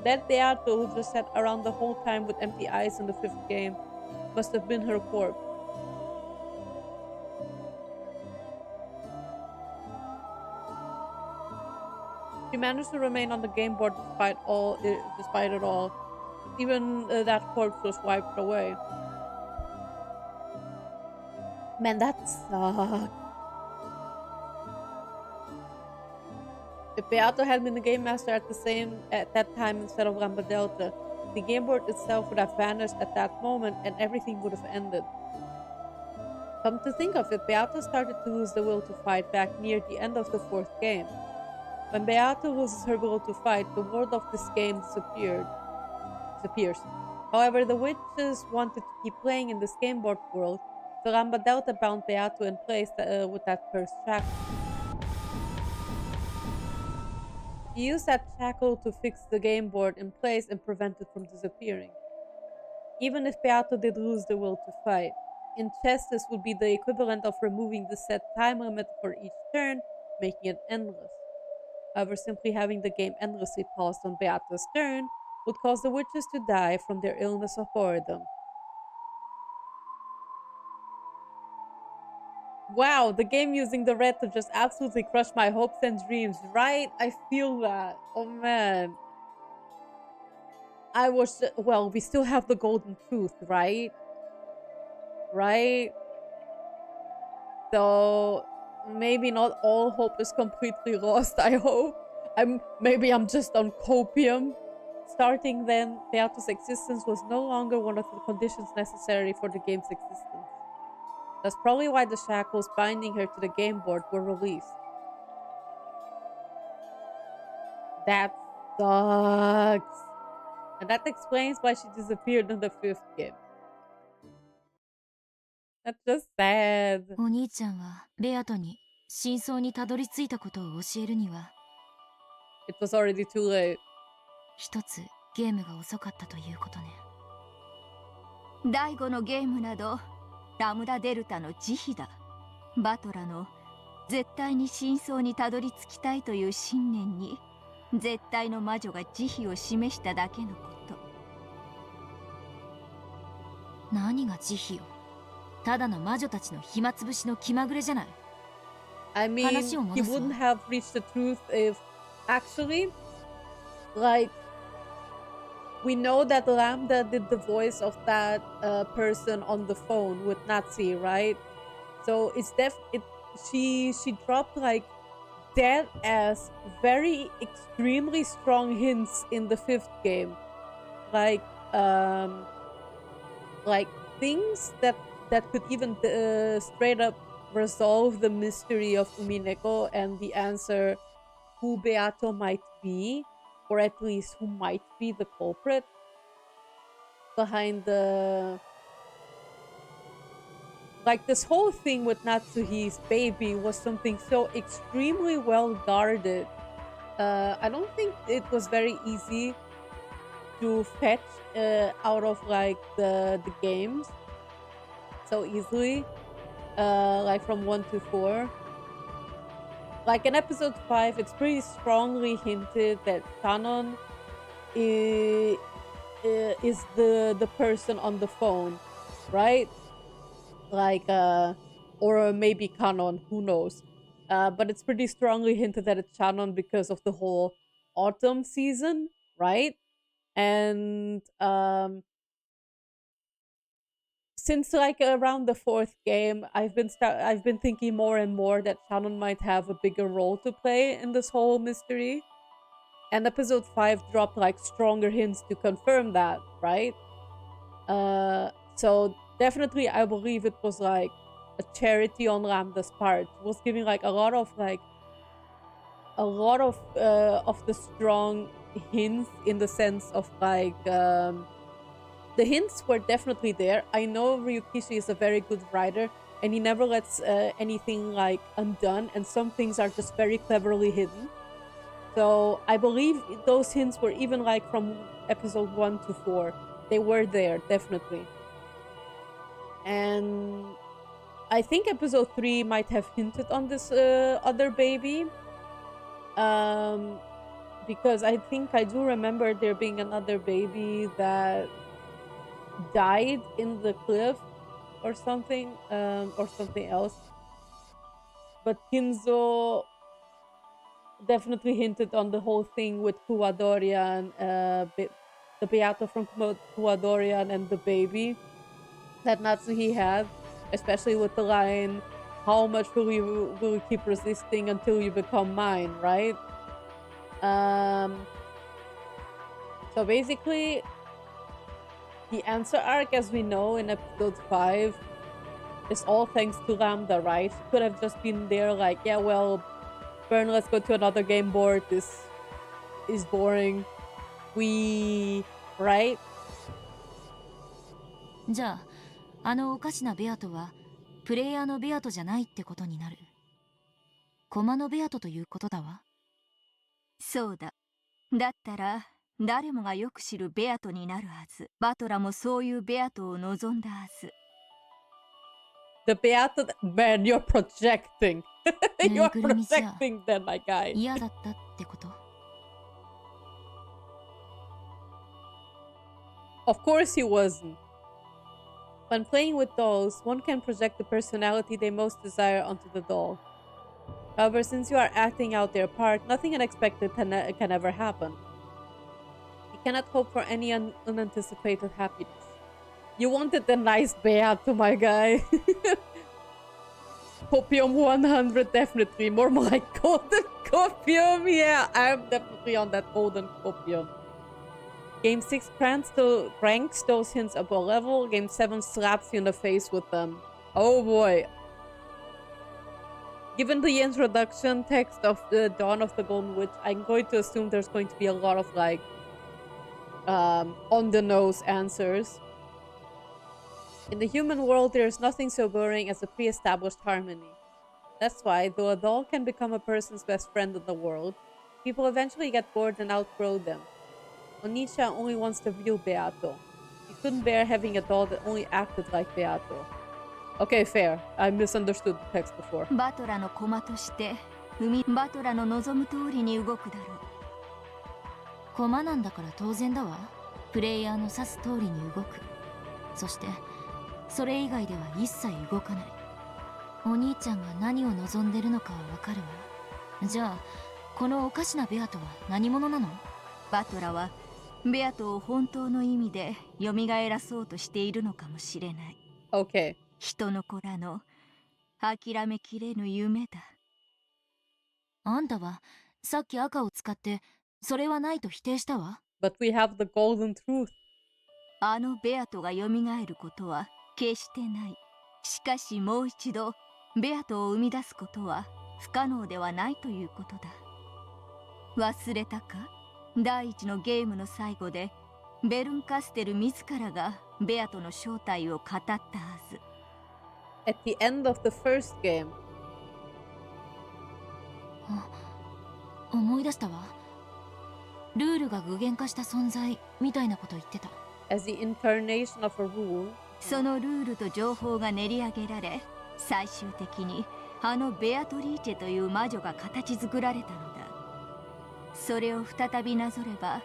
That Beato who just sat around the whole time with empty eyes in the 5th game must have been her corpse. She managed to remain on the game board despite it all. Even that corpse was wiped away. Man, that sucks. If Beato had been the game master at that time instead of Ramba Delta, the game board itself would have vanished at that moment and everything would have ended. Come to think of it, Beato started to lose the will to fight back near the end of the 4th game. When Beato loses her will to fight, the world of this game disappears. However, the witches wanted to keep playing in this game board world, so Ramba Delta bound Beato in place with that cursed shackle. She used that shackle to fix the game board in place and prevent it from disappearing. Even if Beato did lose the will to fight, in chess this would be the equivalent of removing the set time limit for each turn, making it endless. However, simply having the game endlessly paused on Beato's turn would cause the witches to die from their illness of boredom. Wow, the game using the red to just absolutely crush my hopes and dreams, right? I feel that. Oh man. Well, we still have the golden truth, right? Right? So maybe not all hope is completely lost, I hope. Maybe I'm just on copium. Starting then, Beato's existence was no longer one of the conditions necessary for the game's existence. That's probably why the shackles binding her to the game board were released. That sucks. And that explains why she disappeared in the 5th game. That's just sad. お兄ちゃんはベアトに真相にたどり着いたことを教えるには It was already too late. 一つゲームが遅かったということね。第5のゲームなどラムダデルタの慈悲だ。バトラの絶対に真相にたどり着きたいという信念に絶対の魔女が慈悲を示しただけのこと。何が慈悲よ。ただの魔女たちの暇つぶしの気まぐれじゃない。I mean, he wouldn't have reached the truth if actually, like, we know that Lambda did the voice of that person on the phone with Nazi, right? So it's she dropped like dead ass very extremely strong hints in the 5th game, like things that could even straight up resolve the mystery of Umineko and the answer who Beato might be, or at least who might be the culprit behind the... Like, this whole thing with Natsuhi's baby was something so extremely well guarded. I don't think it was very easy to fetch out of, like, the games so easily. Like, from 1 to 4. Like, in episode 5, it's pretty strongly hinted that Shannon is the person on the phone, right? Like, or maybe Kanon, who knows? But it's pretty strongly hinted that it's Shannon because of the whole autumn season, right? And since like around the 4th game, I've been thinking more and more that Shannon might have a bigger role to play in this whole mystery. And episode 5 dropped like stronger hints to confirm that, right? So definitely I believe it was like a charity on Lambda's part. It was giving like a lot of the strong hints, in the sense of like the hints were definitely there. I know Ryukishi is a very good writer and he never lets anything like undone, and some things are just very cleverly hidden. So I believe those hints were even like from episode 1 to 4. They were there, definitely. And I think episode 3 might have hinted on this other baby. Because I think I do remember there being another baby that died in the cliff or something else. But Kinzo definitely hinted on the whole thing with Kuwadorian, the Beato from Kuwadorian and the baby that Natsuhi had, especially with the line, "How much will you keep resisting until you become mine?" Right? So basically, the answer arc, as we know in episode 5, is all thanks to Lambda, right? She could have just been there like, yeah, well, Burn, let's go to another game board. This is boring. Right? じゃあ、あのおかしなベアトはプレイヤーのベアトじゃないってことになる。駒のベアトということだわ。そうだ。だったら誰もがよく知るベアトになるはず。バトラもそういうベアトを望んだはず。The Beato, man, you're projecting. You're projecting then, my guy. 嫌だったってこと？ Of course he wasn't. When playing with dolls, one can project the personality they most desire onto the doll. However, since you are acting out their part, nothing unexpected can ever happen. You cannot hope for any unanticipated happiness. You wanted the nice Beato, my guy. Copium 100, definitely. More like golden copium. Yeah, I'm definitely on that golden copium. Game 6 cranks those hints up a level. Game 7 slaps you in the face with them. Oh boy. Given the introduction text of the Dawn of the Golden Witch, I'm going to assume there's going to be a lot of like on-the-nose answers. In the human world, there is nothing so boring as a pre-established harmony. That's why, though a doll can become a person's best friend in the world, people eventually get bored and outgrow them. Onisha only wants the real Beato. He couldn't bear having a doll that only acted like Beato. Okay, fair. I misunderstood the text before. バトラの駒としてバトラの望む通りに動くだろう。駒なんだから当然だわ。プレイヤーの指す通りに動く。そしてそれ以外では一切動かない。お兄ちゃんが何を望んでるのかはわかるわ。じゃあこのおかしなベアトは何者なの？バトラはベアトを本当の意味で蘇らそうとしているのかもしれない。Okay. 人の子らの諦めきれぬ夢だ。あんたはさっき赤を使ってそれはないと否定したわ。But we have the golden truth. あのベアトが蘇ることは決してない。しかしもう一度ベアトを生み出すことは不可能ではないということだ。忘れたか？第一のゲームの最後でベルンカステル自らがベアトの正体を語ったはず。At the end of the first game. 思い出したわ。ルールが具現化した存在みたいなこと言ってた。As the incarnation of a rule. そのルールと情報が練り上げられ、最終的にあのベアトリーチェという魔女が形作られたのだ。それを再びなぞれば、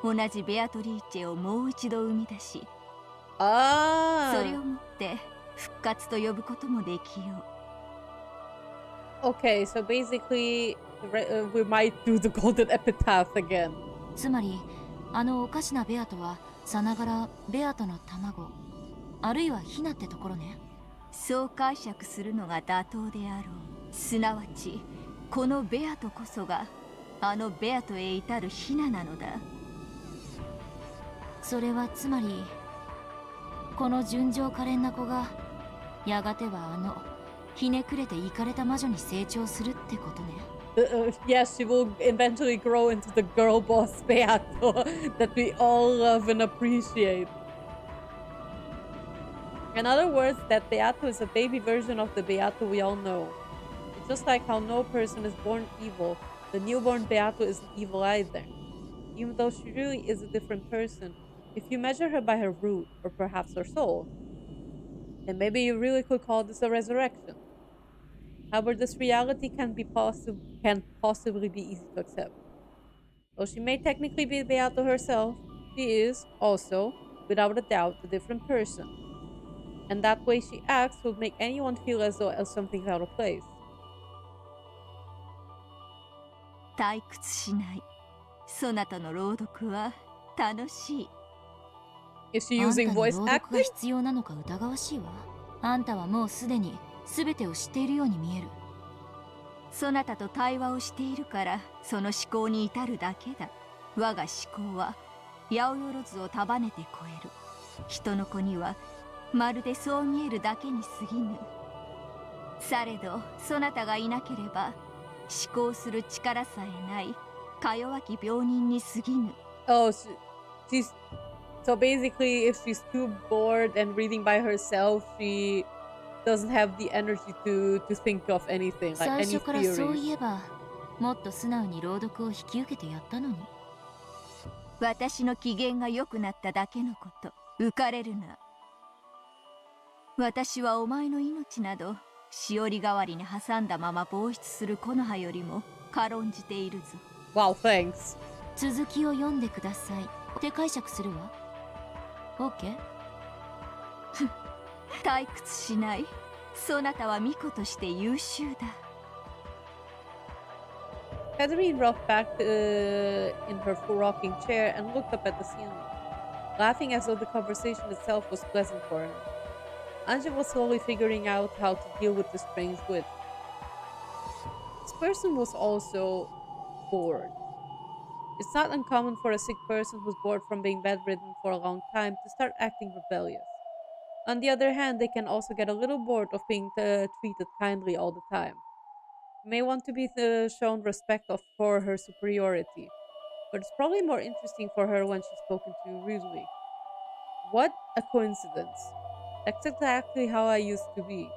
同じベアトリーチェをもう一度生み出し、それをもって復活と呼ぶこともできよう。Okay, so basically, we might do the golden epitaph again. つまり、あのおかしなベアトはさながらベアトの卵、あるいはヒナってところね。そう解釈するのが妥当であろう。すなわち、このベアトこそがあのベアトへ至るヒナなのだ。それはつまり、この純情可憐な子がやがてはあのひねくれてイカれた魔女に成長するってことね。Yes, she will eventually grow into the girl boss Beato that we all love and appreciate. In other words, that Beato is a baby version of the Beato we all know. It's just like how no person is born evil, The newborn Beato isn't evil either, even though she really is a different person if you measure her by her root, or perhaps her soul. And maybe you really could call this a resurrection. However, this reality can't possibly be easy to accept. Though she may technically be Beato herself, she is, also, without a doubt, a different person. And that way she acts would make anyone feel as though something's out of place. 退屈しない。そなたの朗読は楽しい。Is she あんた using に voice 朗読が acting? 必要なのか疑わしいわ。あんたはもうすでに全てを知っているように見える。そなたと対話をしているからその思考に至るだけだ。我が思考は八百万を束ねて超える。人の子にはまるでそう見えるだけに過ぎぬ。されどそなたがいなければ思考する力さえないか弱き病人に過ぎぬ。Oh, she's so basically, if she's too bored and reading by herself, she doesn't have the energy to think of anything, like 最 any 初からそうい theories. えばもっと素直に朗読を引き受けてやったのに。私の機嫌が良くなっただけのこと。浮かれるな。私はお前の命などしおり代わりに挟んだまま放出する木の葉よりも軽んじているぞ。 Wow, thanks. 続きを読んでくださいって解釈するわ。 OK？ 退屈しない。そなたは巫女として優秀だ。Catherine rocked back in her full rocking chair and looked up at the ceiling, laughing as though the conversation itself was pleasant for her. Anja was slowly figuring out how to deal with the strange wit. This person was also bored. It's not uncommon for a sick person who's bored from being bedridden for a long time to start acting rebellious. On the other hand, they can also get a little bored of being treated kindly all the time. May want to be shown respect for her superiority, but it's probably more interesting for her when she's spoken to rudely. What a coincidence. That's exactly how I used to be.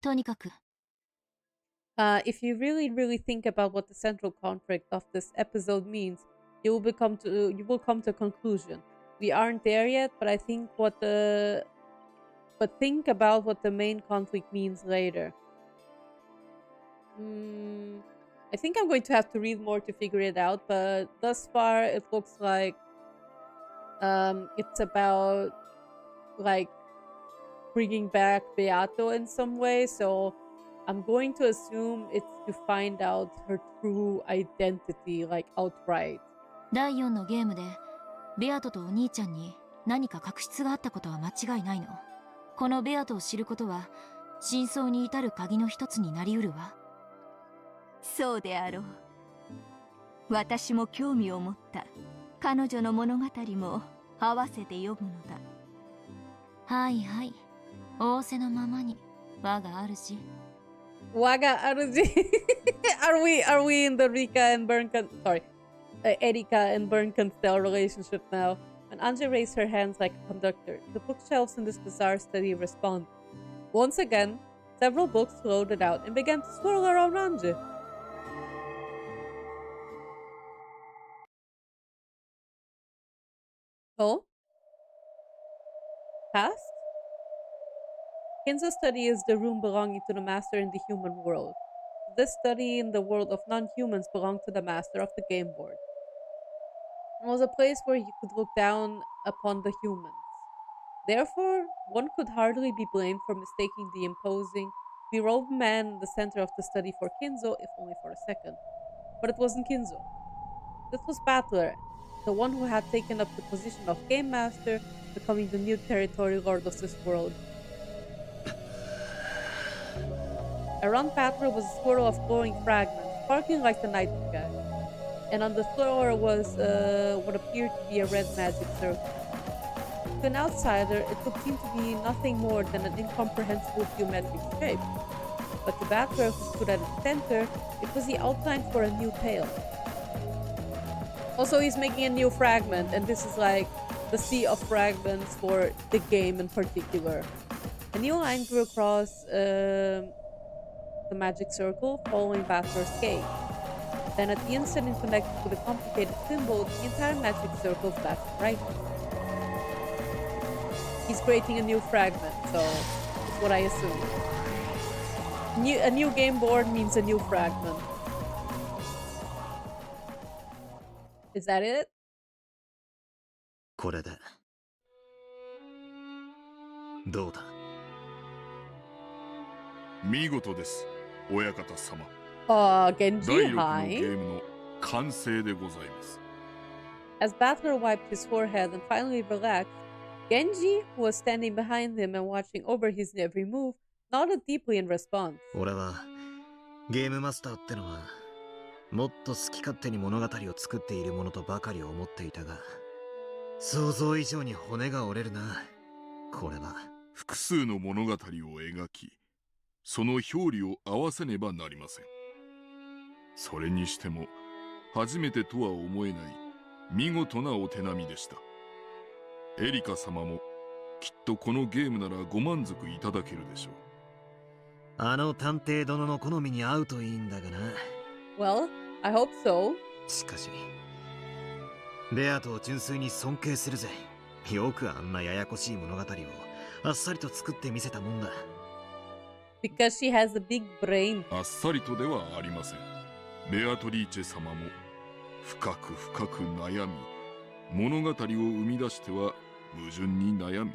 とにかく If you really think about what the central conflict of this episode means, you will come to a conclusion. We aren't there yet, but think about what the main conflict means later. I think I'm going to have to read more to figure it out, but thus far it looks like it's about like bringing back Beato in some way, so I'm going to assume it's to find out her true identity, like outright. 第4のゲームでベアトとお兄ちゃんに何か確執があったことは間違いないの。このベアトを知ることは真相に至る鍵の一つになりうるわ。そうであろう。私も興味を持った。彼女の物語も合わせて読むのだ。はいはい。仰せのままに我が主。Waga Aruji. Are we in the Erika and Bernkanstel relationship now? When Anja raised her hands like a conductor, the bookshelves in this bizarre study responded. Once again, several books floated out and began to swirl around Anja. Oh? Past? Kinzo's study is the room belonging to the master in the human world. This study in the world of non-humans belonged to the master of the game board. It was a place where he could look down upon the humans. Therefore, one could hardly be blamed for mistaking the imposing, be-robed man in the center of the study for Kinzo, if only for a second. But it wasn't Kinzo. This was Battler, the one who had taken up the position of Game Master, becoming the new territory lord of this world. Around Battler was a swirl of glowing fragments, sparkling like the night sky. And on the floor was what appeared to be a red magic circle. To an outsider, it would seem to be nothing more than an incomprehensible geometric shape. But to Battler, who stood at its center, it was the outline for a new tale. Also, he's making a new fragment, and this is like the sea of fragments for the game in particular. A new line grew across the magic circle, following Bathur's gaze. Then at the instant it connected with a complicated symbol, the entire magic circle flashed brightly. He's creating a new fragment, so that's what I assume. A new game board means a new fragment. Is that it? これでどうだ。見事です、親方様。Genji, 第6のゲ hi. ームの完成でございます。As Battler wiped his forehead and finally relaxed, Genji, who was standing behind him and watching over his every move, nodded deeply in response. 俺はゲームマスターってのはもっと好き勝手に物語を作っているものとばかり思っていたが、想像以上に骨が折れるな。これは複数の物語を描き、その表裏を合わせねばなりません。それにしても初めてとは思えない見事なお手並みでした。エリカ様もきっとこのゲームならご満足いただけるでしょう。あの探偵殿の好みに合うといいんだがな。Well, I hope so. しかしベアとを純粋に尊敬するぜ。よくあんなややこしい物語をあっさりと作ってみせたもんだ。Because she has a big brain. あっさりとではありません。ベアトリーチェ様も深く深く悩み、物語を生み出しては矛盾に悩み。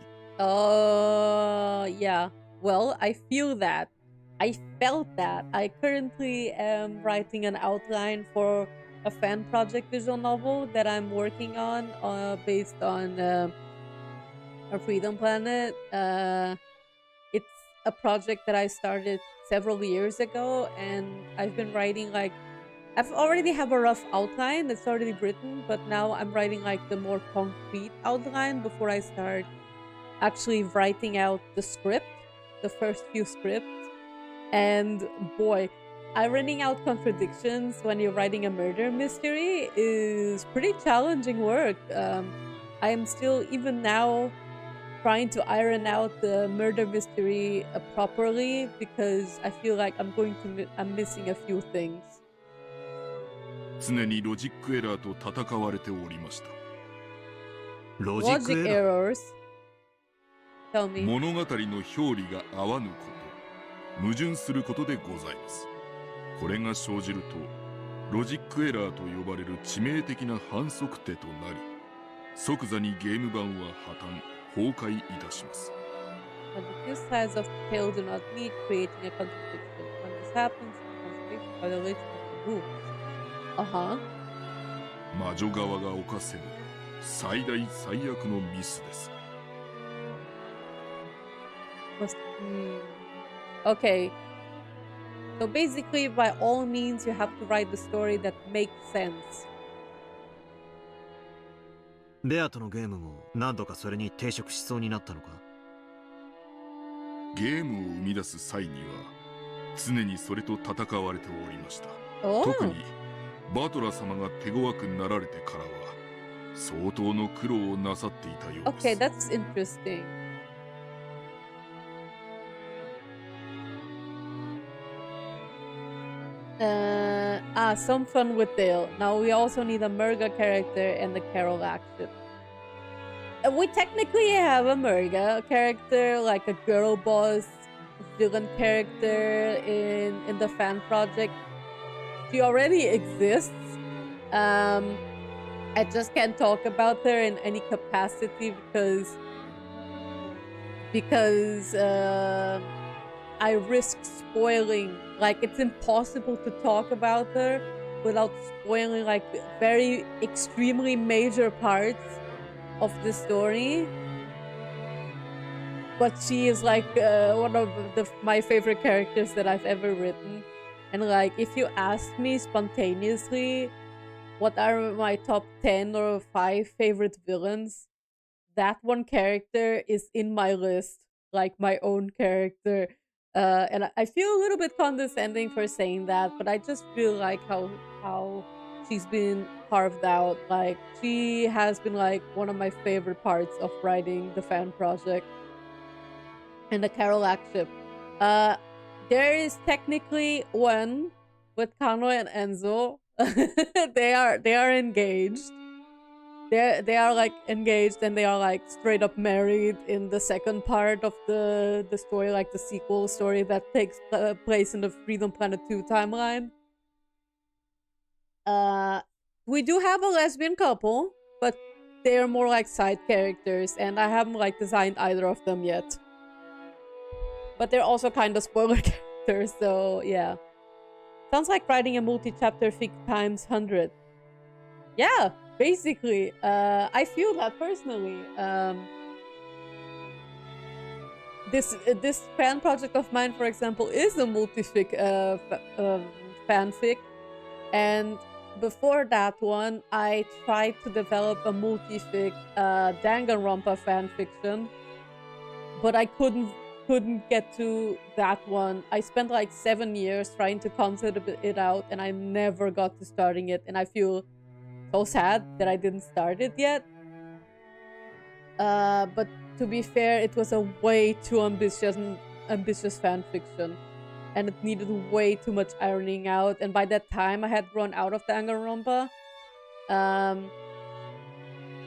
Yeah. Well, I feel that. I felt that. I currently am writing an outline for a fan project visual novel that I'm working on based on a Freedom Planet. It's a project that I started several years ago, and I've been writing like I've already have a rough outline that's already written, but now I'm writing like the more concrete outline before I start actually writing out the script, the first few scripts. And boy, ironing out contradictions when you're writing a murder mystery is pretty challenging work. I am still, even now, trying to iron out the murder mystery properly because I feel like I'm missing a few things. 常にロジックエラーと戦われておりました。ロジック Logic エラー errors. Tell me. 物語の表裏が合わぬこと、矛盾することでございます。これが生じると、ロジックエラーと呼ばれる致命的な反則手となり、即座にゲーム版は破綻、崩壊いたします。When the two sides of the tale do not meet, creating a contradiction. When this happens, the contradiction violates the rules. 魔女側が犯せる最大最悪のミスです。Okay. So basically, by all means, you have to write the story that makes sense. ベアとのゲームも何度かそれに抵触しそうになったのか。ゲームを生み出す際には常にそれと戦われておりました。Oh. 特にバトラ様が手強くなられてからは相当の苦労をなさっていたようです。Okay, that's interesting. Some fun with Dale. Now we also need a Murga character and the Carol action. We technically have a Murga character, like a girl boss villain character in the fan project. She already exists. I just can't talk about her in any capacity because I risk spoiling. Like, it's impossible to talk about her without spoiling like very extremely major parts of the story. But she is like one of my favorite characters that I've ever written. And like, if you ask me spontaneously what are my top 10 or 5 favorite villains, that one character is in my list, like my own character. And I feel a little bit condescending for saying that, but I just feel like how she's been carved out. Like, she has been like one of my favorite parts of writing the fan project. And the Carol action. There is technically one with Kano and Enzo. they are engaged. They are like engaged and they are like straight up married in the second part of the story, like the sequel story that takes place in the Freedom Planet 2 timeline. We do have a lesbian couple, but they are more like side characters, and I haven't like designed either of them yet. But they're also kind of spoiler characters, so yeah. Sounds like writing a multi-chapter fic times 100. Yeah, basically. I feel that personally. This fan project of mine, for example, is a multi-fic fanfic. And before that one, I tried to develop a multi-fic Danganronpa fanfiction. But I couldn't get to that one. I spent like 7 years trying to concept it out, and I never got to starting it, and I feel so sad that I didn't start it yet. But to be fair, it was a way too ambitious fan fiction, and it needed way too much ironing out, and by that time I had run out of Danganronpa.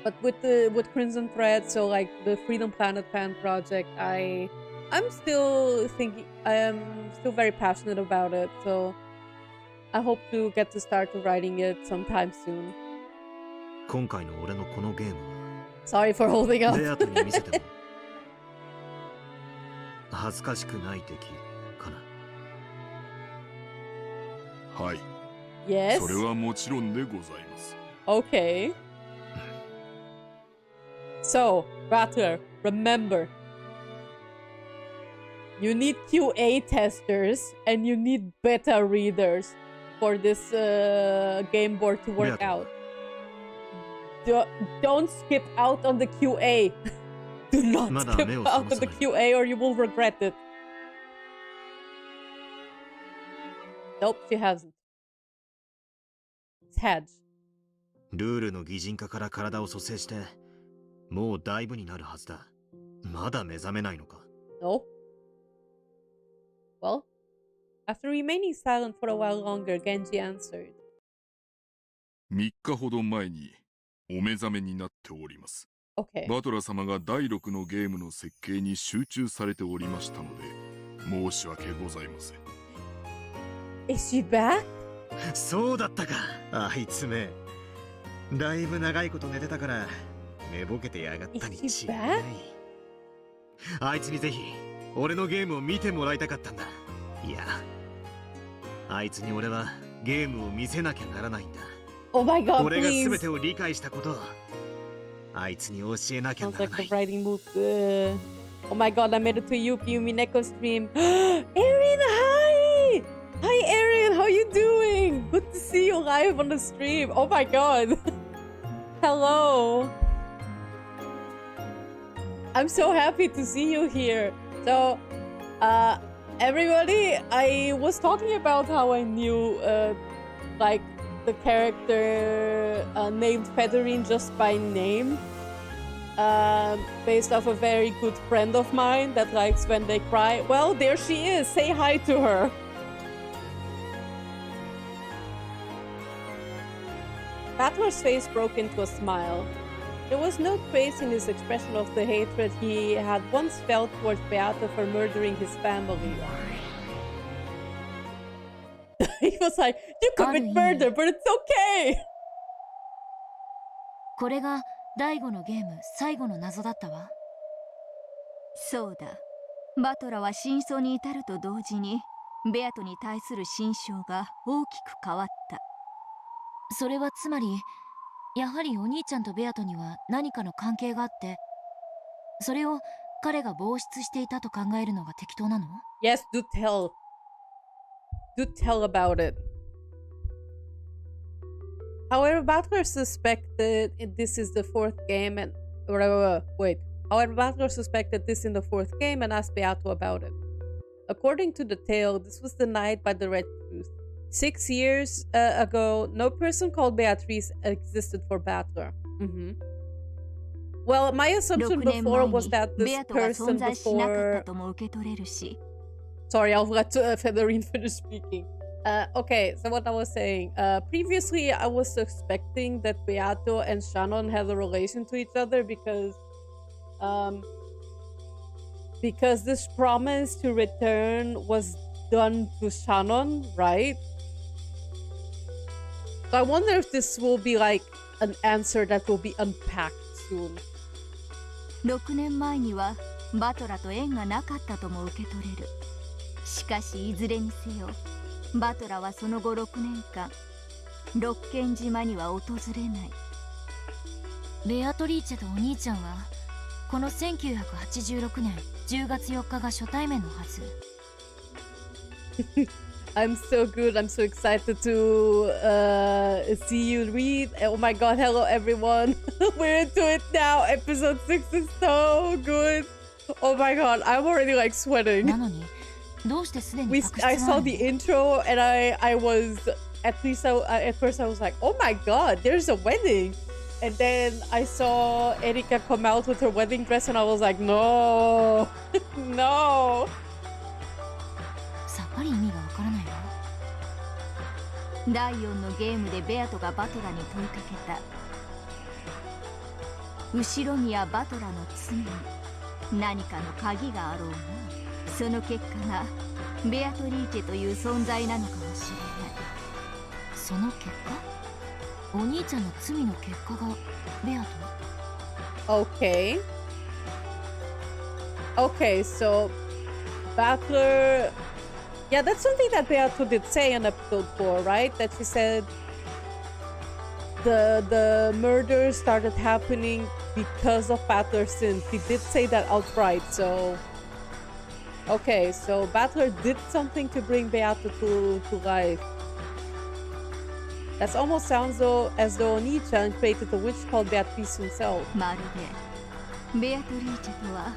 But with Crimson Thread, so like the Freedom Planet fan project, I'm still very passionate about it, so I hope to get to start writing it sometime soon. 今回の俺のこのゲーム Sorry for holding up. ベアトに見せても恥ずかしくない敵かな。はい。Yes. それはもちろんでございます。Okay. So, Battler, remember, you need QA testers and you need beta readers for this game board to work out. Don't skip out on the QA. Do not skip out on the QA or you will regret it. Nope, she hasn't. It's Hedge. ルールの擬人化から体を蘇生してもうだいぶになるはずだ。まだ目覚めないのか？ No. Well, after remaining silent for a while longer, Genji answered. 3日ほど前にお目覚めになっております。Okay. バトラ様が第6のゲームの設計に集中されておりましたので申し訳ございません。Is she back? そうだったか。あいつめ。だいぶ長いこと寝てたから寝ぼけてやがったに違いない。あいつにぜひ俺のゲームを見てもらいたかったんだ。いや、あいつに俺はゲームを見せなきゃならないんだ。Oh my god, 俺が please. 全てを理解したことをあいつに教えなきゃな Sounds ら like ない。 the writing mood. Oh my god, I made it to Umineko stream. Erin, hi! Hi Erin, how you doing? Good to see you live on the stream. Oh my god. Hello. I'm so happy to see you here. So, everybody, I was talking about how I knew, like, the character named Federine just by name. Based off a very good friend of mine that likes when they cry. Well, there she is. Say hi to her. Battler's face broke into a smile. There was no trace in his expression of the hatred he had once felt towards Beata for murdering his family. He was like, you commit murder, but it's okay! これが第5のゲーム最後の謎だったわ。そうだ。バトラは真相に至ると同時にベアトに対する心象が大きく変わった。それはつまりやはりお兄ちゃんとベアトには何かの関係があって、それを彼が防出していたと考えるのが適当なの？ Yes, do tell. Do tell about it. However, Battler suspected this is the fourth game and... wait. However, Battler suspected this in the fourth game and asked Beato about it. According to the tale, this was denied by the Red Truth. 6 years ago, no person called Beatrice existed for Battler. Well, my assumption before was that this person before... Sorry, I'll let Federine finish speaking. Okay, so what I was saying. Previously, I was suspecting that Beato and Shannon had a relation to each other because this promise to return was done to Shannon, right? So I wonder if this will be like an answer that will be unpacked soon. 6年前にはバトラと縁がなかったとも受け取れる。しかしいずれにせよバトラはその後6年間ロッケン島には訪れない。ベアトリーチェとお兄ちゃんはこの1986年10月4日が初対面のはず。I'm so good. I'm so excited to see you read. Oh my god, hello everyone. We're into it now. Episode 6 is so good. Oh my god, I'm already like sweating. なのにどうしてすでに確執 I なの saw the intro and I was at least at first I was like, oh my god, there's a wedding. And then I saw Erika come out with her wedding dress and I was like, no. No. さっぱり意味がわからないわ。第4のゲームでベアトがバトラに問いかけた。後ろ宮バトラの罪に何かの鍵があろうな。その結果がベアトリーチェという存在なのかもしれない。その結果、お兄ちゃんの罪の結果がベアト。 Okay. Okay, so Battler. Yeah, that's something that Beato did say in episode 4, right? That she said the murder started happening because of Battler's sin. She did say that outright, so... Okay, so Battler did something to bring Beato to life. That almost sounds as though Oni-chan created a witch called Beatrice himself. まるでベアトリーチェとは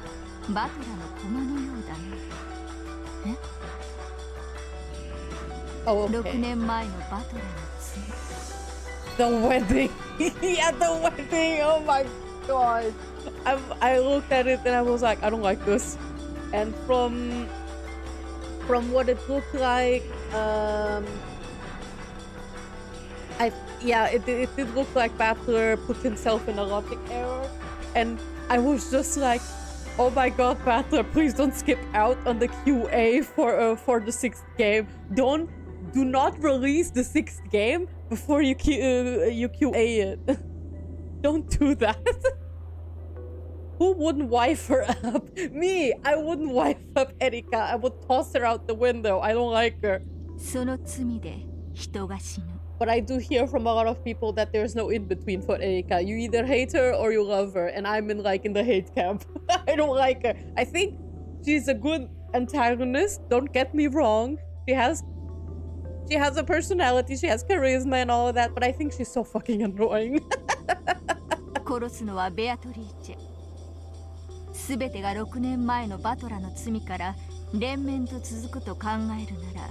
バトラの駒のようだね。えOh, 6 okay. 年前のバトラの罪。 The wedding. Yeah, the wedding. Oh my god. I looked at it and I was like, I don't like this. And from what it looked like, it did look like Battler put himself in a logic error. And I was just like, oh my god, Battler, please don't skip out on the QA for the 6th game. Do not release the 6th game before you QA it. Don't do that. Who wouldn't wife her up? Me! I wouldn't wife up Erika. I would toss her out the window. I don't like her. その罪で人が死ぬ。 But I do hear from a lot of people that there's no in-between for Erika. You either hate her or you love her. And I'm in the hate camp. I don't like her. I think she's a good antagonist. Don't get me wrong. She has a personality. She has charisma and all of that. But I think she's so fucking annoying. 殺すのはベアトリーチェ。すべてが6年前のバトラの罪から連綿と続くと考えるなら、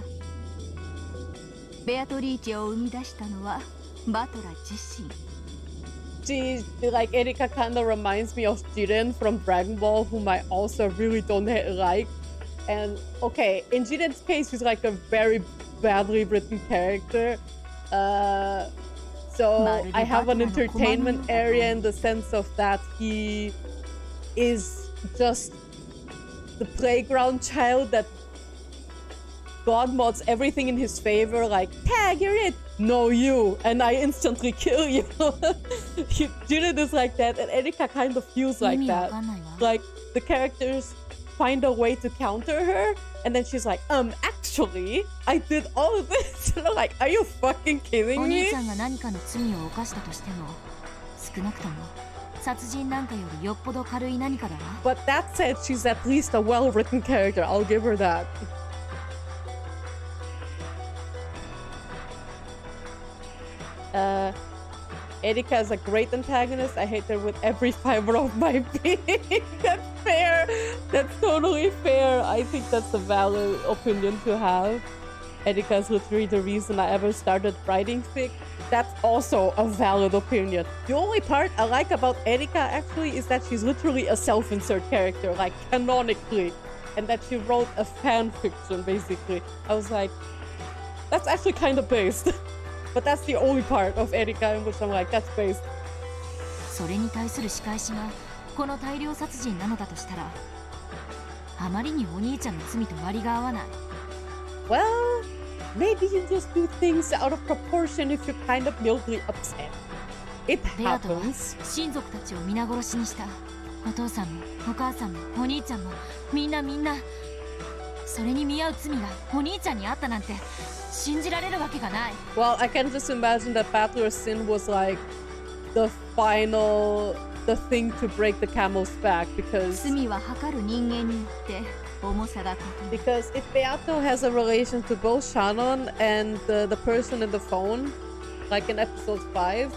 ベアトリーチェを生み出したのはバトラ自身。Like Erika kind of reminds me of Jiren from Dragon Ball, whom I also really don't like. And okay, in Jiren's case, he's like a very badly written character. So I have an entertainment area in the sense of that he is just the playground child that God mods everything in his favor, like, tag, you're it! No, you! And I instantly kill you! Jiren is like that, and Erika kind of feels like that. Like, the characters find a way to counter her, and then she's like, actually, I did all of this! And I'm like, are you fucking kidding お me? 兄ちゃんが何かの罪を犯したとしても、少なくとも殺人なんかよりよっぽど軽い何かだわ。 But that said, she's at least a well-written character. I'll give her that. Erika is a great antagonist. I hate her with every fiber of my being. That's fair. That's totally fair. I think that's a valid opinion to have. Erika is literally the reason I ever started writing fic. That's also a valid opinion. The only part I like about Erika actually is that she's literally a self-insert character, like canonically. and that she wrote a fan fiction, basically. I was like, that's actually kind of based. But that's the only part of Erika in which I'm like, that's based. それに対する仕返しがこの大量殺人なのだとしたら、あまりにお兄ちゃんの罪と割りが合わない。Well, maybe you just do things out of proportion if you're kind of mildly upset. It ベアトは happens. 親族たちを皆殺しにした。お父さんもお母さんもお兄ちゃんもみんな。それに見合う罪がお兄ちゃんにあったなんて信じられるわけがない。Well, I can just imagine that Battler's sin was like the thing to break the camel's back because 罪は測る人間によって重さが異なる。 if Beato has a relation to both Shannon and the person in the phone, like in episode 5,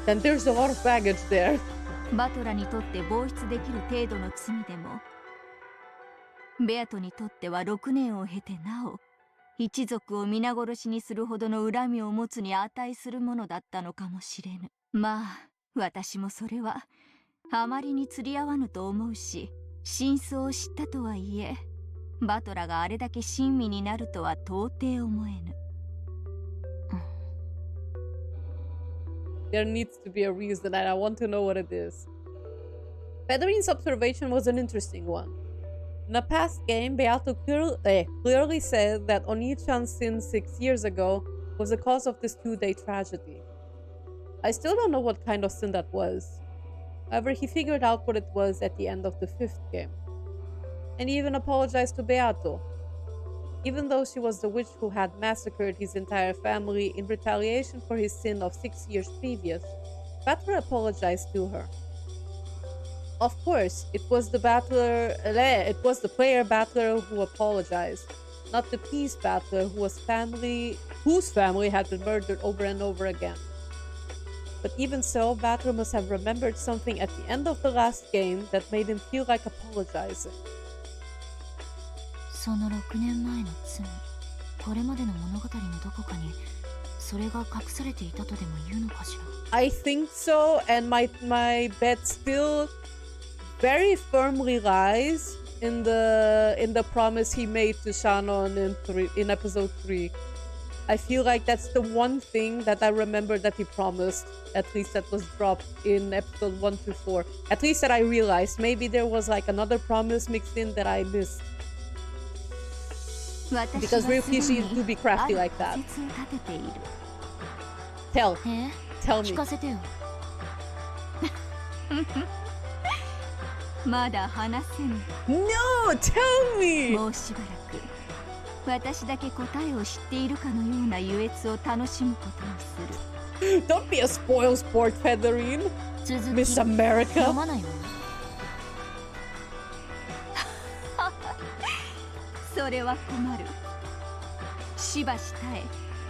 then there's a lot of baggage there. バトラにとって防出できる程度の罪でも、ベアトにとっては6年を経てなお一族を皆殺しにするほどの恨みを持つに値するものだったのかもしれぬ。まあ私もそれはあまりに釣り合わぬと思うし、真相を知ったとはいえバトラがあれだけ親身になるとは到底思えぬ。There needs to be a reason, and I want to know what it is. Federine's observation was an interesting one. In a past game, Beato clearly said that Oni-chan's sin 6 years ago was the cause of this 2-day tragedy. I still don't know what kind of sin that was. However, he figured out what it was at the end of the 5th game. And he even apologized to Beato. Even though she was the witch who had massacred his entire family in retaliation for his sin of 6 years previous, Battler apologized to her. Of course, it was the player Battler who apologized, not the peace Battler whose family had been murdered over and over again. But even so, Battler must have remembered something at the end of the last game that made him feel like apologizing. その6年前の罪、これまでの物語のどこかにそれが隠されていたとでも言うのかしら。 I think so, and my bet still very firmly lies in the promise he made to Shannon in episode 3. I feel like that's the one thing that I remember that he promised, at least that was dropped in episode 1 to 4. At least that I realized. Maybe there was like another promise mixed in that I missed. Because real PC do be crafty like that. Tell me. 聞かせてよ。まだ話せぬ。 No, tell me. もうしばらく私だけ答えを知っているかのような優越を楽しむことにする。 Don't be a spoil sport, Federine. Miss America. 読まないわよ。それは困る。しばし耐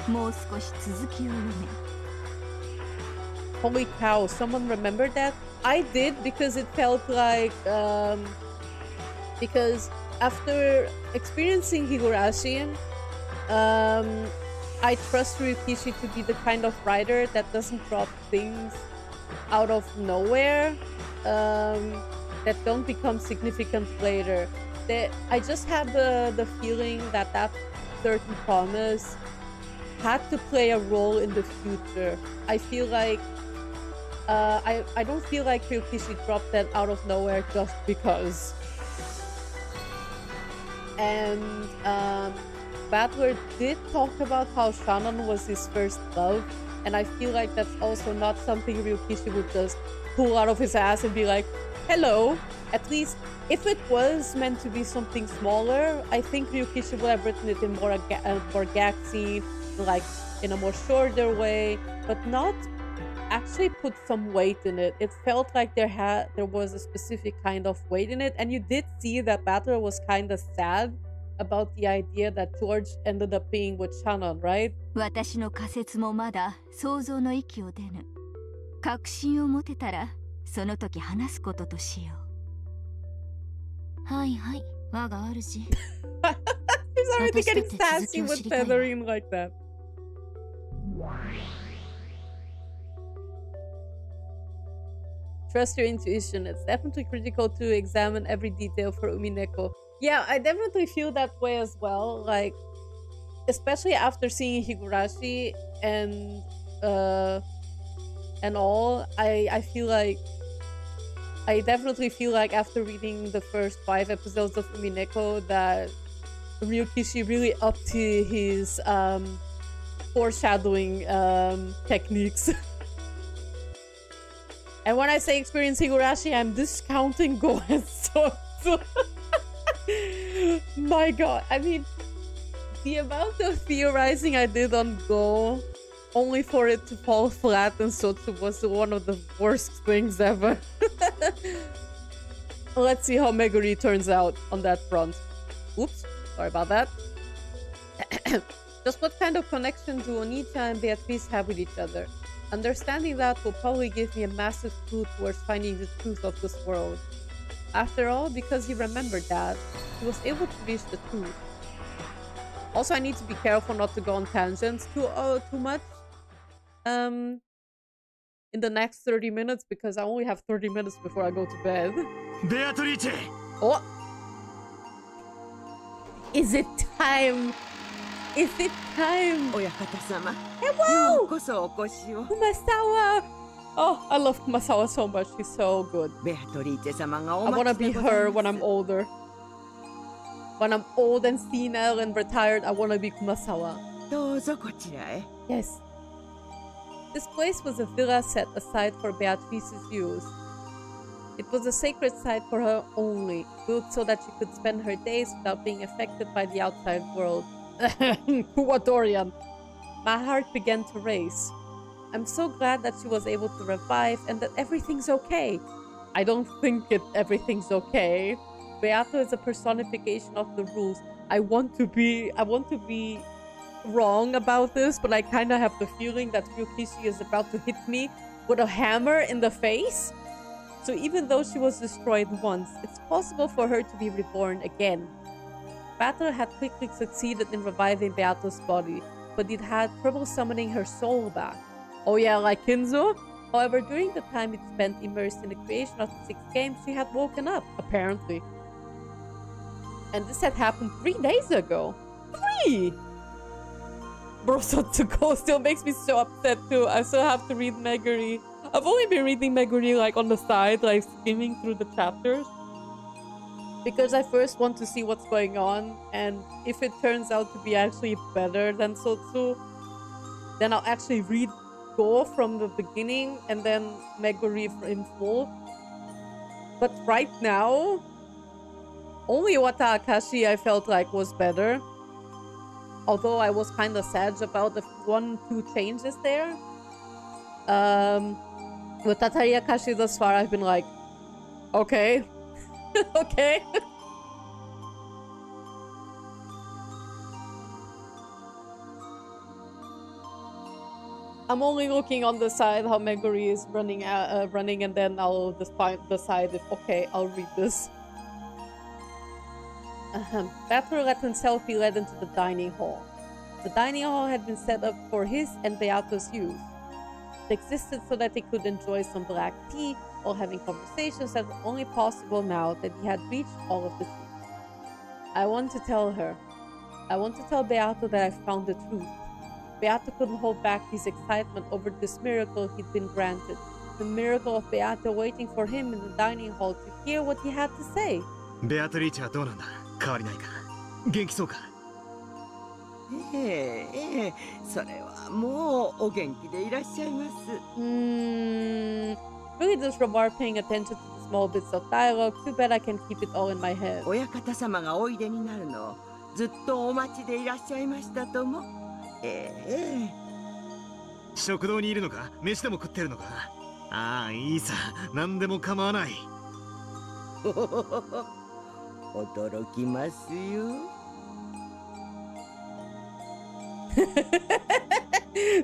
え、もう少し続きを読め。 Holy cow, someone remembered that? I did because it felt like because after experiencing Higurashi, I trust Ryukishi to be the kind of writer that doesn't drop things out of nowhere that don't become significant later. I just had the feeling that that certain promise had to play a role in the future. I feel like I don't feel like Ryukishi dropped that out of nowhere just because. And Battler did talk about how Shannon was his first love, and I feel like that's also not something Ryukishi would just pull out of his ass and be like, hello. At least if it was meant to be something smaller, I think Ryukishi would have written it in more gag scene, like in a more shorter way, but not actually put some weight in it. It felt like there was a specific kind of weight in it, and you did see that Battler was kind of sad about the idea that George ended up being with Shannon, right? 私の仮説もまだ想像の域を出ぬ。確信を持てたらその時話すこととしよう。はいはい、我が主。 He's already getting sassy with Federine like that. Trust your intuition. It's definitely critical to examine every detail for Umineko. Yeah, I definitely feel that way as well. Like, especially after seeing Higurashi and all, I feel like I definitely feel like after reading the first 5 episodes of Umineko that Ryukishi really upped his foreshadowing techniques. And when I say experience Higurashi, I'm discounting Go and Sotsu. My god, I mean, the amount of theorizing I did on Go, only for it to fall flat in Sotsu, was one of the worst things ever. Let's see how Meguri turns out on that front. Oops, sorry about that. Just what kind of connection do Onita and Beatrice have with each other? Understanding that will probably give me a massive clue towards finding the truth of this world. After all, because he remembered that, he was able to reach the truth. Also, I need to be careful not to go on tangents too much in the next 30 minutes, because I only have 30 minutes before I go to bed. Beatrice! Oh! Is it time? Is it time? Hello! Kumasawa! Oh, I love Kumasawa so much. She's so good. I want to be her when I'm older. When I'm old and senile and retired, I want to be Kumasawa. Yes. This place was a villa set aside for Beatrice's use. It was a sacred site for her only, built so that she could spend her days without being affected by the outside world. Kuwatorian. My heart began to race. I'm so glad that she was able to revive and that everything's okay. I don't think everything's okay. Beato is a personification of the rules. I want to be wrong about this, but I kind of have the feeling that Ryukishi is about to hit me with a hammer in the face. So even though she was destroyed once, it's possible for her to be reborn again. Beato had quickly succeeded in reviving Beato's body, but it had trouble summoning her soul back. Oh yeah, like Kinzo? However, during the time it spent immersed in the creation of the 6th game, she had woken up, apparently. And this had happened 3 days ago. 3! Bro, Sotsuko still makes me so upset too. I still have to read Meguri. I've only been reading Meguri like on the side, like skimming through the chapters. Because I first want to see what's going on, and if it turns out to be actually better than Sotsu, then I'll actually read Go from the beginning and then Meguri in full. But right now, only Wata Akashi I felt like was better. Although I was kind of sad about the 1-2 changes there. With Tatari Akashi thus far, I've been like, okay. Okay. I'm only looking on the side how Meguri is running, and then I'll decide if, okay, I'll read this. Beato let himself be led into the dining hall. The dining hall had been set up for his and Beato's use. It existed so that he could enjoy some black tea while having conversations that were only possible now that he had reached all of the truth. I want to tell her. I want to tell Beato that I found the truth. Beato couldn't hold back his excitement over this miracle he'd been granted. The miracle of Beato waiting for him in the dining hall to hear what he had to say. Beatrice はどうなんだ? 変わりないか? 元気そうか? それはもうお元気でいらっしゃいます。Really just Robar paying attention to the small bits of dialogue. Too bad I can't keep it all in my head. 親方様がおいでになるのをずっとお待ちでいらっしゃいましたとも。食堂にいるのか? 飯でも食ってるのか? ああ、いいさ。何でも構わない。驚きますよ。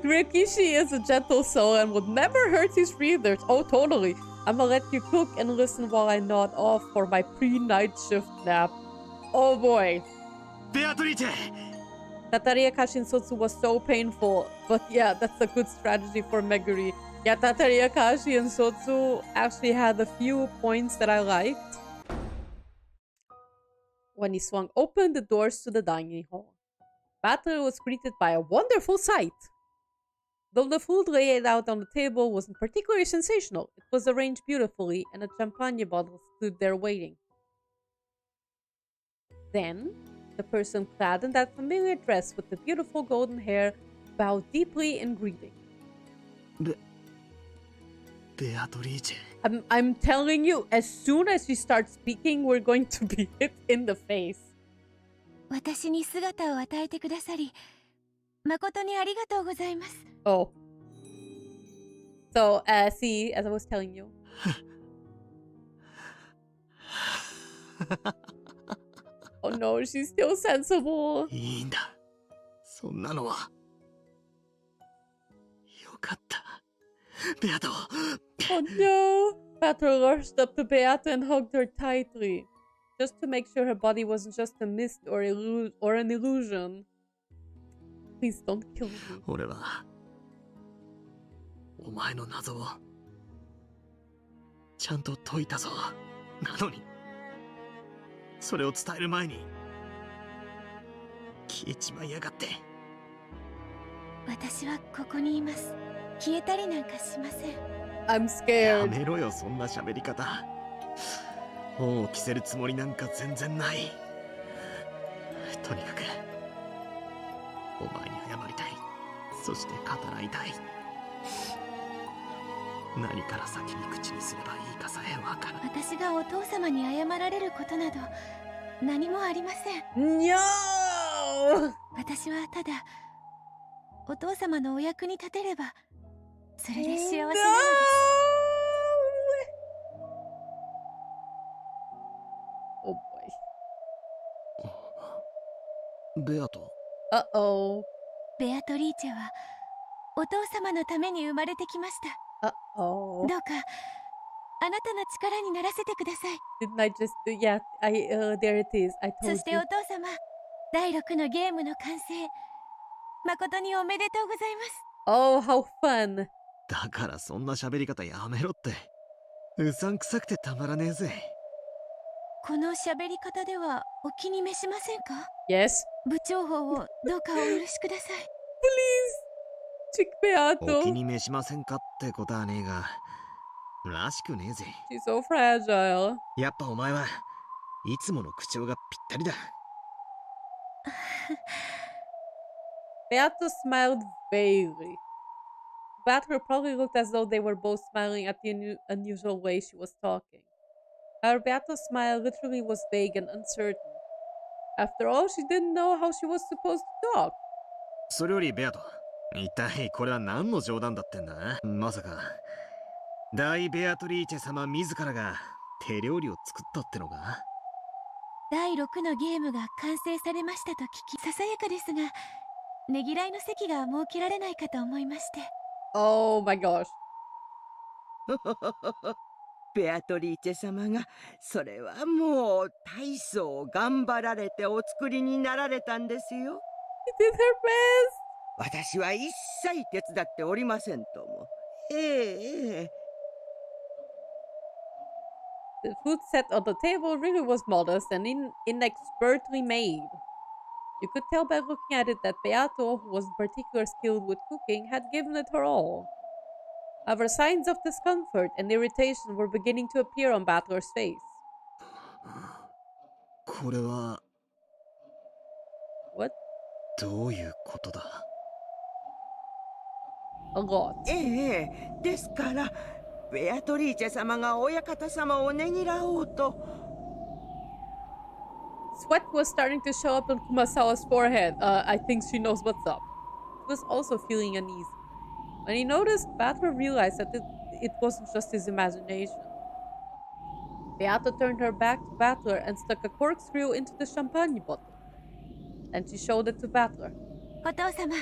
Rikishi is a gentle soul and would never hurt his readers. Oh, totally. I'ma let you cook and listen while I nod off for my pre-night shift nap. Oh boy. Beatrice! Tatari Akashi Sotsu was so painful. But yeah, that's a good strategy for Meguri. Yeah, Tatari Akashi and Sotsu actually had a few points that I liked. When he swung open the doors to the dining hall, Battler was greeted by a wonderful sight. Though the food laid out on the table wasn't particularly sensational, it was arranged beautifully and a champagne bottle stood there waiting. Then, the person clad in that familiar dress with the beautiful golden hair bowed deeply in greeting. Beatrice. I'm telling you, as soon as she starts speaking, we're going to be hit in the face. 私に姿を与えてくださり、誠にありがとうございます。Oh. So, see, as I was telling you. Oh no, she's still sensible. いいんだ。そんなのは。よかった。Beato. Oh no! Beato rushed up to Beato and hugged her tightly, just to make sure her body wasn't just a mist or an illusion. Please don't kill me. 俺はお前の謎をちゃんと解いたぞ。なのにそれを伝える前に消えちまいやがって。私はここにいます。消えたりなんかしません。I'm scared. やめろよ、そんな喋り方。本を着せるつもりなんか全然ない。とにかくお前に謝りたい。そして語らいたい。何から先に口にすればいいかさえわからない。私がお父様に謝られることなど何もありません。No! 私はただお父様のお役に立てればそれで幸せなのです。Oh boy. ベアト。Uh-oh. ベアトリーチェはお父様のために生まれてきました。Uh-oh. どうかあなたの力にならせてください。 Didn't I just do? Yeah, there it is. I そ told してお you. 父様、第6のゲームの完成誠におめでとうございます。 Oh, how fun. だからそんな喋り方やめろって。うさんくさくてたまらねえぜ。この喋り方ではお気に召しませんか？ Yes. 部長法をどうかお許しください。 Please. Chick Beato. お気に召しませんかってことはねえが、らしくねえぜ。 She's so fragile. やっぱお前はいつもの口調がぴったりだ。Beato smiled vaguely. Beato probably looked as though they were both smiling at the unusual way she was talking. However, Beato's smile literally was vague and uncertain. After all, she didn't know how she was supposed to talk. それよりベアト、一体これは何の冗談だってんだ？まさか大ベアトリーチェ様自らが手料理を作ったってのか？第6のゲームが完成されましたと聞き、ささやかですがねぎらいの席が設けられないかと思いまして。 Oh my gosh. ベアトリーチェ様がそれはもう大層頑張られてお作りになられたんですよ。 She did her best. 私は一切手伝っておりませんとも。ええ。 The food set on the table really was modest and inexpertly made. You could tell by looking at it that Beato, who wasn't particularly skilled with cooking, had given it her all. However, signs of discomfort and irritation were beginning to appear on Battler's face. これは What? どういうことだ？ A lot. ええ。ですからベアトリーチェ様が親方様をねぎらおうと。 Sweat was starting to show up on Kumasawa's forehead. I think she knows what's up. He was also feeling uneasy. When he noticed, Battler realized that it wasn't just his imagination. Beato turned her back to Battler and stuck a corkscrew into the champagne bottle. Then she showed it to Battler. お父様、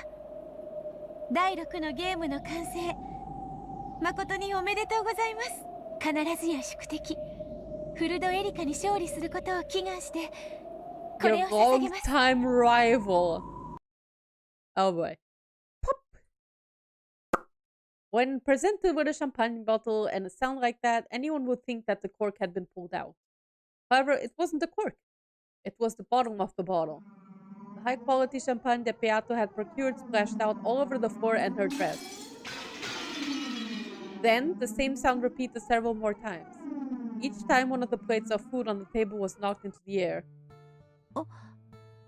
第6のゲームの完成誠におめでとうございます。必ずや宿敵フルドエリカに勝利することを祈願してこれ Your を捧げます。 longtime rival. Oh boy. Pop. When presented with a champagne bottle and a sound like that, anyone would think that the cork had been pulled out. However, it wasn't the cork. It was the bottom of the bottle. The high-quality champagne that Beato had procured splashed out all over the floor and her dress. Then, the same sound repeated several more times. Each time one of the plates of food on the table was knocked into the air.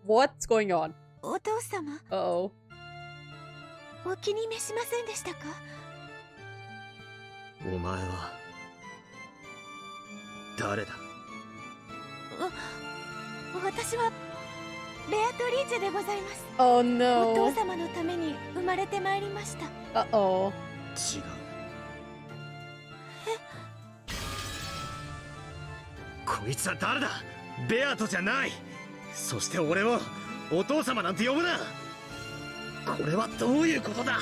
What's going on? お父様、 Uh-oh. お気に召しませんでしたか？お前は誰だ？私はベアトリーチェでございます。 Oh お no. 父様のために生まれてまいりました。 Uh-oh. 違う。こいつは誰だ？ベアトじゃない。そして俺をお父様なんて呼ぶな。これはどういうことだ？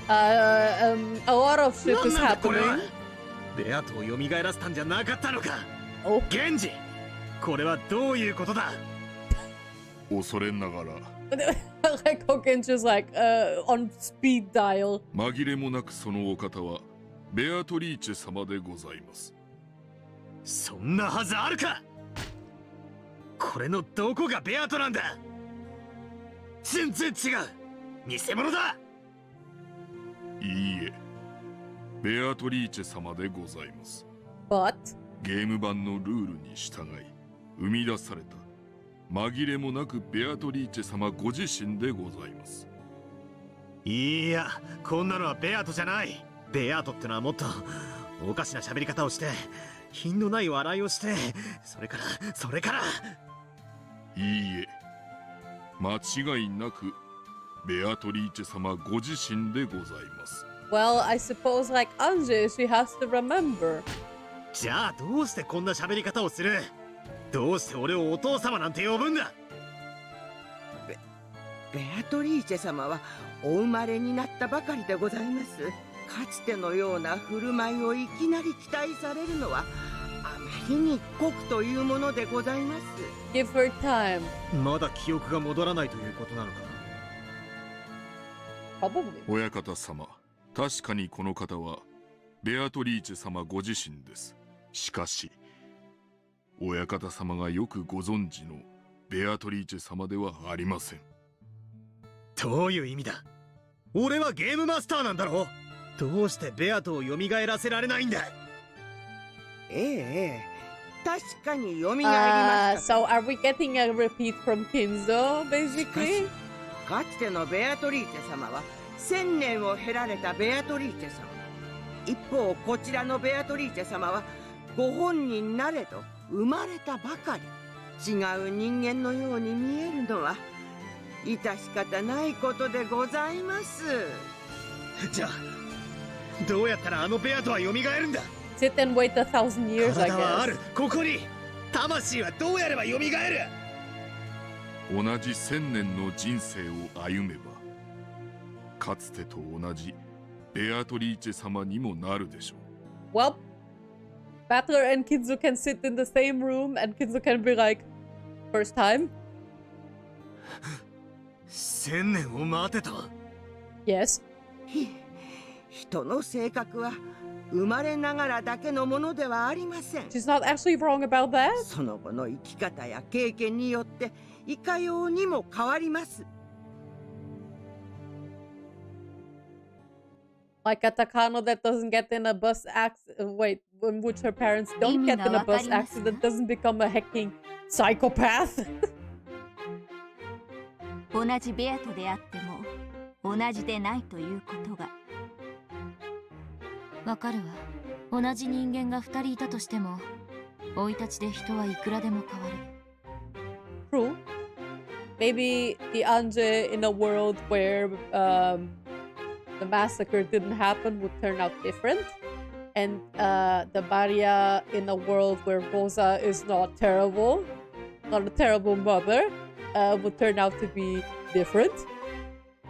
A lot of shit is なんだこれは。 happening. ベアトを蘇らせたんじゃなかったのか。 Oh. 源氏、これはどういうことだ？恐れながら Like Rokkenjima's like on speed dial. 紛れもなくそのお方はベアトリーチェ様でございます。そんなはずあるか。これのどこがベアトなんだ？全然違う。偽物だ。いいえ、ベアトリーチェ様でございます。 But ゲーム版のルールに従い生み出された紛れもなくベアトリーチェ様ご自身でございます。いや、こんなのはベアトじゃない。ベアトってのはもっとおかしな喋り方をして品のない笑いをして、それからいいえ、間違いなくベアトリーチェ様ご自身でございます。 well, I suppose like Anje, she has to remember. じゃあどうしてこんな喋り方をする？どうして俺をお父様なんて呼ぶんだ？ベアトリーチェ様はお生まれになったばかりでございます。かつてのような振る舞いをいきなり期待されるのはあまりに酷というものでございます。 Give her time. まだ記憶が戻らないということなのか。 Probably. 親方様、確かにこの方はベアトリーチェ様ご自身です。しかし親方様がよくご存知のベアトリーチェ様ではありません。どういう意味だ？俺はゲームマスターなんだろ？どうしてベアトを蘇らせられないんだ？ええ、確かに蘇りました。 So are we getting a repeat from Kinzo, basically? かつてのベアトリーチェ様は1000年を経られたベアトリーチェ様。一方こちらのベアトリーチェ様はご本人なれど生まれたばかり。違う人間のように見えるのは致し方ないことでございます。じゃあどうやったらあのベアトは蘇るんだ？ Sit and wait 1,000 years, I 体はあ guess. る。ここに魂はどうやれば蘇る？同じ1000年の人生を歩めばかつてと同じベアトリーチェ様にもなるでしょう。 Well, Battler and Kinzo can sit in the same room and Kinzo can be like, first time? 1000年を待てと。 Yes. 人の性格は生まれながらだけのものではありません。 She's not actually wrong about that. その後の生き方や経験によっていかようにも変わります。 Like a Takano that doesn't get in a bus accident. Wait, in which her parents don't get in a bus accident doesn't become a hacking psychopath. 同じベアトであっても同じでないということが。わかるわ。同じ人間が2人いたとしても生い立ちで人はいくらでも変わる。 True. Maybe the Anje in a world where the massacre didn't happen would turn out different. And the Maria in a world where Rosa is not terrible, not a terrible mother, would turn out to be different.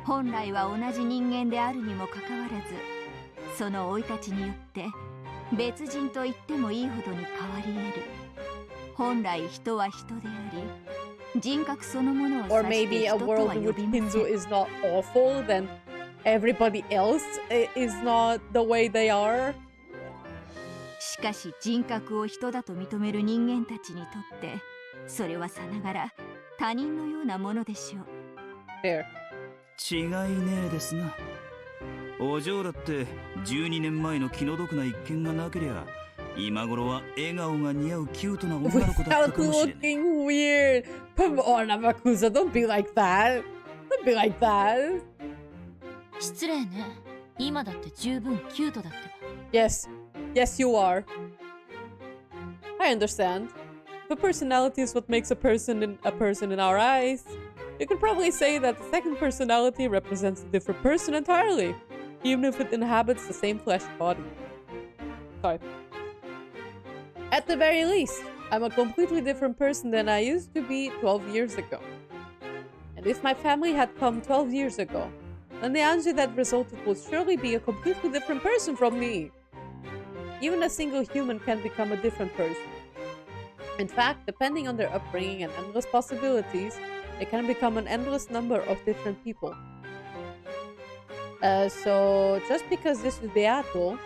本来は同じ人間であるにもかかわらず、その生い立ちによって別人と言ってもいいほどに変わり得る。本来人は人であり、人格そのものを Or 指して maybe a 人とは world in 呼 which びませ Kinzo ん。 is not awful, then everybody else is not the way they are. しかし人格を人だと認める人間たちにとってそれはさながら他人のようなものでしょう。Fair. 違いねえですな。お嬢だって12年前の気の毒な一件がなけりゃ今頃は笑顔が似合うキュートな女の子だったかもしれない。Without looking weird. Come on, Amakusa, don't be like that. Don't be like that. 失礼ね。今だって十分キュートだってば。 Yes. Yes, you are. I understand. The personality is what makes a person in our eyes. You could probably say that the second personality represents a different person entirely, even if it inhabits the same flesh body. Sorry. At the very least, I'm a completely different person than I used to be 12 years ago. And if my family had come 12 years ago, then the Anji that resulted would surely be a completely different person from me. Even a single human can become a different person. In fact, depending on their upbringing and endless possibilities, they can become an endless number of different people. So, just because this is Beato,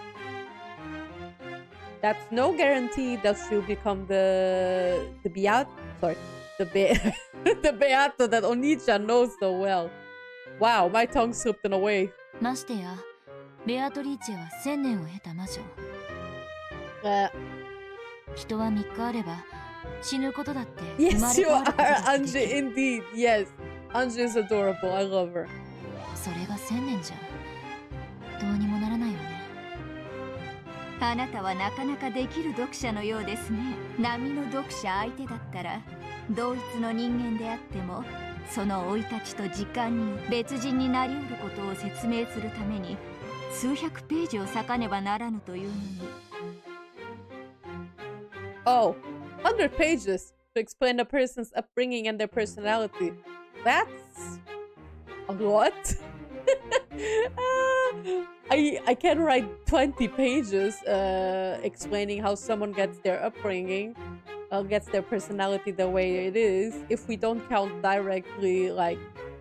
that's no guarantee that she'll become the Beato that Onichan knows so well. Wow, my tongue slipped in a way. ましてや、ベアトリーチェは1000年を経た魔女。人は3日あれば死ぬことだって。Yes, you are, Anji, indeed. Yes, Anji is adorable. I love her. それが1000年じゃどうにもならないわね。あなたはなかなかできる読者のようですね。波の読者相手だったら同一の人間であってもその生い立ちと時間に別人になりうることを説明するために数百ページを割かねばならぬというのに。Oh, 100 pages to explain a person's upbringing and their personality. That's a lot. I can write 20 pages explaining how someone gets their upbringing, gets their personality the way it is, if we don't count directly like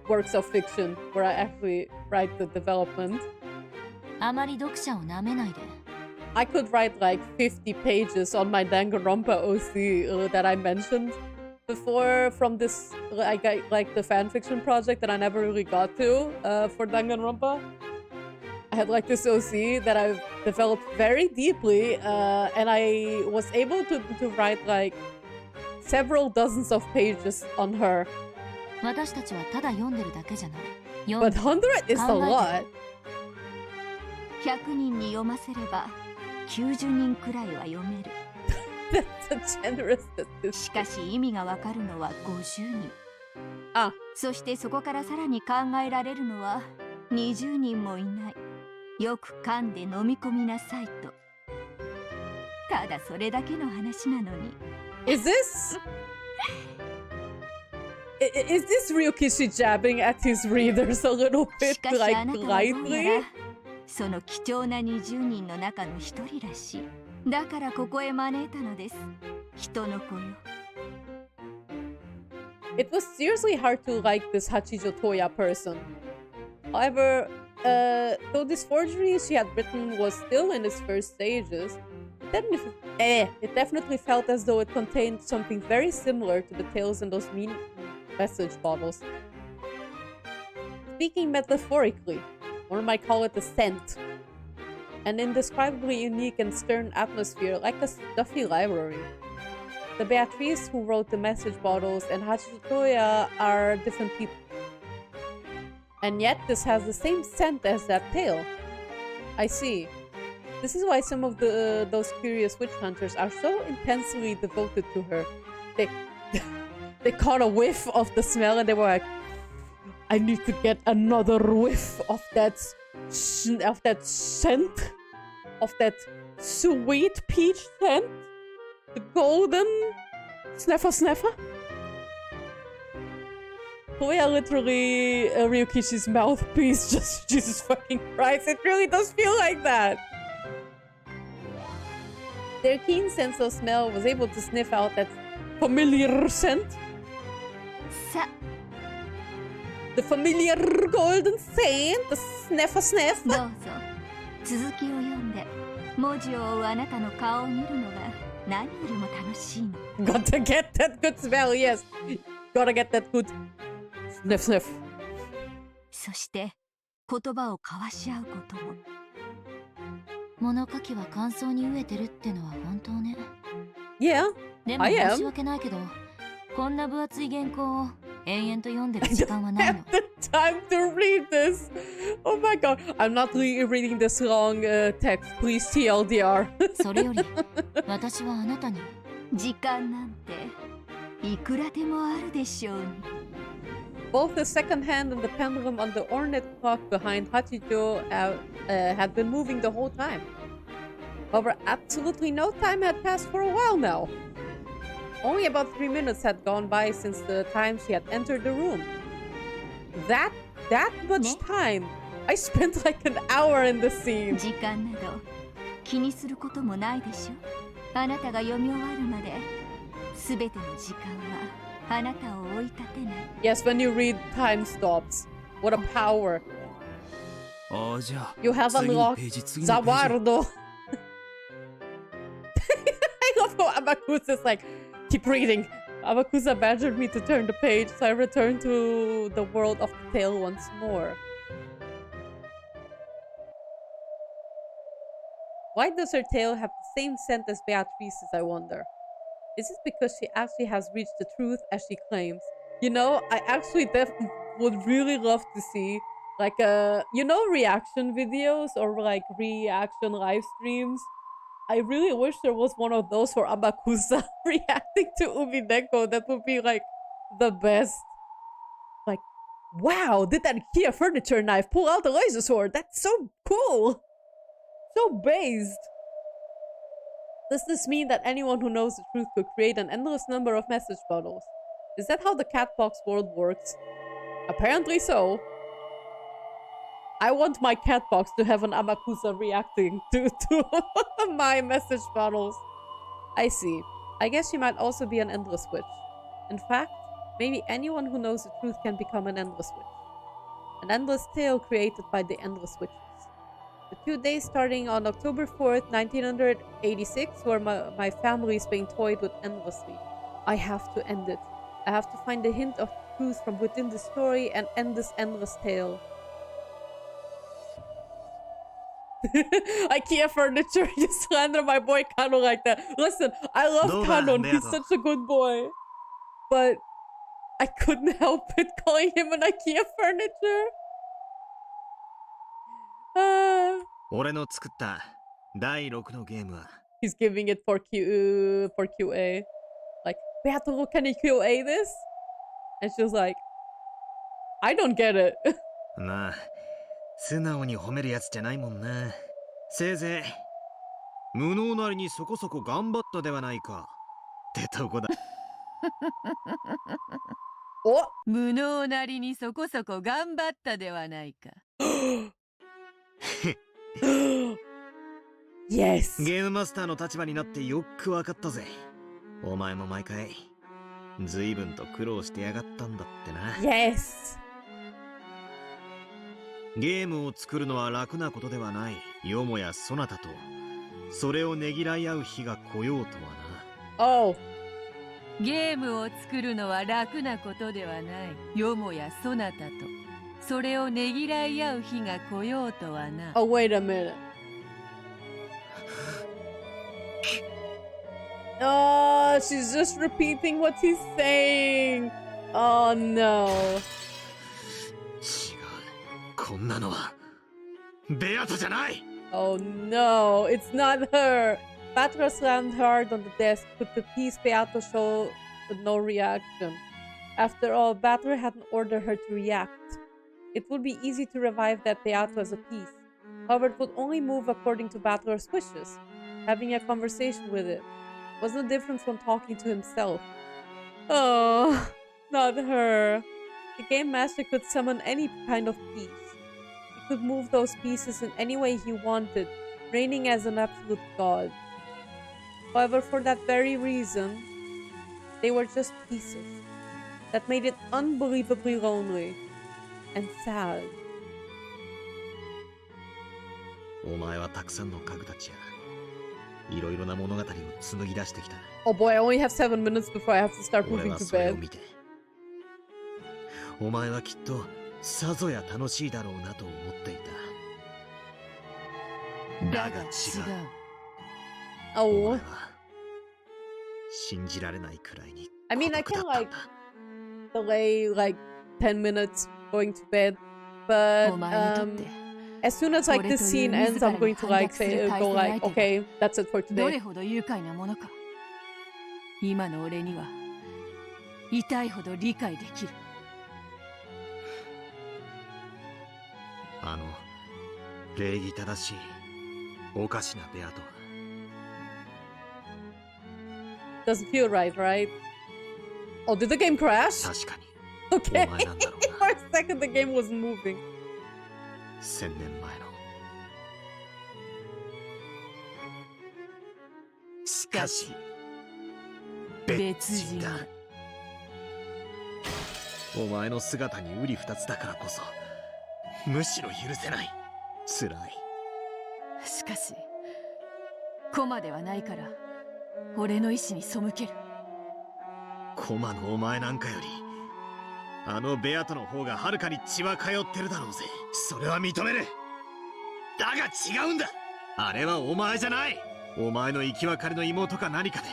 works of fiction where I actually write the development. あまり読者をなめないで。I could write like 50 pages on my Danganronpa OC that I mentioned before from this like the fanfiction project that I never really got to for Danganronpa. I had like this OC that I've developed very deeply and I was able to write like several dozens of pages on her. 私たちはただ読んでるだけじゃない。But 100 is a lot. 100人に読ませれば90人くらいは読める。That's a generous statistic. しかし意味がわかるのは50人。あ、そしてそこからさらに考えられるのは20人もいない。よく噛んで飲み込みなさいと。ただそれだけの話なのに。Is this Ryukishi jabbing at his readers a little bit like lightly? その貴重な20人の中の一人らしい。だからここへ招いたのです。人の子よ。It was seriously hard to like this Hachijo Toya person. However, though this forgery she had written was still in its first stages, it definitely felt as though it contained something very similar to the tales in those mean message bottles. Speaking metaphorically, one might call it a scent. An indescribably unique and stern atmosphere like a stuffy library. The Beatrice who wrote the message bottles and Hachijo Toya are different people. And yet this has the same scent as that tale. I see. This is why some of those curious witch hunters are so intensely devoted to her. They caught a whiff of the smell and they were like, I need to get another whiff of that scent, of that sweet peach scent, the golden sniffer. Toya literally Ryukishi's mouthpiece. Just Jesus fucking Christ, it really does feel like that. Their keen sense of smell was able to sniff out that familiar scent. The The familiar golden saint, the sniffer sniff. どうぞ続きを読んで文字を追うあなたの顔を見るのが何よりも楽しいの。 Gotta get that good smell, yes. Gotta get that good sniff sniff. そして言葉を交わし合うことも。物書きは感想に飢えてるってのは本当ね。 Yeah, でも I 申 am. し訳ないけど、こんな分厚い原稿を延々と読んでる時間はないの。 The time to read this. Oh my god, I'm not reading this long text. Please TLDR. それより、私はあなたに。時間なんていくらでもあるでしょうに。 Both the second hand and the pendulum on the ornate clock behind Hachijo had been moving the whole time. However, absolutely no time had passed for a while now. Only about 3 minutes had gone by since the time she had entered the room. That much time? I spent like an hour in the scene. 時間など気にすることもないでしょ。あなたが読み終わるまで全ての時間はあなたを追い立てない。 Yes, when you read, time stops. What a power. ああ、じゃあ You have 次の unlocked ページ、次のページ。 Zawardo. I love how Amakusa's like, keep reading. Amakusa badgered me to turn the page, so I returned to the world of the tale once more. Why does her tail have the same scent as Beatrice's, I wonder? Is it because she actually has reached the truth as she claims? You know, I actually would really love to see like you know, reaction videos or like reaction live streams. I really wish there was one of those for Amakusa reacting to Umineko. That would be like the best. Like, wow, did that IKEA furniture knife pull out the laser sword? That's so cool. So based. Does this mean that anyone who knows the truth could create an endless number of message bottles? Is that how the catbox world works? Apparently so. I want my catbox to have an Amakusa reacting to my message bottles. I see. I guess she might also be an endless witch. In fact, maybe anyone who knows the truth can become an endless witch. An endless tale created by the endless witches. The 2 days starting on October 4th, 1986, where my family is being toyed with endlessly. I have to end it. I have to find a hint of truth from within the story and end this endless tale. IKEA furniture, you slander my boy Kano like that. Listen, I love Kano, he's such a good boy. But I couldn't help it calling him an IKEA furniture. 俺の作った第6のゲームは He's giving it for QA. Like, Beato, can you QA this? And she was like, I don't get it. まあ素直に褒めるやつじゃないもんな。せいぜい無能なりにそこそこ頑張ったではないかってとこだ。お、無能なりにそこそこ頑張ったではないか。Yes. ゲームマスターの立場になってよくわかったぜ。お前も毎回随分と苦労してやがったんだってな。Yes. ゲームを作るのは楽なことではない。よもやそなたとそれをねぎらい合う日が来ようとはな。Oh. ゲームを作るのは楽なことではない。よもやそなたとそれをねぎらい合う日が来ようとはな。Oh, wait a minute. Oh, she's just repeating what he's saying. Oh no. 違う。こんなのはベアトじゃない。Oh no, it's not her. Patra slammed hard on the desk, but the piece Beato showed no reaction. After all, Batra hadn't ordered her to react. It would be easy to revive that Beato as a piece. However, it would only move according to Batra's wishes. Having a conversation with it was no different from talking to himself. Oh, not her. The game master could summon any kind of piece. He could move those pieces in any way he wanted, reigning as an absolute god. However, for that very reason, they were just pieces. That made it unbelievably lonely. and sad. お前はたくさんの家具たちやいろいろな物語を紡ぎ出してきた。 Oh boy, I only have 7 minutes before I have to start 俺 moving は to それを bed. 見てお前はきっとさぞや楽しいだろうなと思っていた。だが違う。お Oh, 前は信じられないくらいに I mean, I 孤独 can だったん like だ。 delay like 10 minutes going to bed, but お前にとって as soon as like this scene ends, I'm going to like say go like, okay, that's it for どれ today. ほど愉快なものか今の俺には痛いほど理解できる。あの礼儀正しいおかしなベアとは Doesn't feel right, right? Oh, did the game crash? 確かに Okay. お前なんだろう For な。 a second, the game was moving. 1000年前の。しかし別人だ。お前の姿に瓜二つだからこそむしろ許せない。辛い。しかしコマではないから俺の意志に背ける。コマのお前なんかよりあのベアトの方がはるかに血は通ってるだろうぜ。それは認める。だが違うんだ。あれはお前じゃない。お前の生き別れの妹か何かで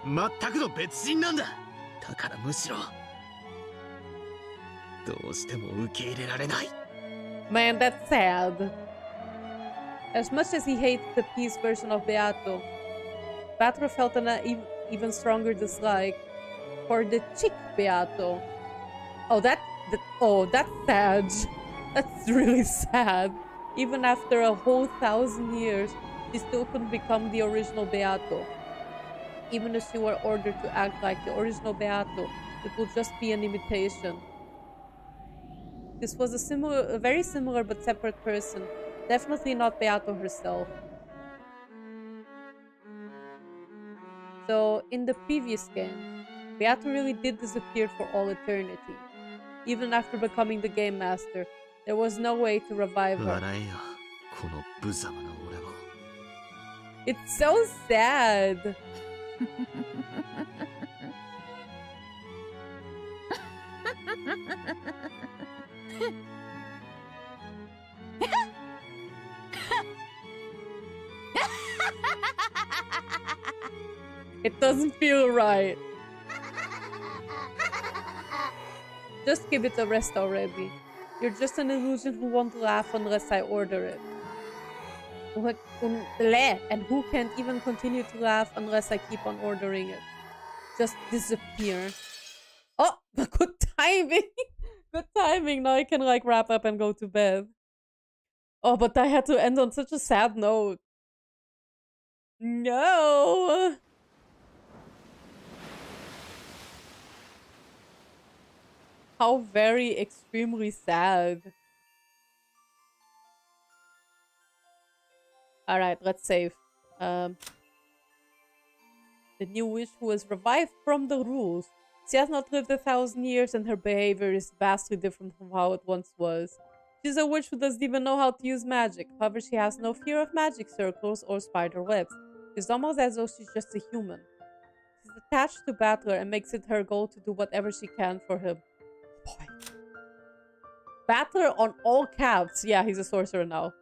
全くの別人なんだ。だからむしろどうしても受け入れられない。 Man, that's sad. As much as he hates the peace version of Beato, Beato felt an even stronger dislike for the chick Beato. Oh, that's sad. That's really sad. Even after a whole 1,000 years, she still couldn't become the original Beato. Even if she were ordered to act like the original Beato, it would just be an imitation. This was a very similar but separate person. Definitely not Beato herself. So, in the previous game, Beato really did disappear for all eternity. Even after becoming the Game Master, there was no way to revive her. 笑えよ、この無様な俺を。 It's so sad. It doesn't feel right. Just give it a rest already. You're just an illusion who won't laugh unless I order it. And who can't even continue to laugh unless I keep on ordering it. Just disappear. Oh, good timing. Good timing. Now I can like wrap up and go to bed. Oh, but I had to end on such a sad note. No. How very extremely sad. Alright, let's save. The new witch who was revived from the rules. She has not lived 1,000 years and her behavior is vastly different from how it once was. She's a witch who doesn't even know how to use magic. However, she has no fear of magic circles or spider webs. It's almost as though she's just a human. She's attached to Battler and makes it her goal to do whatever she can for him. Boy. Battler on all caps. Yeah, he's a sorcerer now.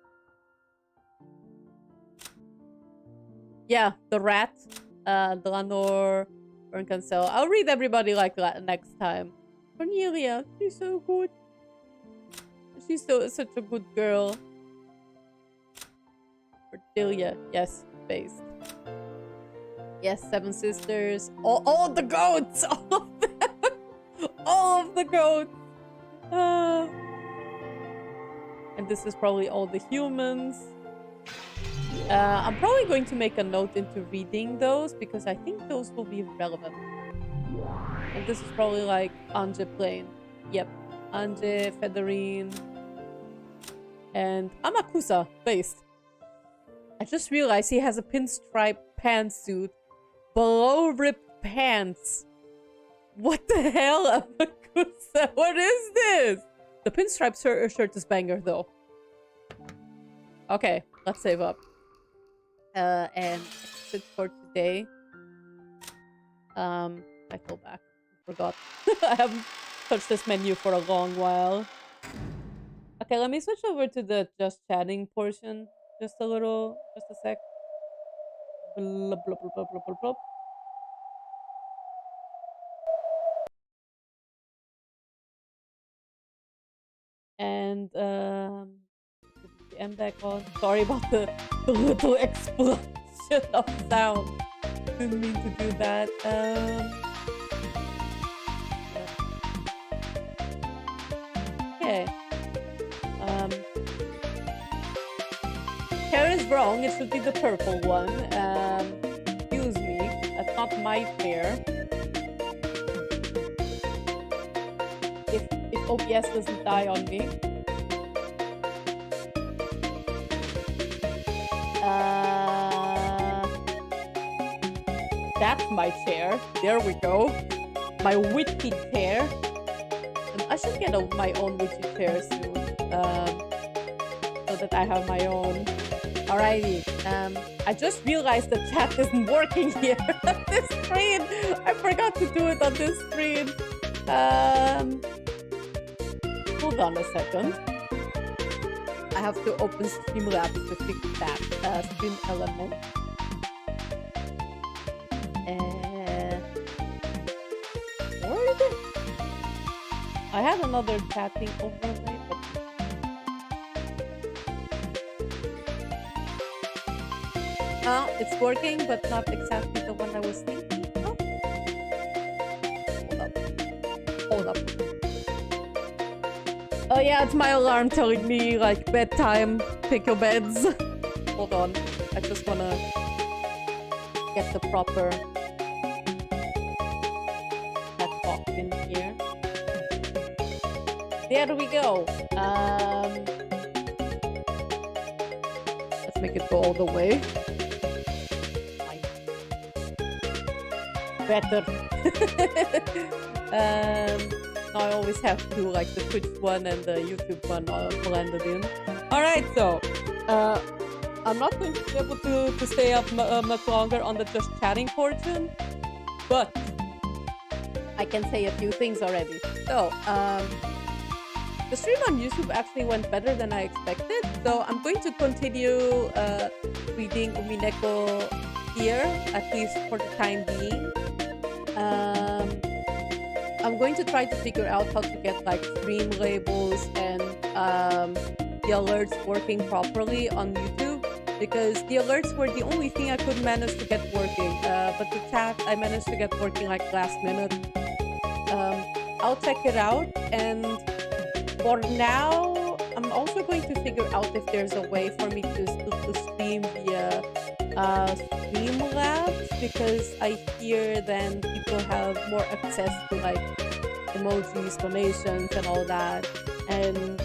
Yeah, the rat, Delanor, Berncancel. I'll read everybody like that next time. Cornelia, she's so good. She's such a good girl. Cordelia, yes, based. Yes, 7 sisters. All of the goats! All of them! All of the goats! And this is probably all the humans. I'm probably going to make a note into reading those because I think those will be relevant. And this is probably like Anje Plain. Yep. Anje, Federine, and Amakusa based. I just realized he has a pinstripe pantsuit. Below ripped pants. What the hell, Amakusa? What is this? The pinstripe shirt is banger though. Okay, let's save up. And exit for today. I go back. Forgot. I haven't touched this menu for a long while. Okay, let me switch over to the just chatting portion. Just a sec. Blub, blub, blub, blub, blub, blub, blub. And I'm back on. Sorry about the little explosion of sound. Didn't mean to do that. Okay. Hair is wrong. It should be the purple one. Excuse me. That's not my hair. If OBS doesn't die on me. That's my chair. There we go. My witchy chair. I should get my own witchy chair soon. So that I have my own. Alrighty. I just realized the chat isn't working here on this screen. I forgot to do it on this screen. Hold on a second. I have to open Streamlabs to fix that. Stream element. Word? I had another chatting overlay, but it's working, but not exactly the one I was thinking of. Hold up. Oh yeah, it's my alarm telling me like bedtime. Pick your beds. Hold on. I just wanna get the proper talk in here. There we go. Let's make it go all the way. Better. Now I always have to like the Twitch one and the YouTube one blended in. Alright, so I'm not going to be able to stay up much longer on the just chatting portion, but I can say a few things already. So, the stream on YouTube actually went better than I expected, so I'm going to continue reading Umineko here, at least for the time being. I'm going to try to figure out how to get like stream labels and the alerts working properly on YouTube, because the alerts were the only thing I could manage to get working, but the chat I managed to get working like last minute. I'll check it out, and for now I'm also going to figure out if there's a way for me to stream via Streamlabs, because I hear then people have more access to like emojis, donations and all that, and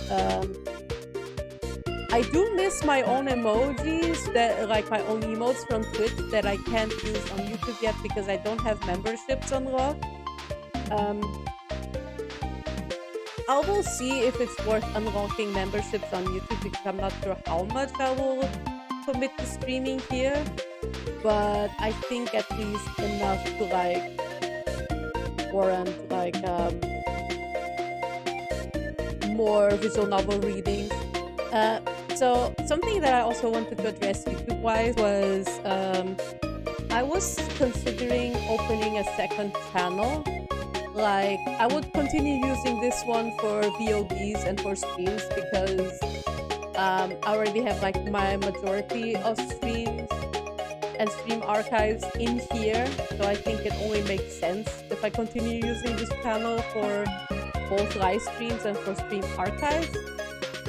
I do miss my own emojis, that like my own emotes from Twitch that I can't use on YouTube yet because I don't have memberships unlocked. I will see if it's worth unlocking memberships on YouTube, because I'm not sure how much I will commit to streaming here, but I think at least enough to like warrant like more visual novel readings. So something that I also wanted to address YouTube-wise was I was considering opening a second channel. Like, I would continue using this one for VODs and for streams, because I already have like my majority of streams and stream archives in here, so I think it only makes sense if I continue using this channel for both live streams and for stream archives.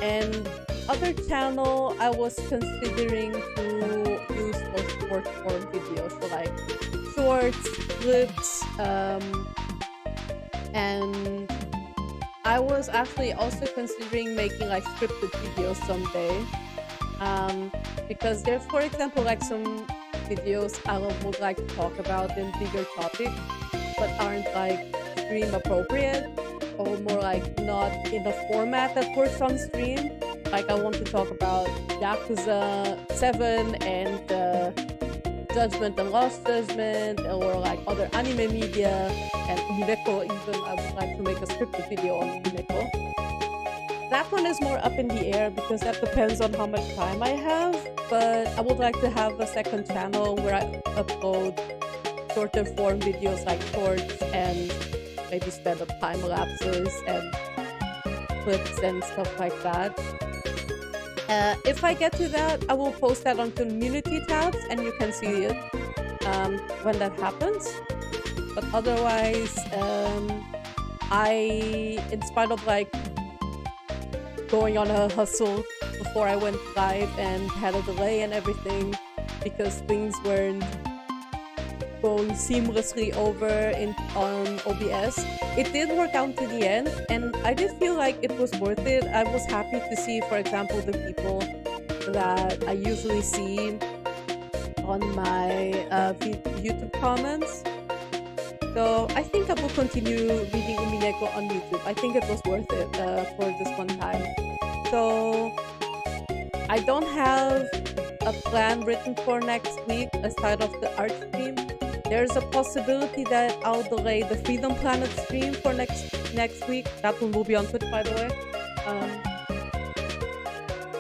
And the other channel I was considering to use for short form videos, so like shorts, clips, and I was actually also considering making like scripted videos someday, because there's, for example, like some videos I would like to talk about in bigger topics but aren't like stream appropriate, or more like not in a format that works on stream. Like I want to talk about Yakuza 7 and Judgment and Lost Judgment, or like other anime media, and Umineko even. I would like to make a scripted video on Umineko. That one is more up in the air because that depends on how much time I have, but I would like to have a second channel where I upload shorter form videos like shorts and maybe sped up time lapses and clips and stuff like that. If I get to that, I will post that on community tabs and you can see it when that happens. But otherwise, in spite of like going on a hustle before I went live and had a delay and everything because things weren't going seamlessly over on OBS, it did work out to the end and I did feel like it was worth it. I was happy to see, for example, the people that I usually see on my YouTube comments. So I think I will continue reading Umineko on YouTube. I think it was worth it for this one time. So I don't have a plan written for next week aside of the art stream. There's a possibility that I'll delay the Freedom Planet stream for next week. That one will be on Twitch, by the way.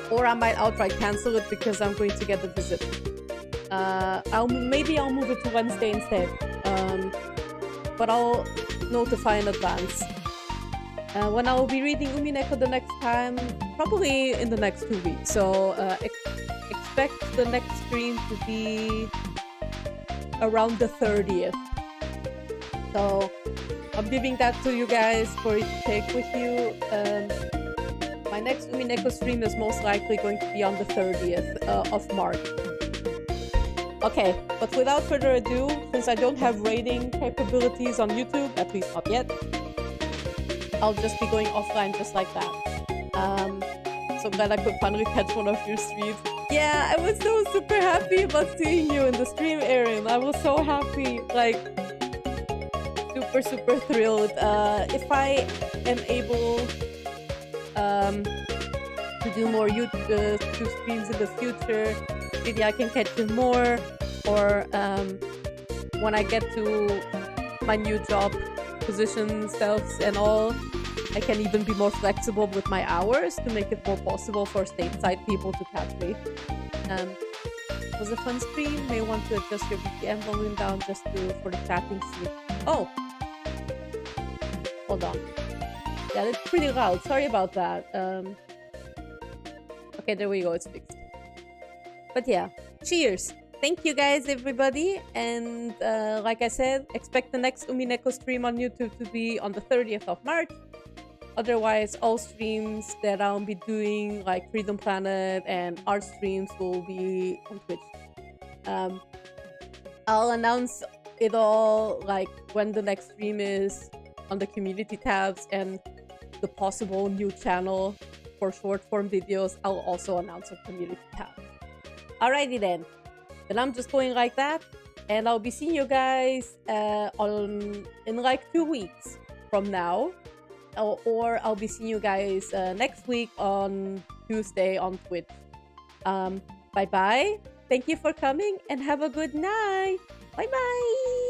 Or I might outright cancel it because I'm going to get a visit. Maybe I'll move it to Wednesday instead. But I'll notify in advance. When I will be reading Umineko the next time, probably in the next 2 weeks. So expect the next stream to be around the 30th. So I'm giving that to you guys for you to take with you. My next Umineko stream is most likely going to be on the 30th of March. Okay, but without further ado, since I don't have rating capabilities on YouTube, at least not yet, I'll just be going offline just like that. So glad I could finally catch one of your streams. Yeah, I was so super happy about seeing you in the stream, Erin. I was so happy, like super thrilled. If I am able to do more YouTube streams in the future, maybe I can catch you more, or when I get to my new job position stuff and all, I can even be more flexible with my hours to make it more possible for stateside people to catch me. It was a fun stream. May want to adjust your VPN volume down just for the chatting stream. Oh, hold on. Yeah, it's pretty loud. Sorry about that. Okay, there we go. It's fixed. But yeah, cheers. Thank you guys, everybody. And like I said, expect the next Umineko stream on YouTube to be on the 30th of March. Otherwise, all streams that I'll be doing, like Freedom Planet and art streams, will be on Twitch. I'll announce it all, like when the next stream is on the community tabs, and the possible new channel for short form videos, I'll also announce on community tab. Alrighty then. Then I'm just going like that, and I'll be seeing you guys in like 2 weeks from now. Or I'll be seeing you guys next week on Tuesday on Twitch. Bye bye. Thank you for coming and have a good night. Bye bye.